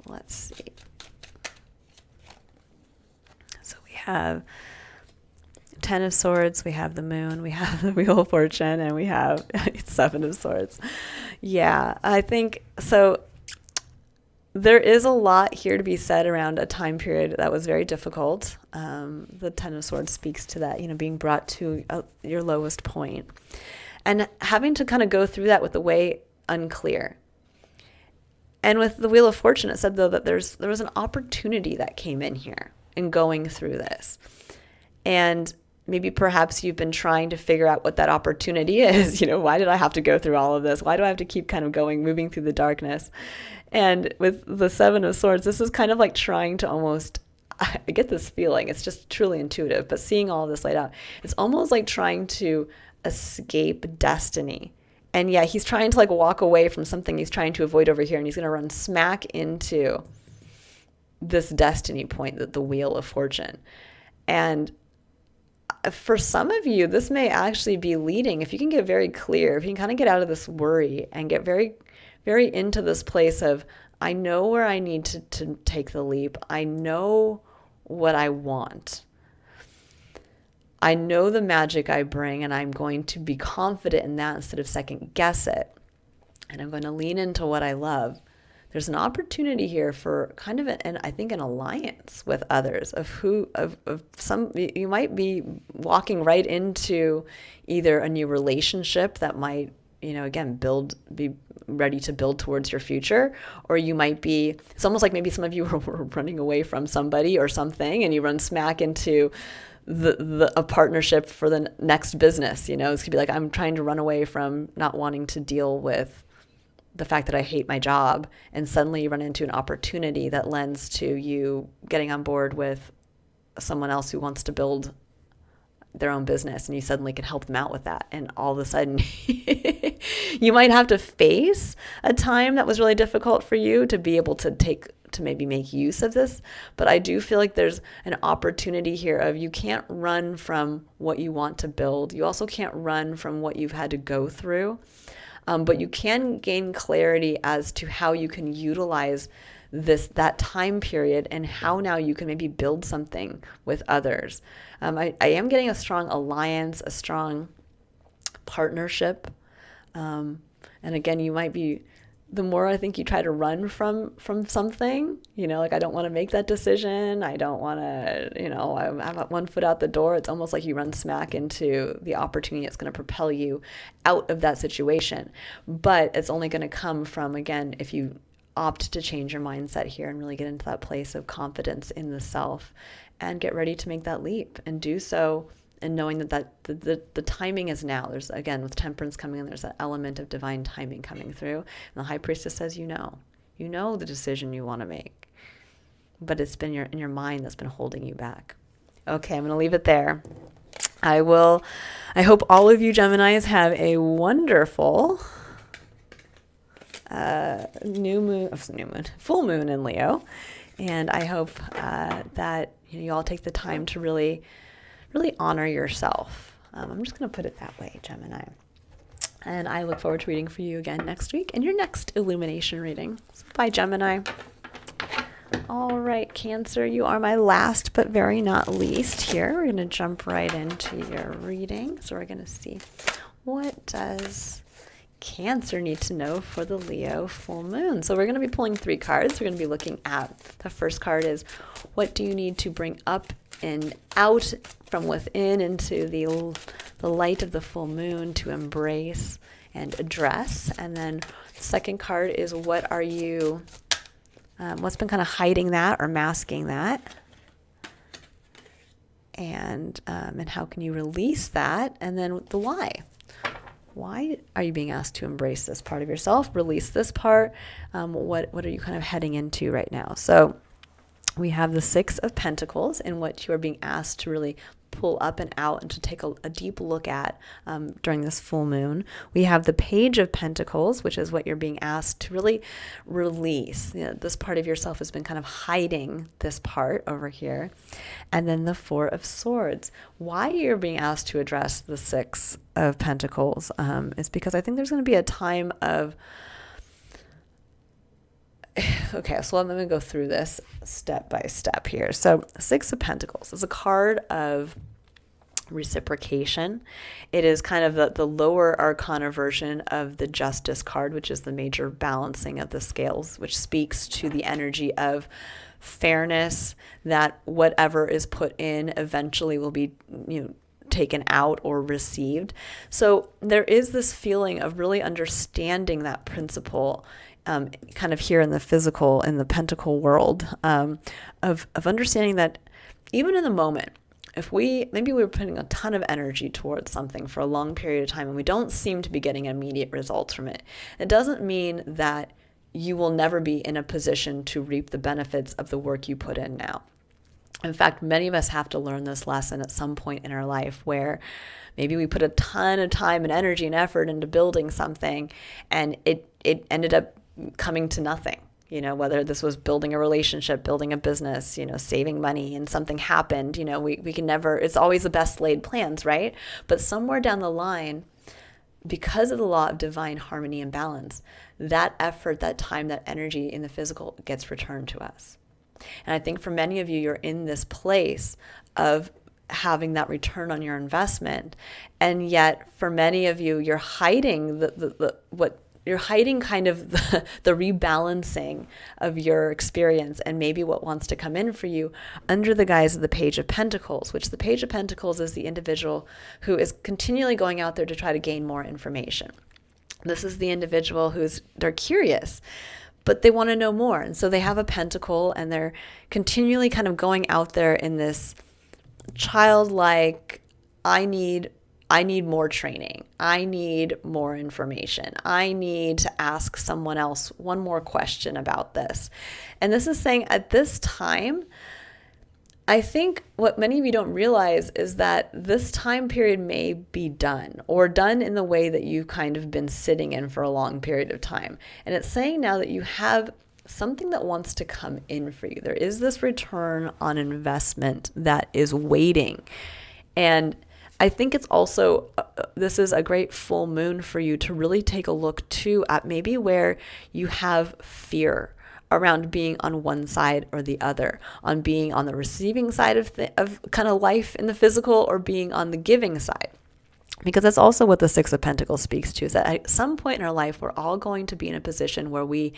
Let's see. So we have Ten of Swords, we have the Moon, we have the Wheel of Fortune, and we have Seven of Swords. Yeah, I think so. There is a lot here to be said around a time period that was very difficult. The Ten of Swords speaks to that, being brought to your lowest point. And having to kind of go through that with the way unclear. And with the Wheel of Fortune, it said, though, that there was an opportunity that came in here in going through this. And maybe perhaps you've been trying to figure out what that opportunity is. Why did I have to go through all of this? Why do I have to keep kind of moving through the darkness? And with the Seven of Swords, this is kind of like trying to almost I get this feeling, it's just truly intuitive, but seeing all this laid out, it's almost like trying to escape destiny. And yeah, he's trying to like walk away from something he's trying to avoid over here, and he's going to run smack into this destiny point, the wheel of fortune. And for some of you, this may actually be leading, if you can get very clear, if you can kind of get out of this worry and get very, very into this place of, I know where I need to take the leap. I know what I want. I know the magic I bring, and I'm going to be confident in that instead of second guess it. And I'm going to lean into what I love. There's an opportunity here for kind of I think an alliance with others of some, you might be walking right into either a new relationship that might, again, be ready to build towards your future, or you might be, it's almost like maybe some of you were running away from somebody or something, and you run smack into a partnership for the next business. It's gonna be like, I'm trying to run away from not wanting to deal with the fact that I hate my job, and suddenly you run into an opportunity that lends to you getting on board with someone else who wants to build their own business, and you suddenly can help them out with that. And all of a sudden you might have to face a time that was really difficult for you to be able to maybe make use of this. But I do feel like there's an opportunity here of, you can't run from what you want to build. You also can't run from what you've had to go through. But you can gain clarity as to how you can utilize that time period, and how now you can maybe build something with others. I am getting a strong alliance, a strong partnership. And again, you might be, the more I think you try to run from something, like, I don't want to make that decision. I don't want to, I have one foot out the door. It's almost like you run smack into the opportunity that's going to propel you out of that situation. But it's only going to come from, again, if you opt to change your mindset here and really get into that place of confidence in the self and get ready to make that leap, and do so, and knowing that the timing is now. There's, again, with Temperance coming in, there's that element of divine timing coming through. And the High Priestess says, you know the decision you want to make, but it's been in your mind that's been holding you back. Okay, I'm going to leave it there. I hope all of you Geminis have a wonderful full moon in Leo. And I hope that you all take the time to really honor yourself. I'm just going to put it that way, Gemini. And I look forward to reading for you again next week in your next illumination reading. So bye, Gemini. All right, Cancer, you are my last but very not least here. We're going to jump right into your reading. So we're going to see, what does Cancer need to know for the Leo full moon? So we're going to be pulling 3 cards. We're going to be looking at, the first card is, what do you need to bring up and out from within into the light of the full moon to embrace and address? And then the second card is, what are you, what's been kind of hiding that or masking that? And how can you release that? And then the why. Why are you being asked to embrace this part of yourself, release this part? What are you kind of heading into right now? So we have the 6 of Pentacles, and what you are being asked to really pull up and out and to take a deep look at during this full moon. We have the Page of Pentacles, which is what you're being asked to really release. This part of yourself has been kind of hiding this part over here. And then the 4 of Swords. Why you're being asked to address the 6 of Pentacles is because I think there's going to be a time of, okay, so I'm going to go through this step by step here. So 6 of Pentacles is a card of reciprocation. It is kind of the lower arcana version of the Justice card, which is the major balancing of the scales, which speaks to the energy of fairness, that whatever is put in eventually will be, taken out or received. So there is this feeling of really understanding that principle kind of here in the physical, in the pentacle world, of understanding that even in the moment, if maybe we were putting a ton of energy towards something for a long period of time and we don't seem to be getting immediate results from it, it doesn't mean that you will never be in a position to reap the benefits of the work you put in now. In fact, many of us have to learn this lesson at some point in our life where maybe we put a ton of time and energy and effort into building something and it ended up coming to nothing. Whether this was building a relationship, building a business, saving money, and something happened, we can never, it's always the best laid plans, right? But somewhere down the line, because of the law of divine harmony and balance, that effort, that time, that energy in the physical gets returned to us. And I think for many of you, you're in this place of having that return on your investment. And yet for many of you, you're hiding you're hiding kind of the rebalancing of your experience and maybe what wants to come in for you under the guise of the Page of Pentacles, which the Page of Pentacles is the individual who is continually going out there to try to gain more information. This is the individual they're curious, but they want to know more. And so they have a pentacle and they're continually kind of going out there in this childlike, I need more training. I need more information. I need to ask someone else one more question about this. And this is saying at this time, I think what many of you don't realize is that this time period may be done or done in the way that you've kind of been sitting in for a long period of time. And it's saying now that you have something that wants to come in for you. There is this return on investment that is waiting. And I think it's also, this is a great full moon for you to really take a look too at maybe where you have fear around being on one side or the other, on being on the receiving side of kind of life in the physical or being on the giving side. Because that's also what the Six of Pentacles speaks to, is that at some point in our life, we're all going to be in a position where we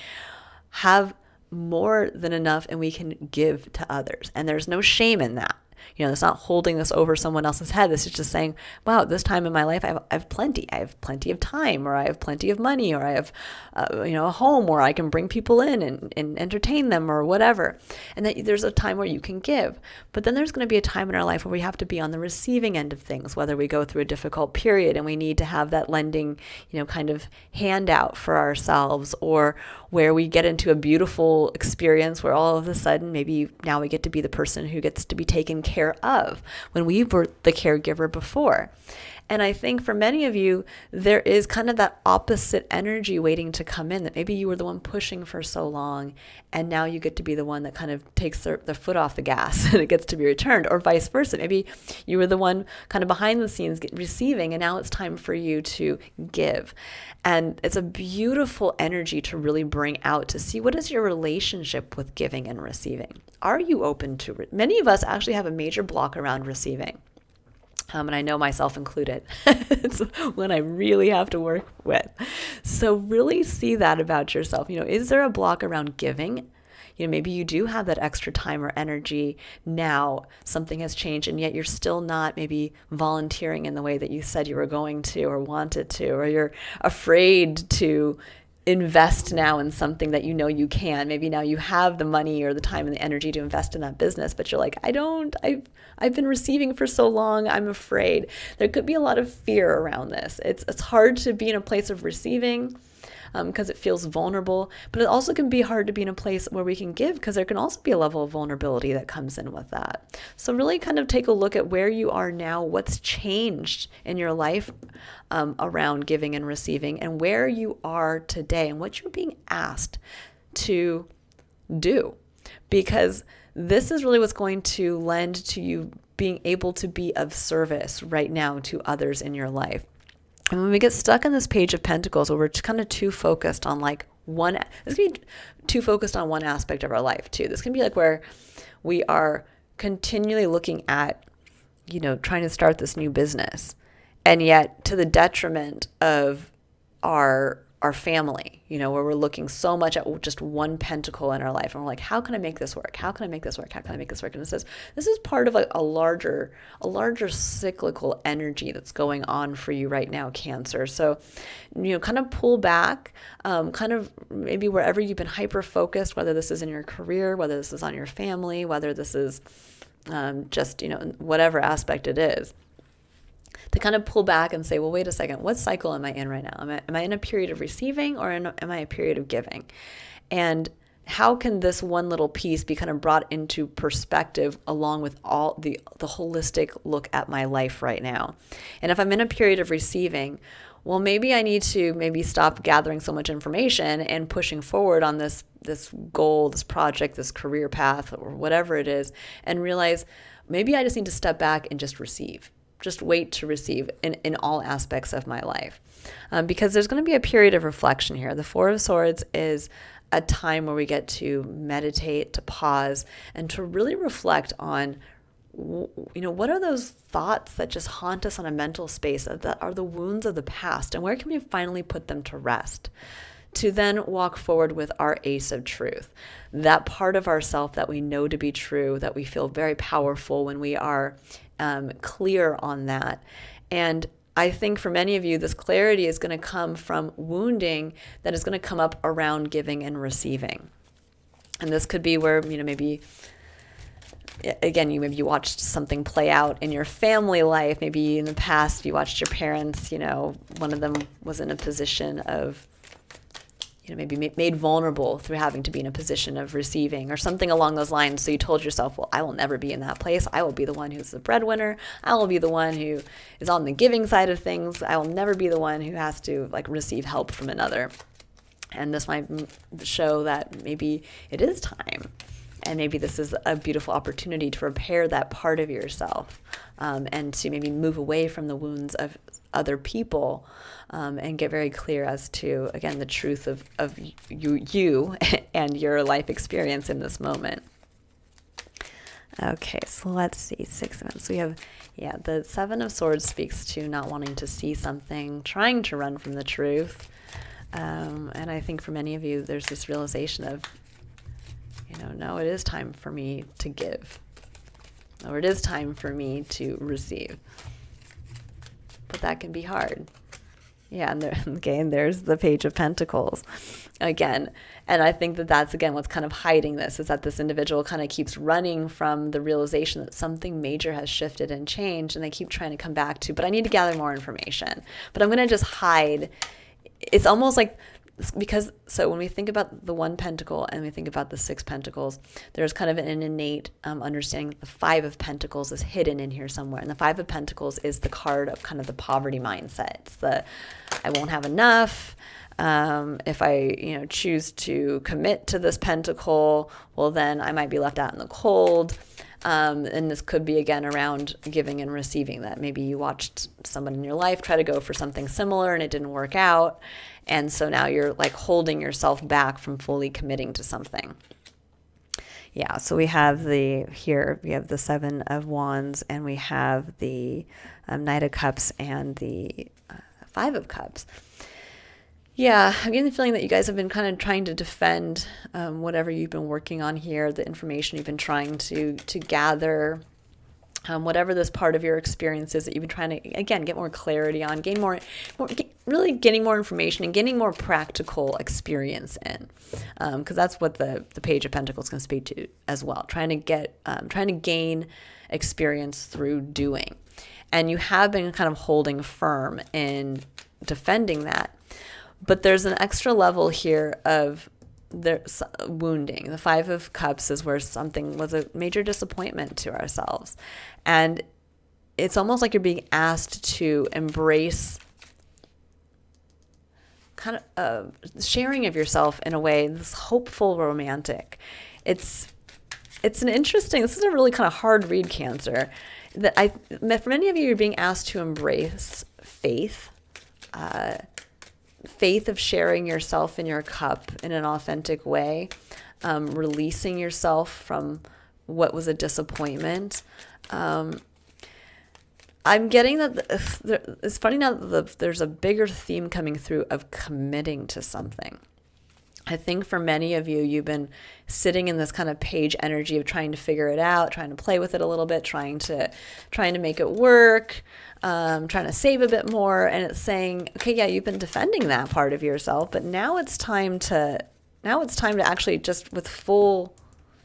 have more than enough and we can give to others. And there's no shame in that. It's not holding this over someone else's head. This is just saying, wow, this time in my life, I have plenty. I have plenty of time, or I have plenty of money, or I have, a home where I can bring people in and entertain them or whatever. And that there's a time where you can give. But then there's going to be a time in our life where we have to be on the receiving end of things, whether we go through a difficult period and we need to have that lending, kind of handout for ourselves, or where we get into a beautiful experience where all of a sudden, maybe now we get to be the person who gets to be taken care of when we were the caregiver before. And I think for many of you, there is kind of that opposite energy waiting to come in, that maybe you were the one pushing for so long, and now you get to be the one that kind of takes the foot off the gas and it gets to be returned, or vice versa. Maybe you were the one kind of behind the scenes receiving, and now it's time for you to give. And it's a beautiful energy to really bring out, to see what is your relationship with giving and receiving. Are you open to it? Many of us actually have a major block around receiving. And I know myself included. It's when I really have to work with. So really see that about yourself. Is there a block around giving? Maybe you do have that extra time or energy now. Something has changed, and yet you're still not maybe volunteering in the way that you said you were going to or wanted to, or you're afraid to invest now in something that you can. Maybe now you have the money or the time and the energy to invest in that business, but you're like, I've been receiving for so long, I'm afraid. There could be a lot of fear around this. It's hard to be in a place of receiving because it feels vulnerable, but it also can be hard to be in a place where we can give, because there can also be a level of vulnerability that comes in with that. So really kind of take a look at where you are now, what's changed in your life around giving and receiving, and where you are today and what you're being asked to do, because this is really what's going to lend to you being able to be of service right now to others in your life. And when we get stuck in this Page of Pentacles, where we're just kind of too focused on this can be too focused on one aspect of our life too. This can be like where we are continually looking at, trying to start this new business, and yet to the detriment of our family, where we're looking so much at just one pentacle in our life. And we're like, how can I make this work? How can I make this work? How can I make this work? And it says, this is part of a larger cyclical energy that's going on for you right now, Cancer. So, kind of pull back, kind of maybe wherever you've been hyper-focused, whether this is in your career, whether this is on your family, whether this is just, whatever aspect it is. To kind of pull back and say, well, wait a second, what cycle am I in right now? Am I in a period of receiving, or am I in a period of giving? And how can this one little piece be kind of brought into perspective along with all the holistic look at my life right now? And if I'm in a period of receiving, well, maybe I need to maybe stop gathering so much information and pushing forward on this goal, this project, this career path, or whatever it is, and realize maybe I just need to step back and just receive. Just wait to receive in all aspects of my life. Because there's going to be a period of reflection here. The Four of Swords is a time where we get to meditate, to pause, and to really reflect on, what are those thoughts that just haunt us on a mental space that are the wounds of the past, and where can we finally put them to rest? To then walk forward with our ace of truth, that part of ourself that we know to be true, that we feel very powerful when we are clear on that. And I think for many of you, this clarity is going to come from wounding that is going to come up around giving and receiving. And this could be where, maybe, again, you watched something play out in your family life. Maybe in the past you watched your parents, one of them was in a position of, maybe made vulnerable through having to be in a position of receiving or something along those lines. So you told yourself, well, I will never be in that place. I will be the one who's the breadwinner. I will be the one who is on the giving side of things. I will never be the one who has to receive help from another. And this might show that maybe it is time. And maybe this is a beautiful opportunity to repair that part of yourself, and to maybe move away from the wounds of other people, and get very clear as to, again, the truth of you and your life experience in this moment. Okay, so let's see, 6 months. We have, the Seven of Swords speaks to not wanting to see something, trying to run from the truth. And I think for many of you, there's this realization of, no, it is time for me to give, or it is time for me to receive. But that can be hard. Yeah, and there's the Page of Pentacles again. And I think that's, again, what's kind of hiding this, is that this individual kind of keeps running from the realization that something major has shifted and changed, and they keep trying to come back to, but I need to gather more information. But I'm going to just hide. It's almost like, because, so when we think about the One Pentacle and we think about the Six Pentacles, there's kind of an innate understanding that the Five of Pentacles is hidden in here somewhere. And the Five of Pentacles is the card of kind of the poverty mindset. It's the, I won't have enough. If I, choose to commit to this pentacle, well, then I might be left out in the cold. And this could be, again, around giving and receiving, that maybe you watched someone in your life try to go for something similar and it didn't work out. And so now you're holding yourself back from fully committing to something. Yeah, so we have we have the Seven of Wands, and we have the Knight of Cups and the Five of Cups. Yeah, I'm getting the feeling that you guys have been kind of trying to defend whatever you've been working on here, the information you've been trying to gather, whatever this part of your experience is that you've been trying to, again, get more clarity on, really getting more information and getting more practical experience in, because that's what the Page of Pentacles is going to speak to as well. Trying to gain experience through doing, and you have been kind of holding firm in defending that. But there's an extra level here of wounding. The Five of Cups is where something was a major disappointment to ourselves. And it's almost like you're being asked to embrace kind of sharing of yourself in a way, this hopeful romantic. It's an interesting, this is a really kind of hard read, Cancer. For many of you, you're being asked to embrace faith, faith of sharing yourself in your cup in an authentic way, releasing yourself from what was a disappointment. I'm getting that it's funny now that there's a bigger theme coming through of committing to something. I think for many of you, you've been sitting in this kind of page energy of trying to figure it out, trying to play with it a little bit, trying to make it work, trying to save a bit more. And it's saying, okay, yeah, you've been defending that part of yourself, but now it's time to actually, just with full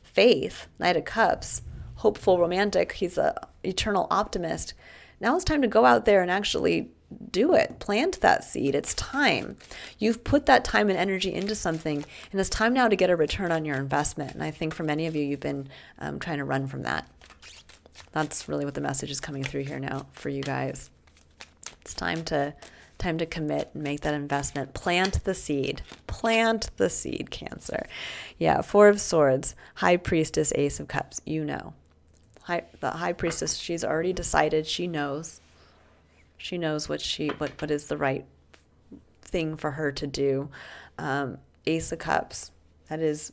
faith, Knight of Cups, hopeful romantic, he's a eternal optimist. Now it's time to go out there and actually do it. Plant that seed. It's time. You've put that time and energy into something, and it's time now to get a return on your investment. And I think for many of you, you've been trying to run from that. That's really what the message is coming through here now for you guys. It's time to commit and make that investment. Plant the seed. Plant the seed, Cancer. Yeah, Four of Swords, High Priestess, Ace of Cups. You know. The High Priestess, she's already decided. She knows. She knows what is the right thing for her to do. Ace of Cups, that is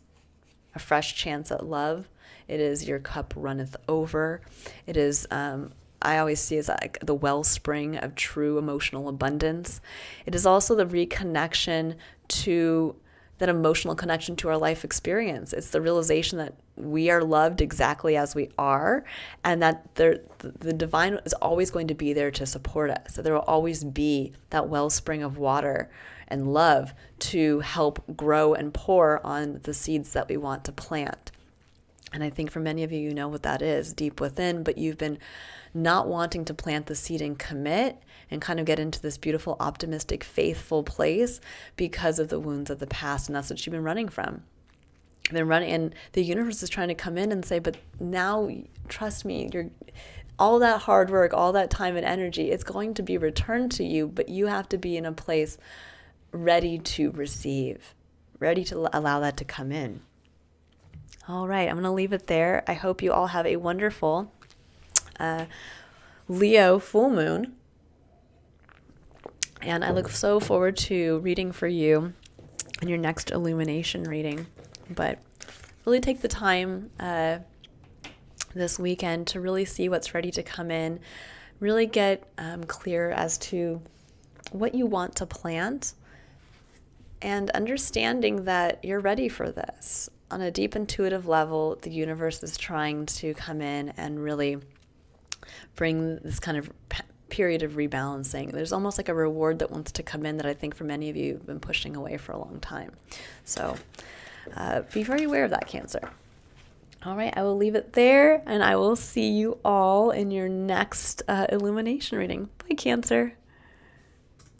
a fresh chance at love. It is your cup runneth over. It is, I always see as like the wellspring of true emotional abundance. It is also the reconnection to that emotional connection to our life experience. It's the realization that we are loved exactly as we are, and that the divine is always going to be there to support us. So there will always be that wellspring of water and love to help grow and pour on the seeds that we want to plant. And I think for many of you, you know what that is deep within, but you've been not wanting to plant the seed and commit and kind of get into this beautiful, optimistic, faithful place because of the wounds of the past. And that's what you've been running from. You've been running, and the universe is trying to come in and say, but now, trust me, all that hard work, all that time and energy, it's going to be returned to you, but you have to be in a place ready to receive, ready to allow that to come in. All right, I'm going to leave it there. I hope you all have a wonderful Leo full moon. And I look so forward to reading for you in your next illumination reading. But really take the time this weekend to really see what's ready to come in. Really get clear as to what you want to plant, and understanding that you're ready for this. On a deep intuitive level, the universe is trying to come in and really bring this kind of period of rebalancing. There's almost like a reward that wants to come in that I think for many of you have been pushing away for a long time. So be very aware of that, Cancer. All right, I will leave it there, and I will see you all in your next illumination reading. Bye, Cancer.